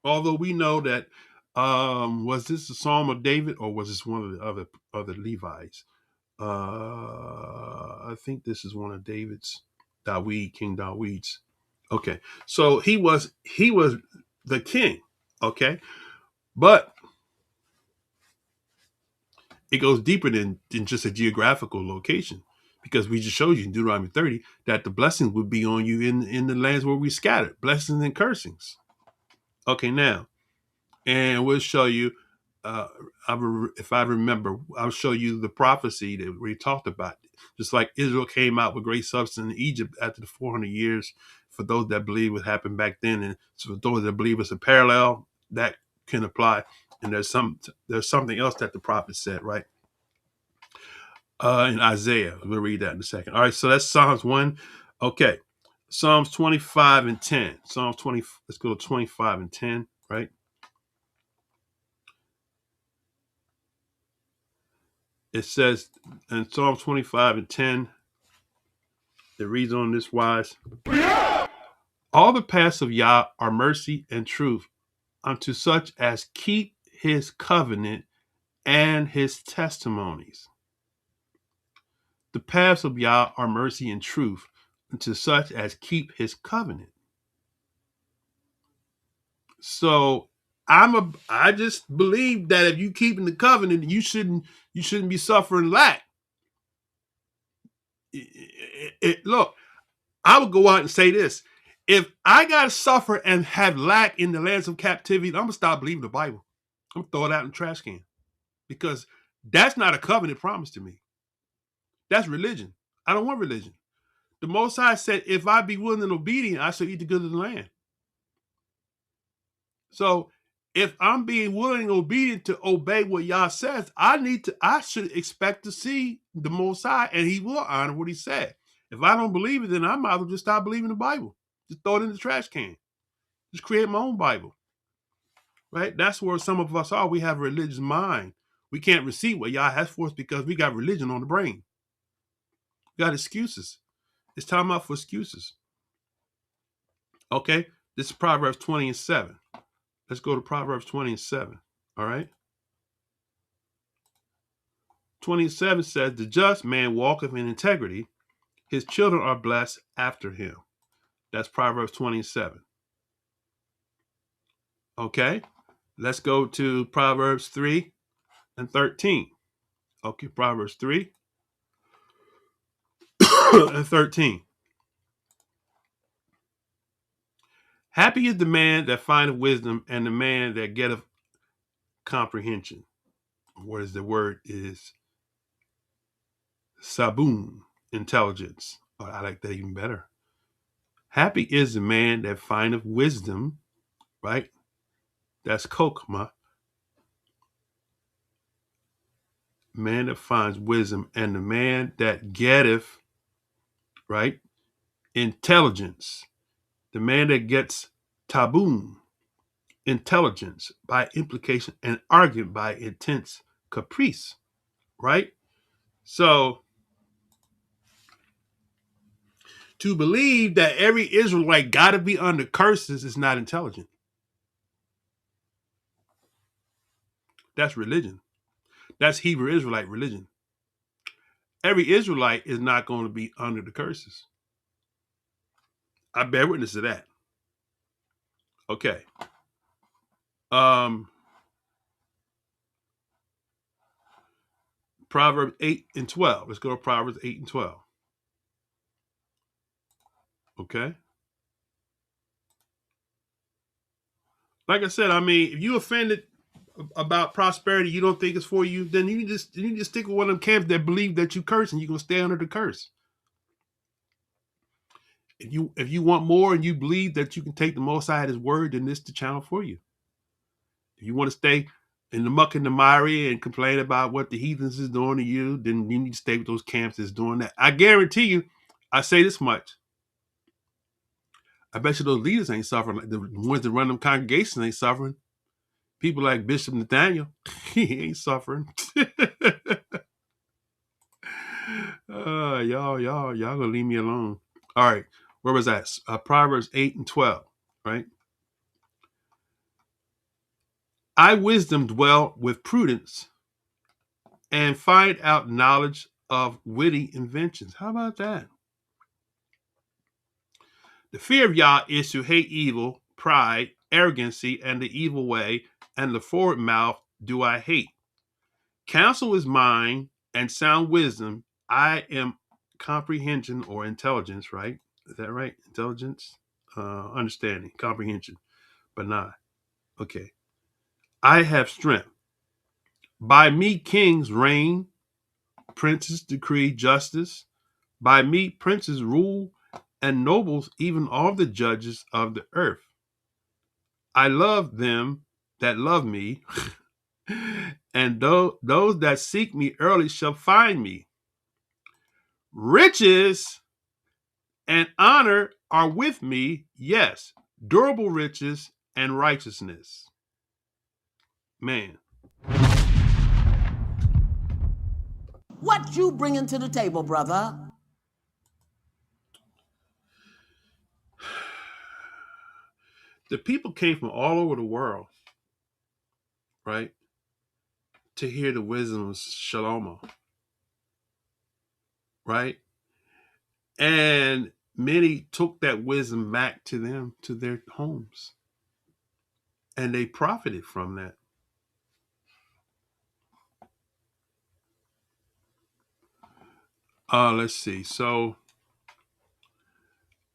Although we know that, was this the Psalm of David or was this one of the other Levites? I think this is one of David's, King David's. Okay, so he was the king. Okay, but it goes deeper than just a geographical location, because we just showed you in Deuteronomy 30 that the blessings would be on you in the lands where we scattered, blessings and cursings. Okay, now, and we'll show you, if I remember, I'll show you the prophecy that we talked about. Just like Israel came out with great substance in Egypt after the 400 years, for those that believe what happened back then, and so for those that believe it's a parallel, that can apply. And there's something else that the prophet said, right? In Isaiah. We'll read that in a second. All right, so that's Psalms 1. Okay, Psalms 25 and 10. Psalms 20, let's go to 25 and 10, right? It says in Psalm 25 and 10, it reads on this wise: all the paths of Yah are mercy and truth unto such as keep his covenant and his testimonies. The paths of Yah are mercy and truth unto such as keep his covenant. So I just believe that if you keeping the covenant, you shouldn't be suffering lack. Look, I would go out and say this: if I gotta suffer and have lack in the lands of captivity, I'm gonna stop believing the Bible. I'm gonna throw it out in the trash can, because that's not a covenant promise to me. That's religion. I don't want religion. The Most High said, if I be willing and obedient, I shall eat the good of the land. So if I'm being willing and obedient to obey what Yah says, I should expect to see the Most High, and he will honor what he said. If I don't believe it, then I might as well just stop believing the Bible. Just throw it in the trash can. Just create my own Bible. Right? That's where some of us are. We have a religious mind. We can't receive what Yah has for us because we got religion on the brain. We got excuses. It's time out for excuses. Okay? This is Proverbs 20 and 7. Let's go to Proverbs 20 and 7. All right? 27 says, the just man walketh in integrity. His children are blessed after him. That's Proverbs 27. Okay? Let's go to Proverbs 3 and 13. Okay, Proverbs 3 and 13. Happy is the man that findeth wisdom, and the man that getteth comprehension. What is the word? Is sabun, intelligence. Oh, I like that even better. Happy is the man that findeth wisdom, right? That's kokma. Man that finds wisdom, and the man that getteth, right, intelligence. The man that gets tabun, intelligence by implication, and argument by intense caprice, right? So to believe that every Israelite got to be under curses is not intelligent. That's religion. That's Hebrew Israelite religion. Every Israelite is not going to be under the curses. I bear witness to that. Okay. Proverbs 8 and 12. Let's go to Proverbs 8 and 12. Okay. Like I said, I mean, if you offended about prosperity, you don't think it's for you, then you just stick with one of them camps that believe that you curse and you're gonna stay under the curse. If you want more and you believe that you can take the Most High at his word, then this is the channel for you. If you want to stay in the muck and the miry and complain about what the heathens is doing to you, then you need to stay with those camps that's doing that. I guarantee you, I say this much. I bet you those leaders ain't suffering. Like the ones that run them congregations ain't suffering. People like Bishop Nathaniel, he ain't suffering. Y'all gonna leave me alone. All right, where was that? Proverbs 8 and 12, right? I wisdom dwell with prudence and find out knowledge of witty inventions. How about that? The fear of Yah is to hate evil, pride, arrogancy, and the evil way, and the forward mouth do I hate. Counsel is mine, and sound wisdom. I am comprehension or intelligence, right? Is that right? Intelligence, understanding, comprehension, but not. Okay. I have strength. By me, kings reign, princes decree justice. By me, princes rule, and nobles, even all the judges of the earth. I love them that love me, and those that seek me early shall find me. Riches and honor are with me, yes, durable riches and righteousness. Man, What you bringing to the table, brother? the people came from all over the world, right, to hear the wisdom of Shalomo, right? And many took that wisdom back to them, to their homes, and they profited from that. Let's see. So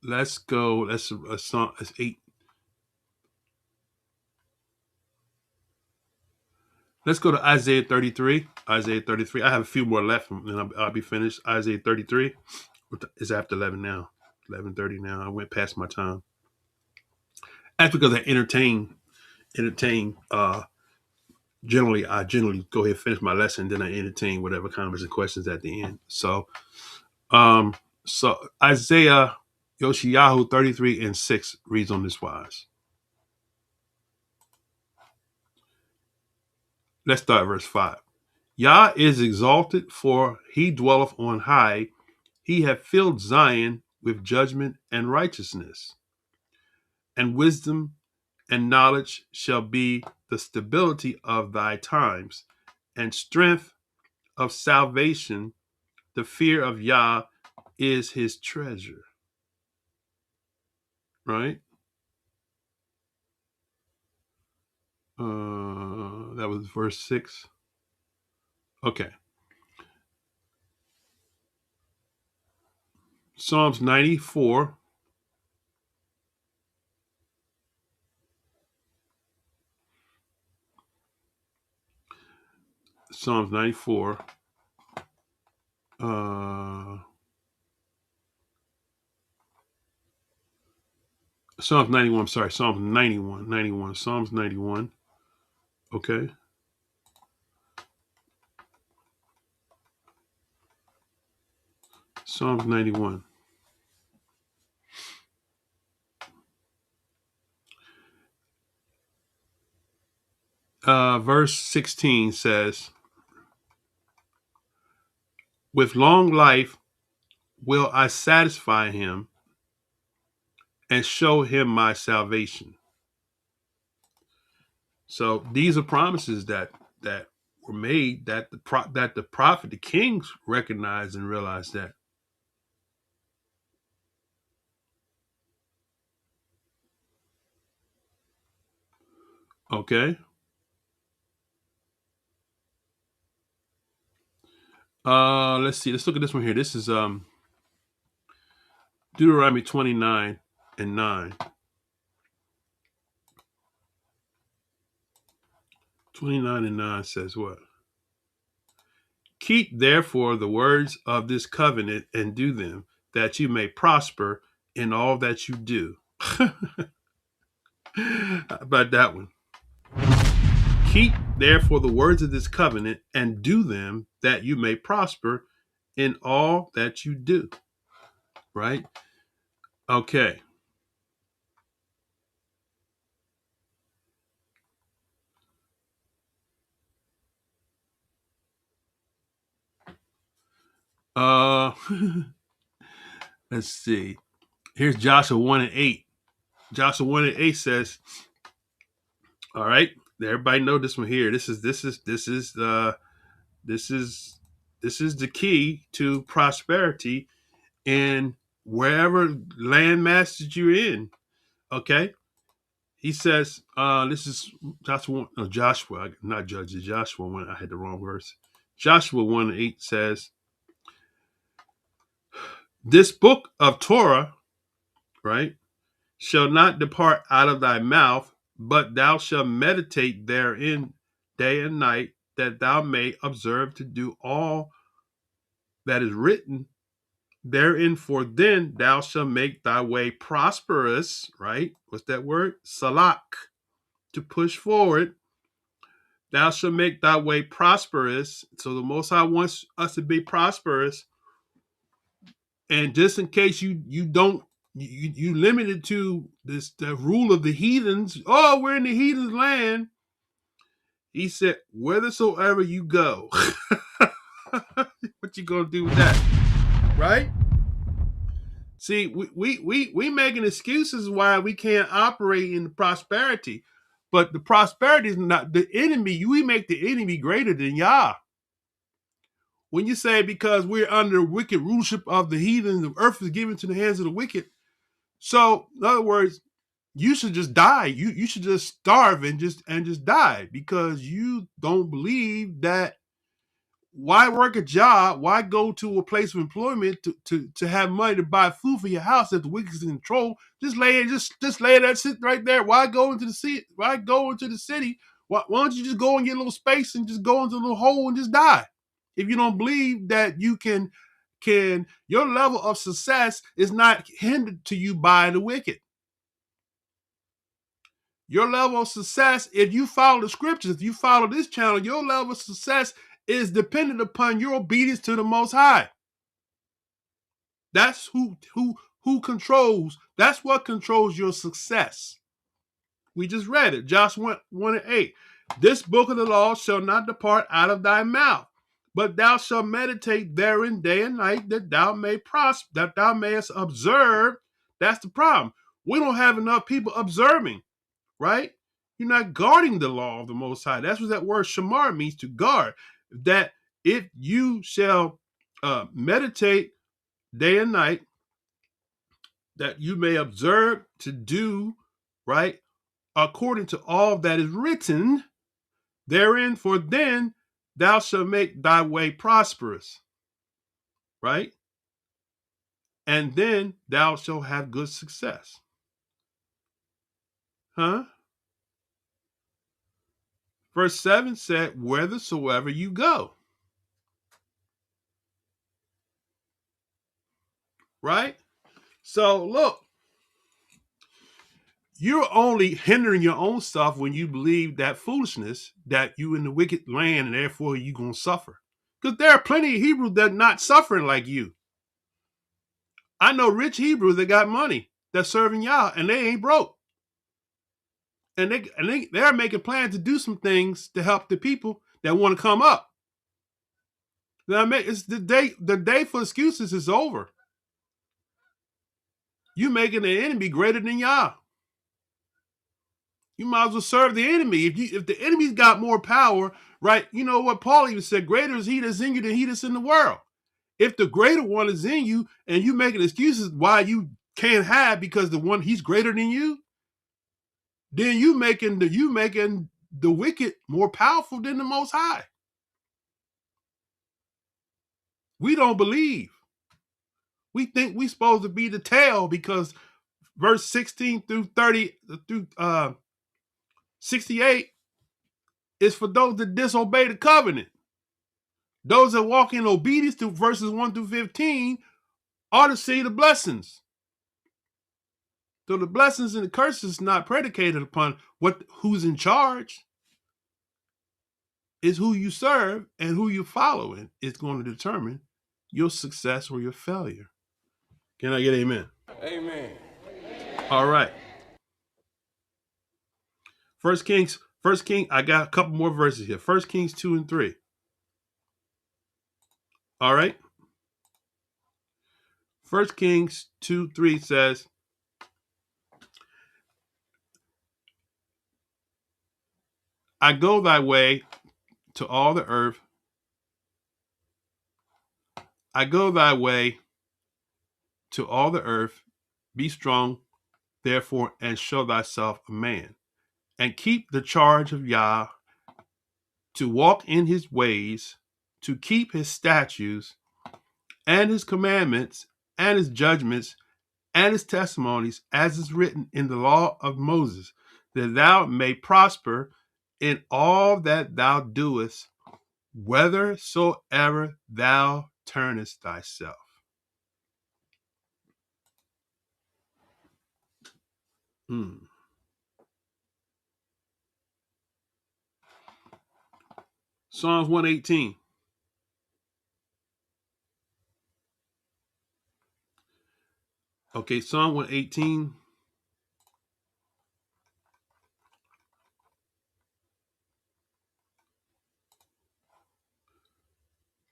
let's go. That's a song. That's 8. Let's go to Isaiah 33. Isaiah 33. I have a few more left, and I'll be finished. Isaiah 33. It's after 11 now. 11:30 now. I went past my time. That's because I entertain. Generally, I go ahead and finish my lesson, then I entertain whatever comments and questions at the end. So Isaiah Yoshiyahu 33 and 6 reads on this wise. Let's start verse 5. Yah is exalted, for he dwelleth on high. He hath filled Zion with judgment and righteousness. And wisdom and knowledge shall be the stability of thy times, and strength of salvation. The fear of Yah is his treasure. Right? That was verse 6. Okay. Psalms 94. Psalms 94. Psalms 91. I'm sorry. Psalms 91. 91. Psalms 91. Okay. Psalms 91. Verse 16 says, with long life will I satisfy him and show him my salvation. So these are promises that were made, that the prophet, the kings recognized and realized that. Okay. Let's see. Let's look at this one here. This is Deuteronomy 29 and 9. 29 and 9 says what? Keep therefore the words of this covenant and do them, that you may prosper in all that you do. How about that one? Keep therefore the words of this covenant and do them, that you may prosper in all that you do. Right? Okay. Uh, let's see. Here's Joshua 1:8. Joshua 1:8 says, all right, everybody know this one here. This is the key to prosperity in wherever landmass that you're in. Okay. He says, this is Joshua, not Judges, Joshua 1. I had the wrong verse. Joshua 1:8 says, this book of Torah, right, shall not depart out of thy mouth, but thou shalt meditate therein day and night, that thou may observe to do all that is written therein, for then thou shalt make thy way prosperous, right? What's that word? Salak, to push forward. Thou shalt make thy way prosperous. So the Most High wants us to be prosperous. And just in case you don't, you limited to this, the rule of the heathens. Oh, we're in the heathens' land. He said, whithersoever you go. What you gonna do with that? Right? See, we making excuses why we can't operate in the prosperity. But the prosperity is not the enemy. We make the enemy greater than Yah. When you say because we're under wicked rulership of the heathen, the earth is given to the hands of the wicked. So, in other words, you should just die. You should just starve and just die, because you don't believe that. Why work a job? Why go to a place of employment to have money to buy food for your house if the wicked is in control? Just lay that sit right there. Why go into the city? Why go into the city? Why don't you just go and get a little space and just go into a little hole and just die? If you don't believe that you can your level of success is not hindered to you by the wicked. Your level of success, if you follow the scriptures, if you follow this channel, your level of success is dependent upon your obedience to the Most High. That's who controls. That's what controls your success. We just read it, Joshua 1:8. This book of the law shall not depart out of thy mouth, but thou shalt meditate therein day and night, that thou may prosper, that thou mayest observe. That's the problem. We don't have enough people observing, right? You're not guarding the law of the Most High. That's what that word shama means, to guard. That if you shall meditate day and night, that you may observe to do, right, according to all that is written therein, for then thou shalt make thy way prosperous, right? And then thou shalt have good success. Huh? Verse 7 said, whithersoever you go. Right? So look, you're only hindering your own self when you believe that foolishness, that you in the wicked land and therefore you're going to suffer. Because there are plenty of Hebrews that are not suffering like you. I know rich Hebrews that got money, that's serving Yah, and they ain't broke. And they're making plans to do some things to help the people that want to come up. It's the day for excuses is over. You making the enemy greater than Yah. You might as well serve the enemy. If the enemy's got more power, right? You know what Paul even said, greater is he that's in you than he that's in the world. If the greater one is in you and you making excuses why you can't have because the one he's greater than you, then you making the wicked more powerful than the Most High. We don't believe. We think we supposed to be the tail because verse 16 through 30 through 68 is for those that disobey the covenant. Those that walk in obedience to verses 1 through 15 are to see the blessings. So the blessings and the curses is not predicated upon who's in charge. It's who you serve and who you're following is going to determine your success or your failure. Can I get amen? Amen. All right. First King, I got a couple more verses here. 1 Kings 2 and 3. All right. 1 Kings 2:3 says, I go thy way to all the earth. I go thy way to all the earth. Be strong, therefore, and show thyself a man, and keep the charge of YAH, to walk in his ways, to keep his statutes and his commandments and his judgments and his testimonies, as is written in the law of Moses, that thou may prosper in all that thou doest, whithersoever thou turnest thyself. Psalms 118. Okay, Psalm 118.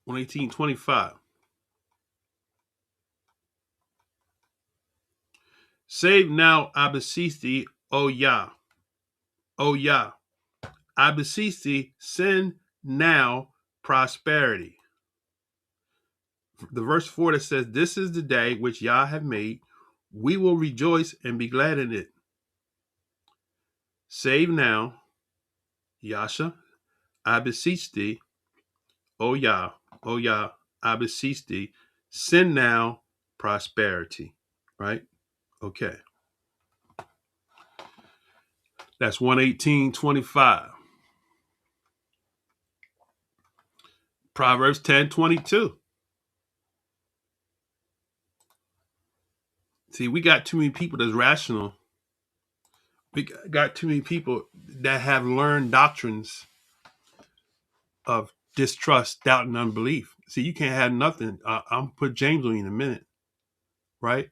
118:25. Save now, I beseech thee, O YAH. O YAH, I beseech thee, send now prosperity. The verse 4 that says, this is the day which YAH hath made. We will rejoice and be glad in it. Save now, Yasha, I beseech thee, O YAH, I beseech thee, send now prosperity. Right? Okay. That's 118:25. Proverbs 10:22. See, we got too many people that's rational. We got too many people that have learned doctrines of distrust, doubt, and unbelief. See, you can't have nothing. I'm gonna put James on you in a minute, right?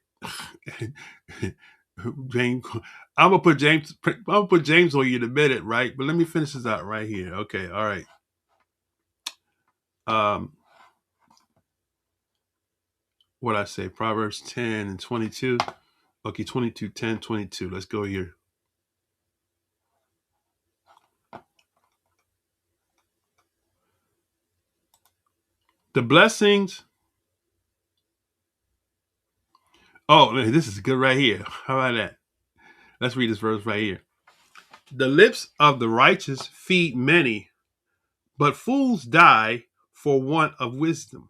James, I'm gonna put James on you in a minute, right? But let me finish this out right here. Okay, all right. What I say? Proverbs 10:22. Okay, 22:10-22. Let's go here. The blessings. Oh, this is good right here. How about that? Let's read this verse right here. The lips of the righteous feed many, but fools die for want of wisdom.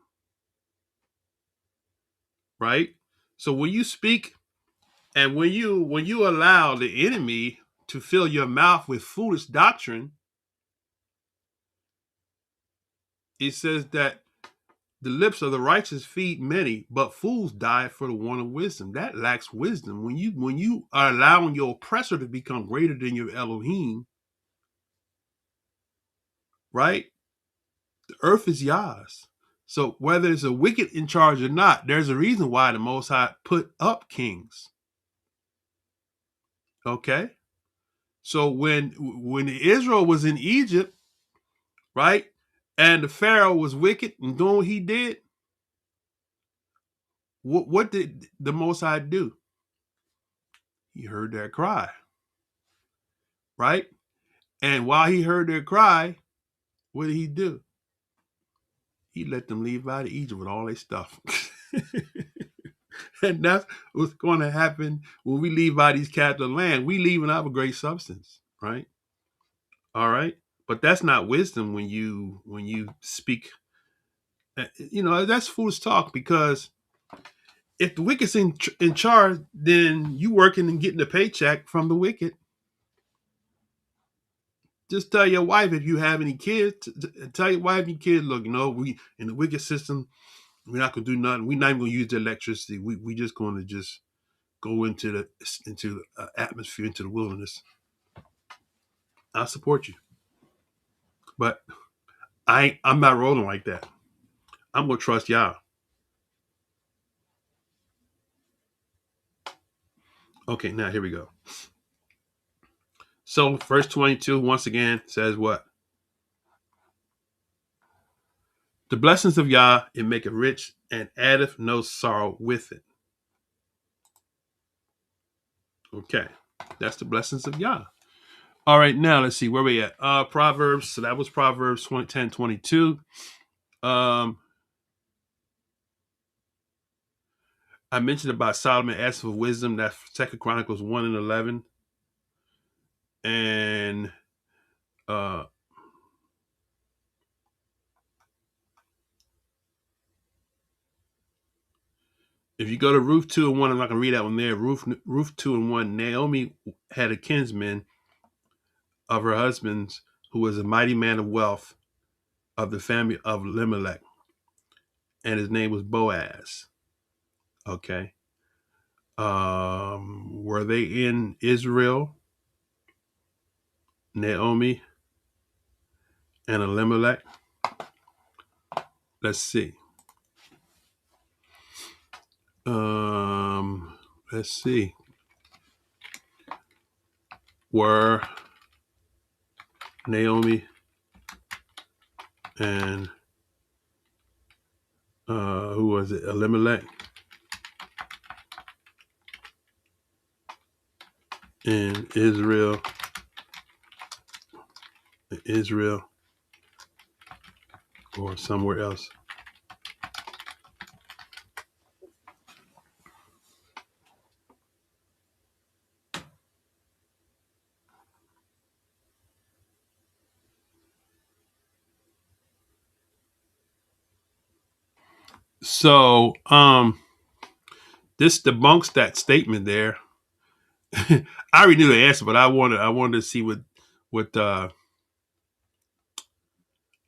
Right? So when you speak and when you allow the enemy to fill your mouth with foolish doctrine, it says that the lips of the righteous feed many, but fools die for the want of wisdom. That lacks wisdom. When you are allowing your oppressor to become greater than your Elohim, right? The earth is Yah's. So whether it's a wicked in charge or not, there's a reason why the Most High put up kings. Okay? So when Israel was in Egypt, right, and the Pharaoh was wicked and doing what he did, what did the Most High do? He heard their cry, right? And while he heard their cry, what did he do? He let them leave out of Egypt with all their stuff. And that's what's going to happen when we leave out these captive land. We leaving out a great substance, right? All right. But that's not wisdom when you speak. That's foolish talk, because if the wicked's in charge, then you working and getting a paycheck from the wicked. Just tell your wife, if you have any kids, tell your wife and your kids, look, we in the wicked system, we're not gonna do nothing. We're not even gonna use the electricity. We just gonna just go into the atmosphere, into the wilderness. I'll support you, but I'm not rolling like that. I'm gonna trust y'all. Okay, now here we go. So verse 22 once again says what? The blessings of YAH, it maketh rich and addeth no sorrow with it. Okay. That's the blessings of Yah. All right, now let's see where we at. Proverbs. So that was Proverbs 10:22. I mentioned about Solomon asked for wisdom. That's 2 Chronicles 1:11. And if you go to Ruth 2:1, I'm not going to read that one there. Ruth 2:1, Naomi had a kinsman of her husband's who was a mighty man of wealth of the family of Elimelech, and his name was Boaz. Okay. Were they in Israel, Naomi and Elimelech? Let's see. Let's see. Were Naomi and who was it? Elimelech in Israel, or somewhere else? So, this debunks that statement there. I already knew the answer, but I wanted to see what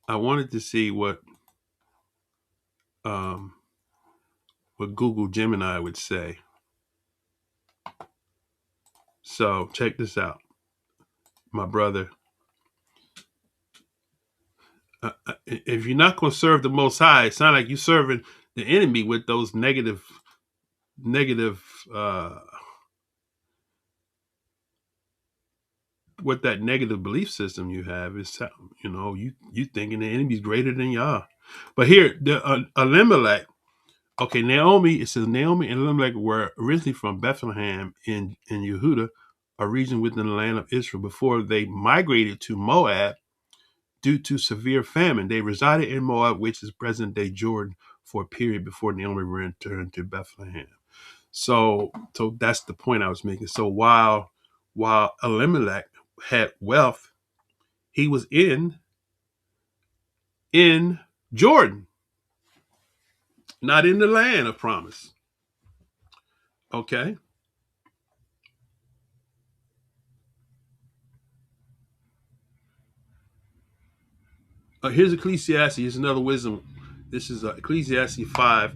I wanted to see what Google Gemini would say. So check this out, my brother. If you're not going to serve the Most High, it sounds like you're serving the enemy with those negative. With that negative belief system you have, is you thinking the enemy's greater than Yah. But here, the Elimelech. Okay, Naomi. It says Naomi and Elimelech were originally from Bethlehem in Yehuda, a region within the land of Israel, before they migrated to Moab due to severe famine. They resided in Moab, which is present-day Jordan, for a period before Naomi returned to Bethlehem. So that's the point I was making. So while Elimelech had wealth, he was in Jordan, not in the land of promise. Okay. Here's Ecclesiastes. Here's another wisdom. This is Ecclesiastes 5.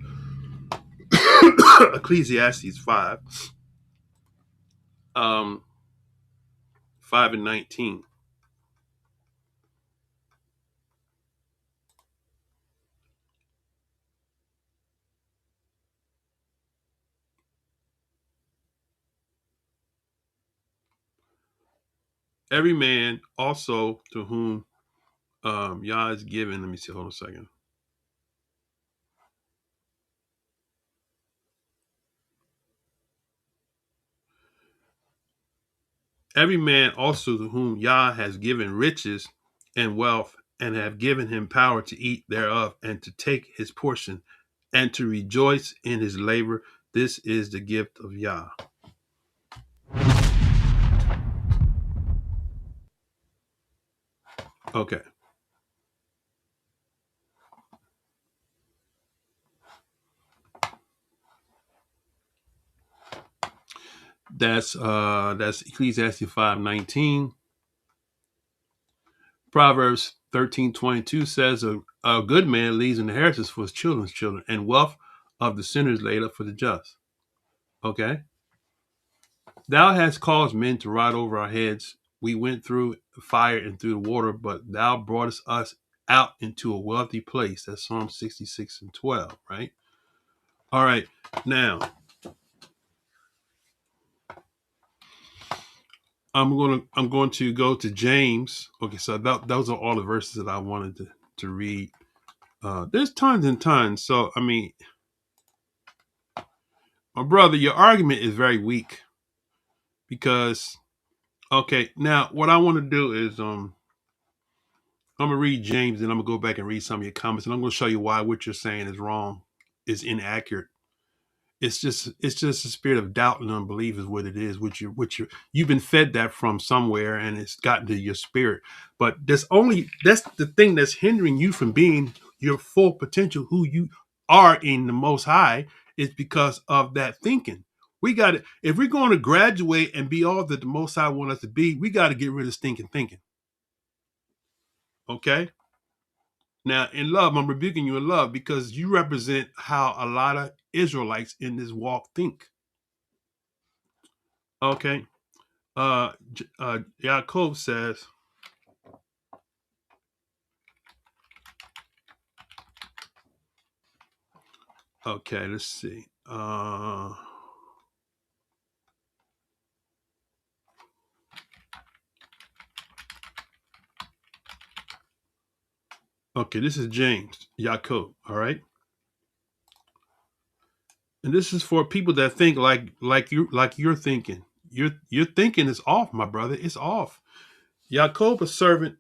Ecclesiastes 5. 5:19. Every man also to whom Yah is given. Let me see. Hold on a second. Every man also to whom Yah has given riches and wealth, and have given him power to eat thereof, and to take his portion, and to rejoice in his labor. This is the gift of Yah. Okay. That's Ecclesiastes 5:19. Proverbs 13:22 says a good man leaves an inheritance for his children's children, and wealth of the sinners laid up for the just. Okay. Thou hast caused men to ride over our heads. We went through fire and through the water, but thou broughtest us out into a wealthy place. That's Psalm 66:12, right? All right. Now, I'm going to go to James. Okay, so those are all the verses that I wanted to read. There's tons and tons. So, I mean, my brother, your argument is very weak. because okay, now what I want to do is I'm gonna read James and I'm gonna go back and read some of your comments and I'm gonna show you why what you're saying is wrong, is inaccurate. It's just a spirit of doubt and unbelief is what it is, you've been fed that from somewhere and it's gotten to your spirit. But that's the thing that's hindering you from being your full potential, who you are in the Most High, is because of that thinking. We got to, if we're going to graduate and be all that the Most High want us to be, we got to get rid of stinking thinking. Okay? Now, in love, I'm rebuking you in love because you represent how a lot of Israelites in this walk think. Okay. Yako says, okay, let's see. Okay, this is James, Yako, all right? And this is for people that think like you're thinking. Your thinking is off, my brother. It's off. Yako, a servant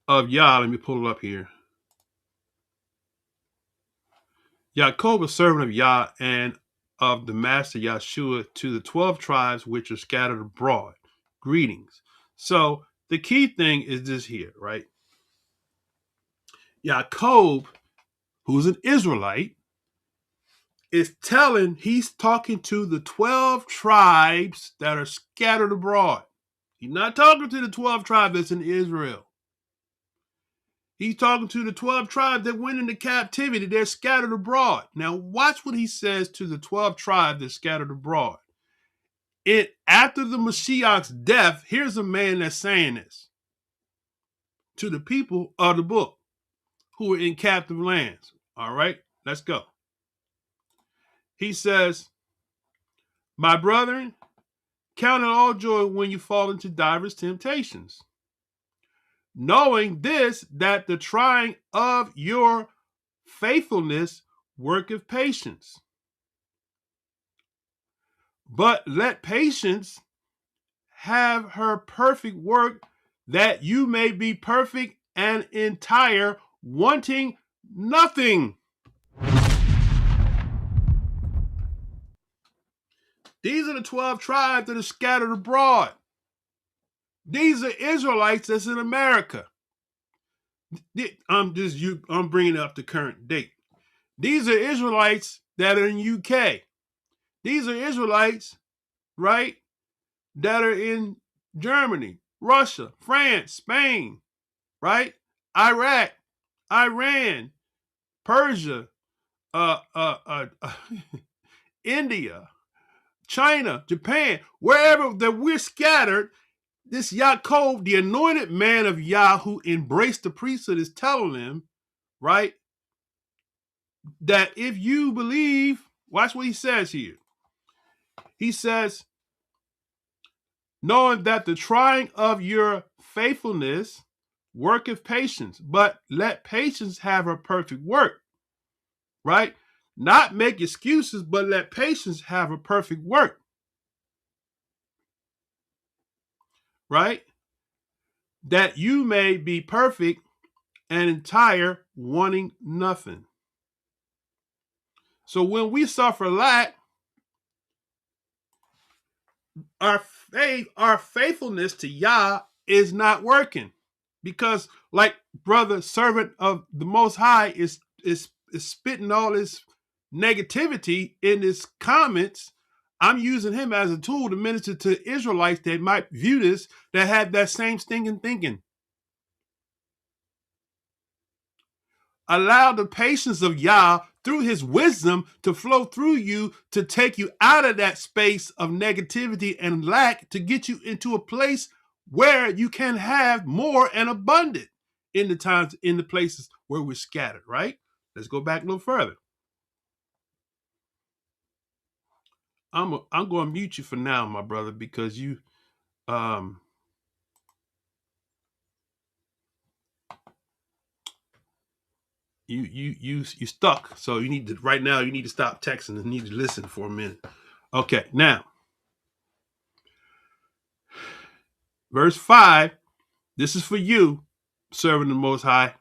of Yah. Let me pull it up here. Yako, a servant of Yah and of the Master Yahshua, to the 12 tribes which are scattered abroad. Greetings. So the key thing is this here, right? Yako, who's an Israelite, he's talking to the 12 tribes that are scattered abroad. He's not talking to the 12 tribes that's in Israel. He's talking to the 12 tribes that went into captivity. They're scattered abroad. Now, watch what he says to the 12 tribes that scattered abroad. After the Mashiach's death, here's a man that's saying this to the people of the book who are in captive lands. All right, let's go. He says, my brethren, count it all joy when you fall into diverse temptations, knowing this, that the trying of your faithfulness worketh patience. But let patience have her perfect work, that you may be perfect and entire, wanting nothing. These are the 12 tribes that are scattered abroad. These are Israelites that's in America. I'm bringing up the current date. These are Israelites that are in UK. These are Israelites, right, that are in Germany, Russia, France, Spain, right, Iraq, Iran, Persia, India, China, Japan, wherever that we're scattered. This Yako, the anointed man of Yah who embraced the priesthood, is telling them, right, that if you believe, watch what he says here. He says, knowing that the trying of your faithfulness worketh patience, but let patience have her perfect work, right? Not make excuses, but let patience have her perfect work, right? That you may be perfect and entire, wanting nothing. So when we suffer lack, our faithfulness to Yah is not working, because like brother servant of the Most High is spitting all this negativity in his comments. I'm using him as a tool to minister to Israelites that might view this, that had that same stinking thinking. Allow the patience of Yah through his wisdom to flow through you, to take you out of that space of negativity and lack, to get you into a place where you can have more and abundant in the places where we're scattered, right? Let's go back a little further. I'm going to mute you for now, my brother, because you stuck. So you need to, right now, you need to stop texting and need to listen for a minute. Okay, now Verse 5, this is for you, serving the Most High.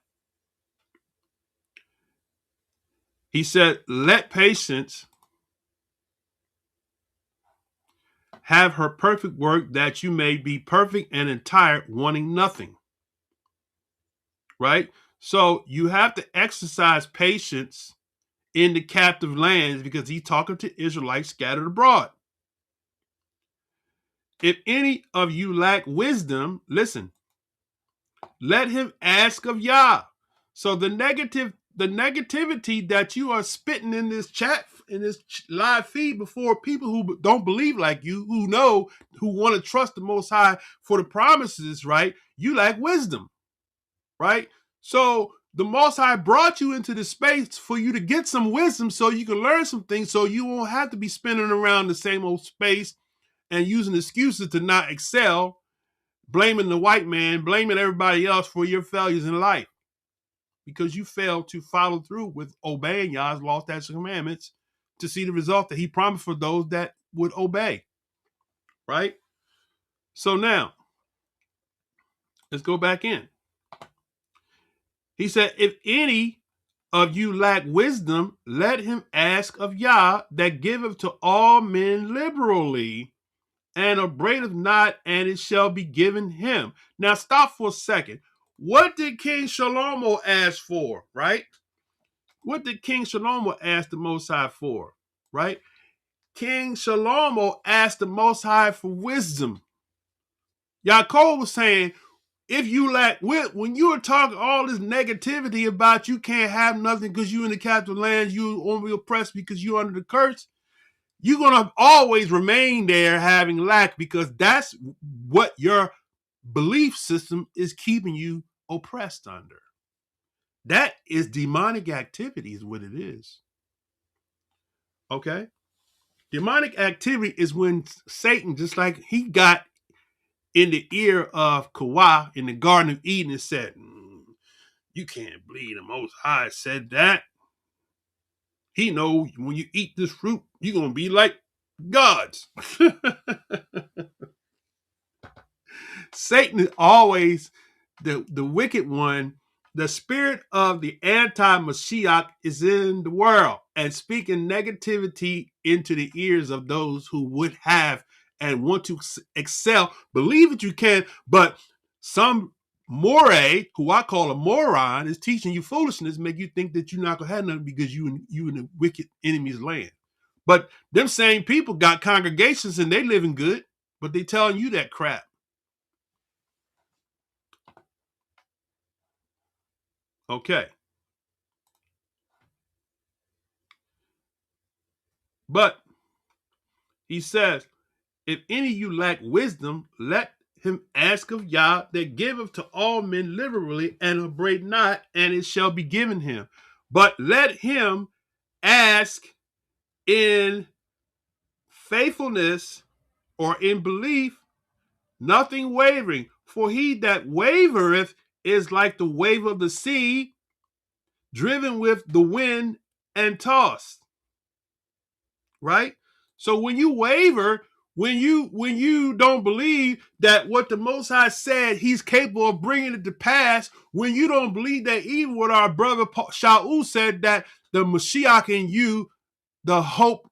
He said, let patience have her perfect work, that you may be perfect and entire, wanting nothing. Right? So you have to exercise patience in the captive lands, because he's talking to Israelites scattered abroad. If any of you lack wisdom, listen, let him ask of Yah. So the negativity that you are spitting in this chat, in this live feed before people who don't believe like you, who want to trust the Most High for the promises, right? You lack wisdom, right? So the Most High brought you into this space for you to get some wisdom, so you can learn some things, so you won't have to be spinning around the same old space and using excuses to not excel, blaming the white man, blaming everybody else for your failures in life, because you failed to follow through with obeying Yah's law, statutes, and commandments to see the result that he promised for those that would obey, right? So now, let's go back in. He said, if any of you lack wisdom, let him ask of Yah, that giveth to all men liberally, and upbraideth not, and it shall be given him. Now stop for a second. What did King Shlomo ask for, right? What did King Shlomo ask the Most High for, right? King Shlomo asked the Most High for wisdom. Yako was saying, if you lack wit, when you were talking all this negativity about you can't have nothing because you in the captive lands, you only oppressed because you under the curse, you're going to always remain there having lack, because that's what your belief system is keeping you oppressed under. That is demonic activity is what it is. Okay? Demonic activity is when Satan, just like he got in the ear of YAH in the Garden of Eden and said, you can't believe the Most High said that. He knows when you eat this fruit, you're going to be like gods. Satan is always the wicked one. The spirit of the anti-Mashiach is in the world and speaking negativity into the ears of those who would have and want to excel. Believe that you can, but some moray, who I call a moron, is teaching you foolishness, make you think that you're not going to have nothing because you in the wicked enemy's land. But them same people got congregations and they living good, but they telling you that crap. Okay. But he says, if any of you lack wisdom, let him ask of Yah, that giveth to all men liberally, and upbraid not, and it shall be given him. But let him ask in faithfulness or in belief, nothing wavering. For he that wavereth is like the wave of the sea, driven with the wind and tossed. Right? So when you waver, when you don't believe that what the Most High said he's capable of bringing it to pass, when you don't believe that even what our brother Shaul said, that the Mashiach in you, the hope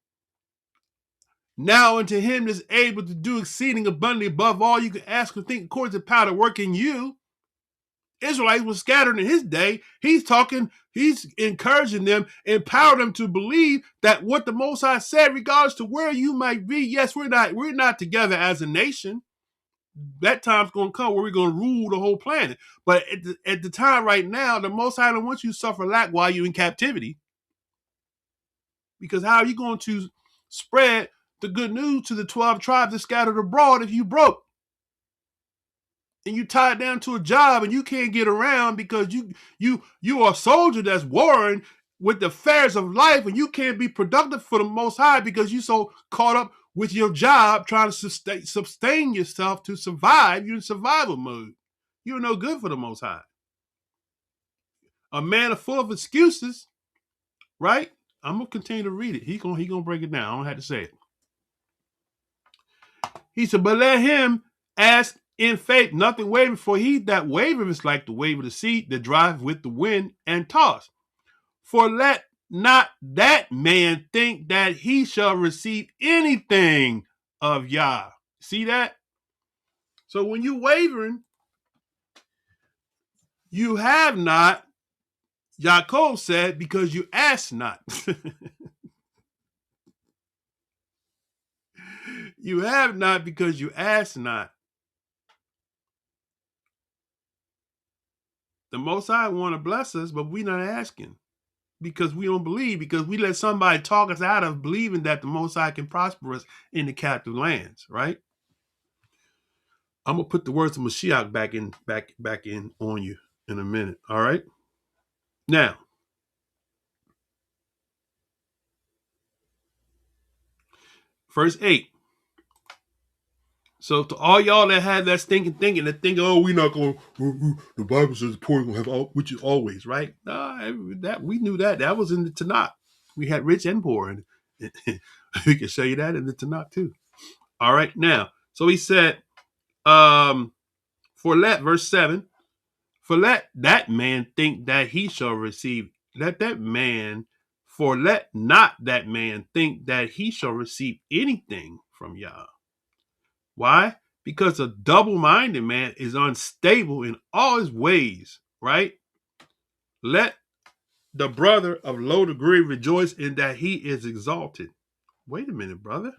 now unto him is able to do exceeding abundantly above all you can ask or think, according to the power that work in you. Israelites were scattered in his day. He's encouraging them, empower them to believe that what the Most High said, regardless to where you might be. Yes, we're not together as a nation. That time's going to come where we're going to rule the whole planet. But at the time right now, the Most High don't want you to suffer lack while you're in captivity. Because how are you going to spread the good news to the 12 tribes that scattered abroad if you broke? And you tied down to a job and you can't get around because you are a soldier that's warring with the affairs of life, and you can't be productive for the Most High because you're so caught up with your job trying to sustain yourself to survive. You're in survival mode. You're no good for the Most High. A man full of excuses, right? I'm gonna continue to read it. He gonna break it down. I don't have to say it. He said, but let him ask In faith, nothing wavering, for he that wavereth is like the wave of the sea that drive with the wind and toss. For let not that man think that he shall receive anything of Yah. See that? So when you wavering, you have not, Yako said, because you ask not. You have not because you ask not. The Most High want to bless us, but we're not asking because we don't believe, because we let somebody talk us out of believing that the Most High can prosper us in the captive lands, right? I'm gonna put the words of Mashiach back in on you in a minute. All right. Now, verse 8. So to all y'all that had that stinking thinking, that think, oh, we're not going. The Bible says the poor are gonna have all, which is always right. That we knew that was in the Tanakh. We had rich and poor, and we can show you that in the Tanakh too. All right, now, so he said, verse 7. For let that man think that he shall receive. For let not that man think that he shall receive anything from Yah. Why? Because a double-minded man is unstable in all his ways, right? Let the brother of low degree rejoice in that he is exalted. Wait a minute, brother.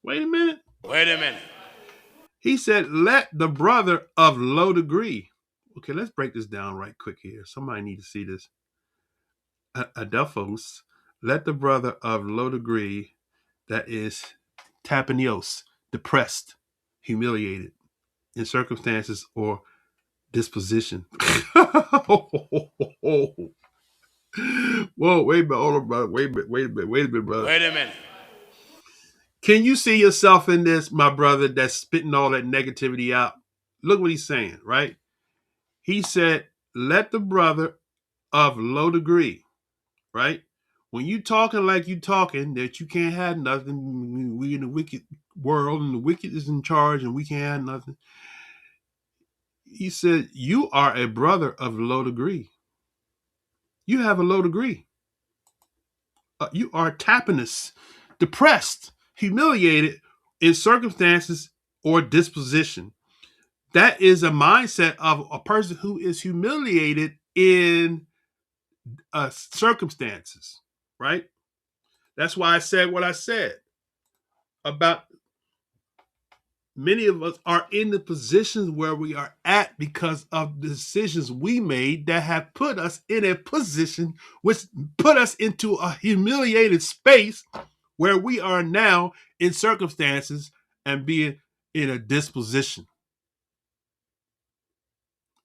Wait a minute. He said, let the brother of low degree. Okay, let's break this down right quick here. Somebody need to see this. Adelphos, let the brother of low degree, that is tapanios, depressed, humiliated in circumstances or disposition. Whoa, wait a minute, hold on, brother. Wait a minute, brother. Can you see yourself in this, my brother, that's spitting all that negativity out? Look what he's saying, right? He said, let the brother of low degree, right? When you talking like you talking, that you can't have nothing, we in the wicked world and the wicked is in charge and we can't have nothing. He said, you are a brother of low degree. You have a low degree. You are tapenous, depressed, humiliated in circumstances or disposition. That is a mindset of a person who is humiliated in circumstances, right? That's why I said what I said about many of us are in the positions where we are at because of the decisions we made that have put us in a position which put us into a humiliated space where we are now in circumstances and being in a disposition.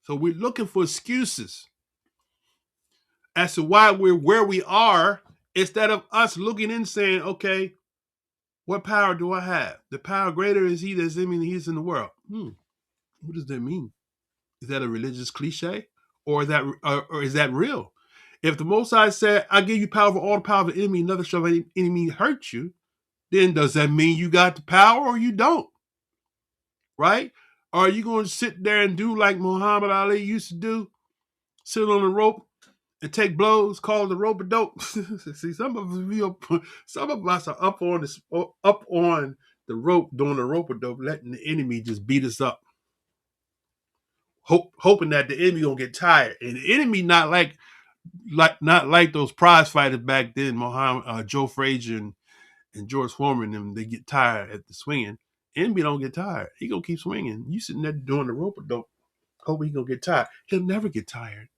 So we're looking for excuses as to why we're where we are, instead of us looking and saying, okay, what power do I have? The power greater is he that's in me than he is in the world. What does that mean? Is that a religious cliche? Or is that real? If the Most High said, I give you power over all the power of the enemy, nothing shall any enemy hurt you, then does that mean you got the power or you don't? Right? Or are you going to sit there and do like Muhammad Ali used to do? Sit on the rope and take blows, call the rope a dope. See, some of us are up on the rope, doing the rope a dope, letting the enemy just beat us up, hoping that the enemy gonna get tired. And the enemy not like those prize fighters back then, Muhammad, Joe Frazier and George Foreman. Them they get tired at the swinging. Enemy don't get tired. He gonna keep swinging. You sitting there doing the rope a dope, hoping he gonna get tired. He'll never get tired.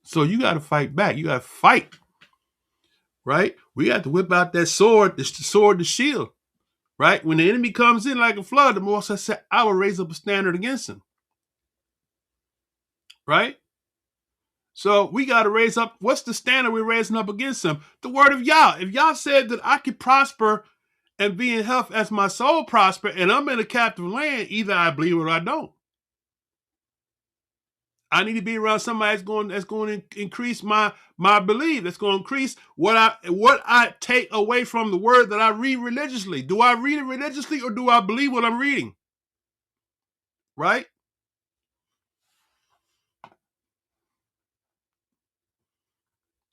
So you got to fight back. You got to fight, right? We got to whip out that sword, the shield, right? When the enemy comes in like a flood, the Most High said, I will raise up a standard against him, right? So we got to raise up. What's the standard we're raising up against him? The word of Yah. If Yah said that I could prosper and be in health as my soul prosper, and I'm in a captive land, either I believe it or I don't. I need to be around somebody that's going to increase my belief. That's going to increase what I take away from the word that I read religiously. Do I read it religiously or do I believe what I'm reading? right?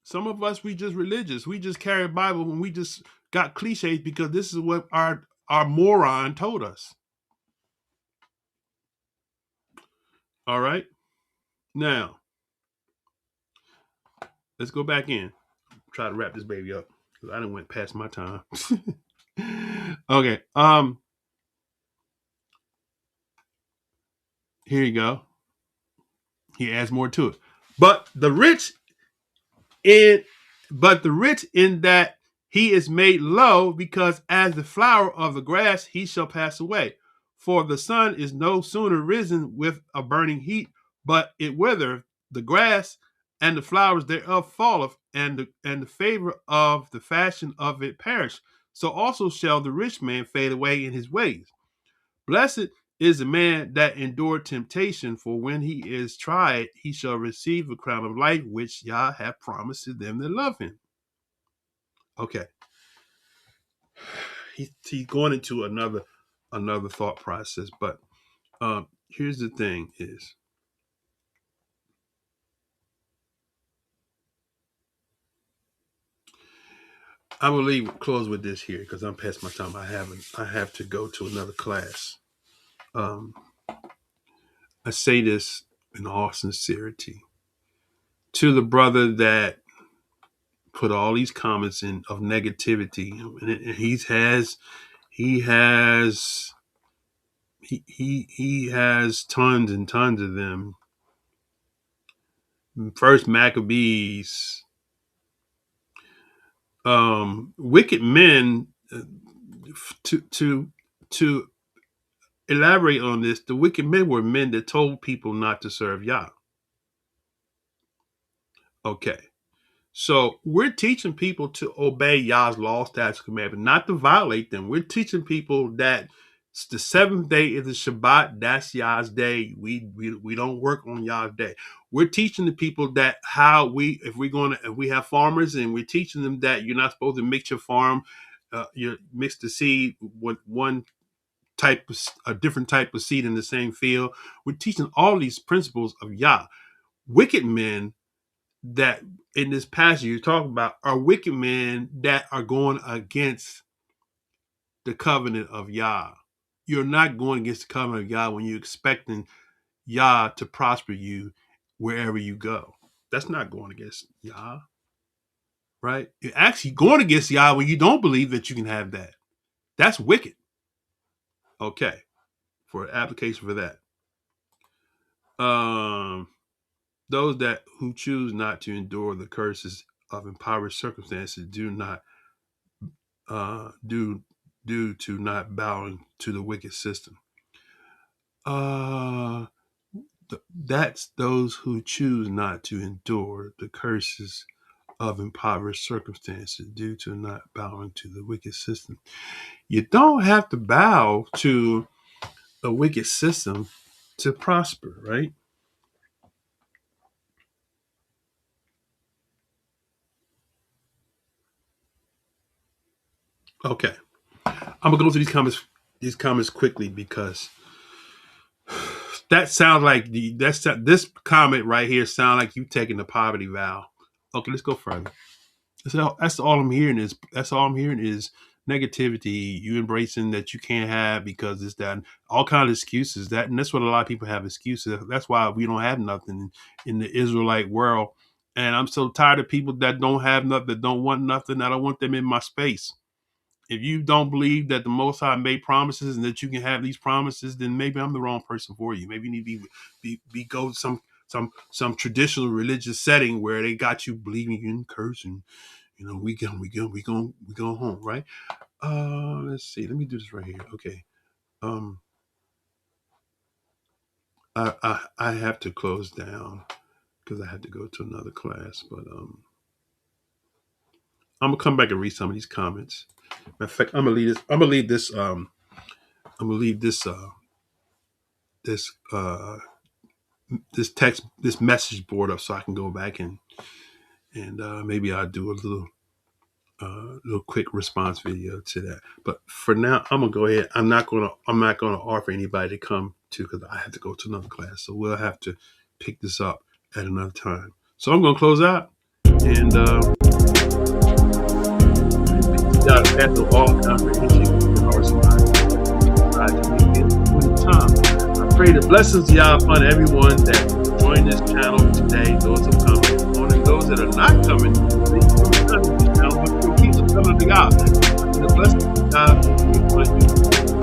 Some of us, we just religious. We just carry a Bible and we just got cliches because this is what our moron told us. All right. Now, let's go back in. Try to wrap this baby up because I done went past my time. Okay. Here you go. He adds more to it. But the rich in that he is made low, because as the flower of the grass he shall pass away. For the sun is no sooner risen with a burning heat, but it withereth the grass, and the flowers thereof falleth, and the favor of the fashion of it perish. So also shall the rich man fade away in his ways. Blessed is the man that endured temptation, for when he is tried, he shall receive a crown of life, which Yah hath promised to them that love him. Okay. He's going into another thought process, but here's the thing is, I'm gonna close with this here because I'm past my time. I have to go to another class. I say this in all sincerity to the brother that put all these comments in of negativity, and he has tons and tons of them. First Maccabees, wicked men. To elaborate on this, the wicked men were men that told people not to serve Yah. Okay. So we're teaching people to obey Yah's law, statutes, commandments, not to violate them. We're teaching people that the seventh day is the Shabbat. That's Yah's day. We don't work on Yah's day. We're teaching the people that if we have farmers, and we're teaching them that you're not supposed to mix your farm, you mix the seed with a different type of seed in the same field. We're teaching all these principles of Yah. Wicked men that in this passage you're talking about are wicked men that are going against the covenant of Yah. You're not going against the covenant of Yah when you're expecting Yah to prosper you wherever you go. That's not going against Yah, right? You're actually going against Yah when you don't believe that you can have that. That's wicked. Okay, for an application for that. Those who choose not to endure the curses of impoverished circumstances due to not bowing to the wicked system. That's those who choose not to endure the curses of impoverished circumstances due to not bowing to the wicked system. You don't have to bow to a wicked system to prosper, right? Okay. I'm gonna go through these comments quickly because that sounds like this comment right here sounds like you taking the poverty vow. Okay, let's go further. That's all I'm hearing is negativity. You embracing that you can't have because it's that, all kinds of excuses. And that's what a lot of people have, excuses. That's why we don't have nothing in the Israelite world. And I'm so tired of people that don't have nothing, that don't want nothing. I don't want them in my space. If you don't believe that the Most High made promises and that you can have these promises, then maybe I'm the wrong person for you. Maybe you need to go to some traditional religious setting where they got you believing in curse and we go home, right? Let's see. Let me do this right here. Okay. I have to close down because I had to go to another class, but I'm gonna come back and read some of these comments. Matter of fact, I'm gonna leave this this message board up so I can go back and maybe I'll do a little quick response video to that. But for now, I'm gonna go ahead. I'm not gonna offer anybody to come too, because I have to go to another class. So we'll have to pick this up at another time. So I'm going to close out and God path of all comprehension in our lives. I pray the blessings of Yah upon everyone that joined this channel today, those that come on and those that are not coming. Please come to this channel, but keep coming to God. The blessings of God be upon you.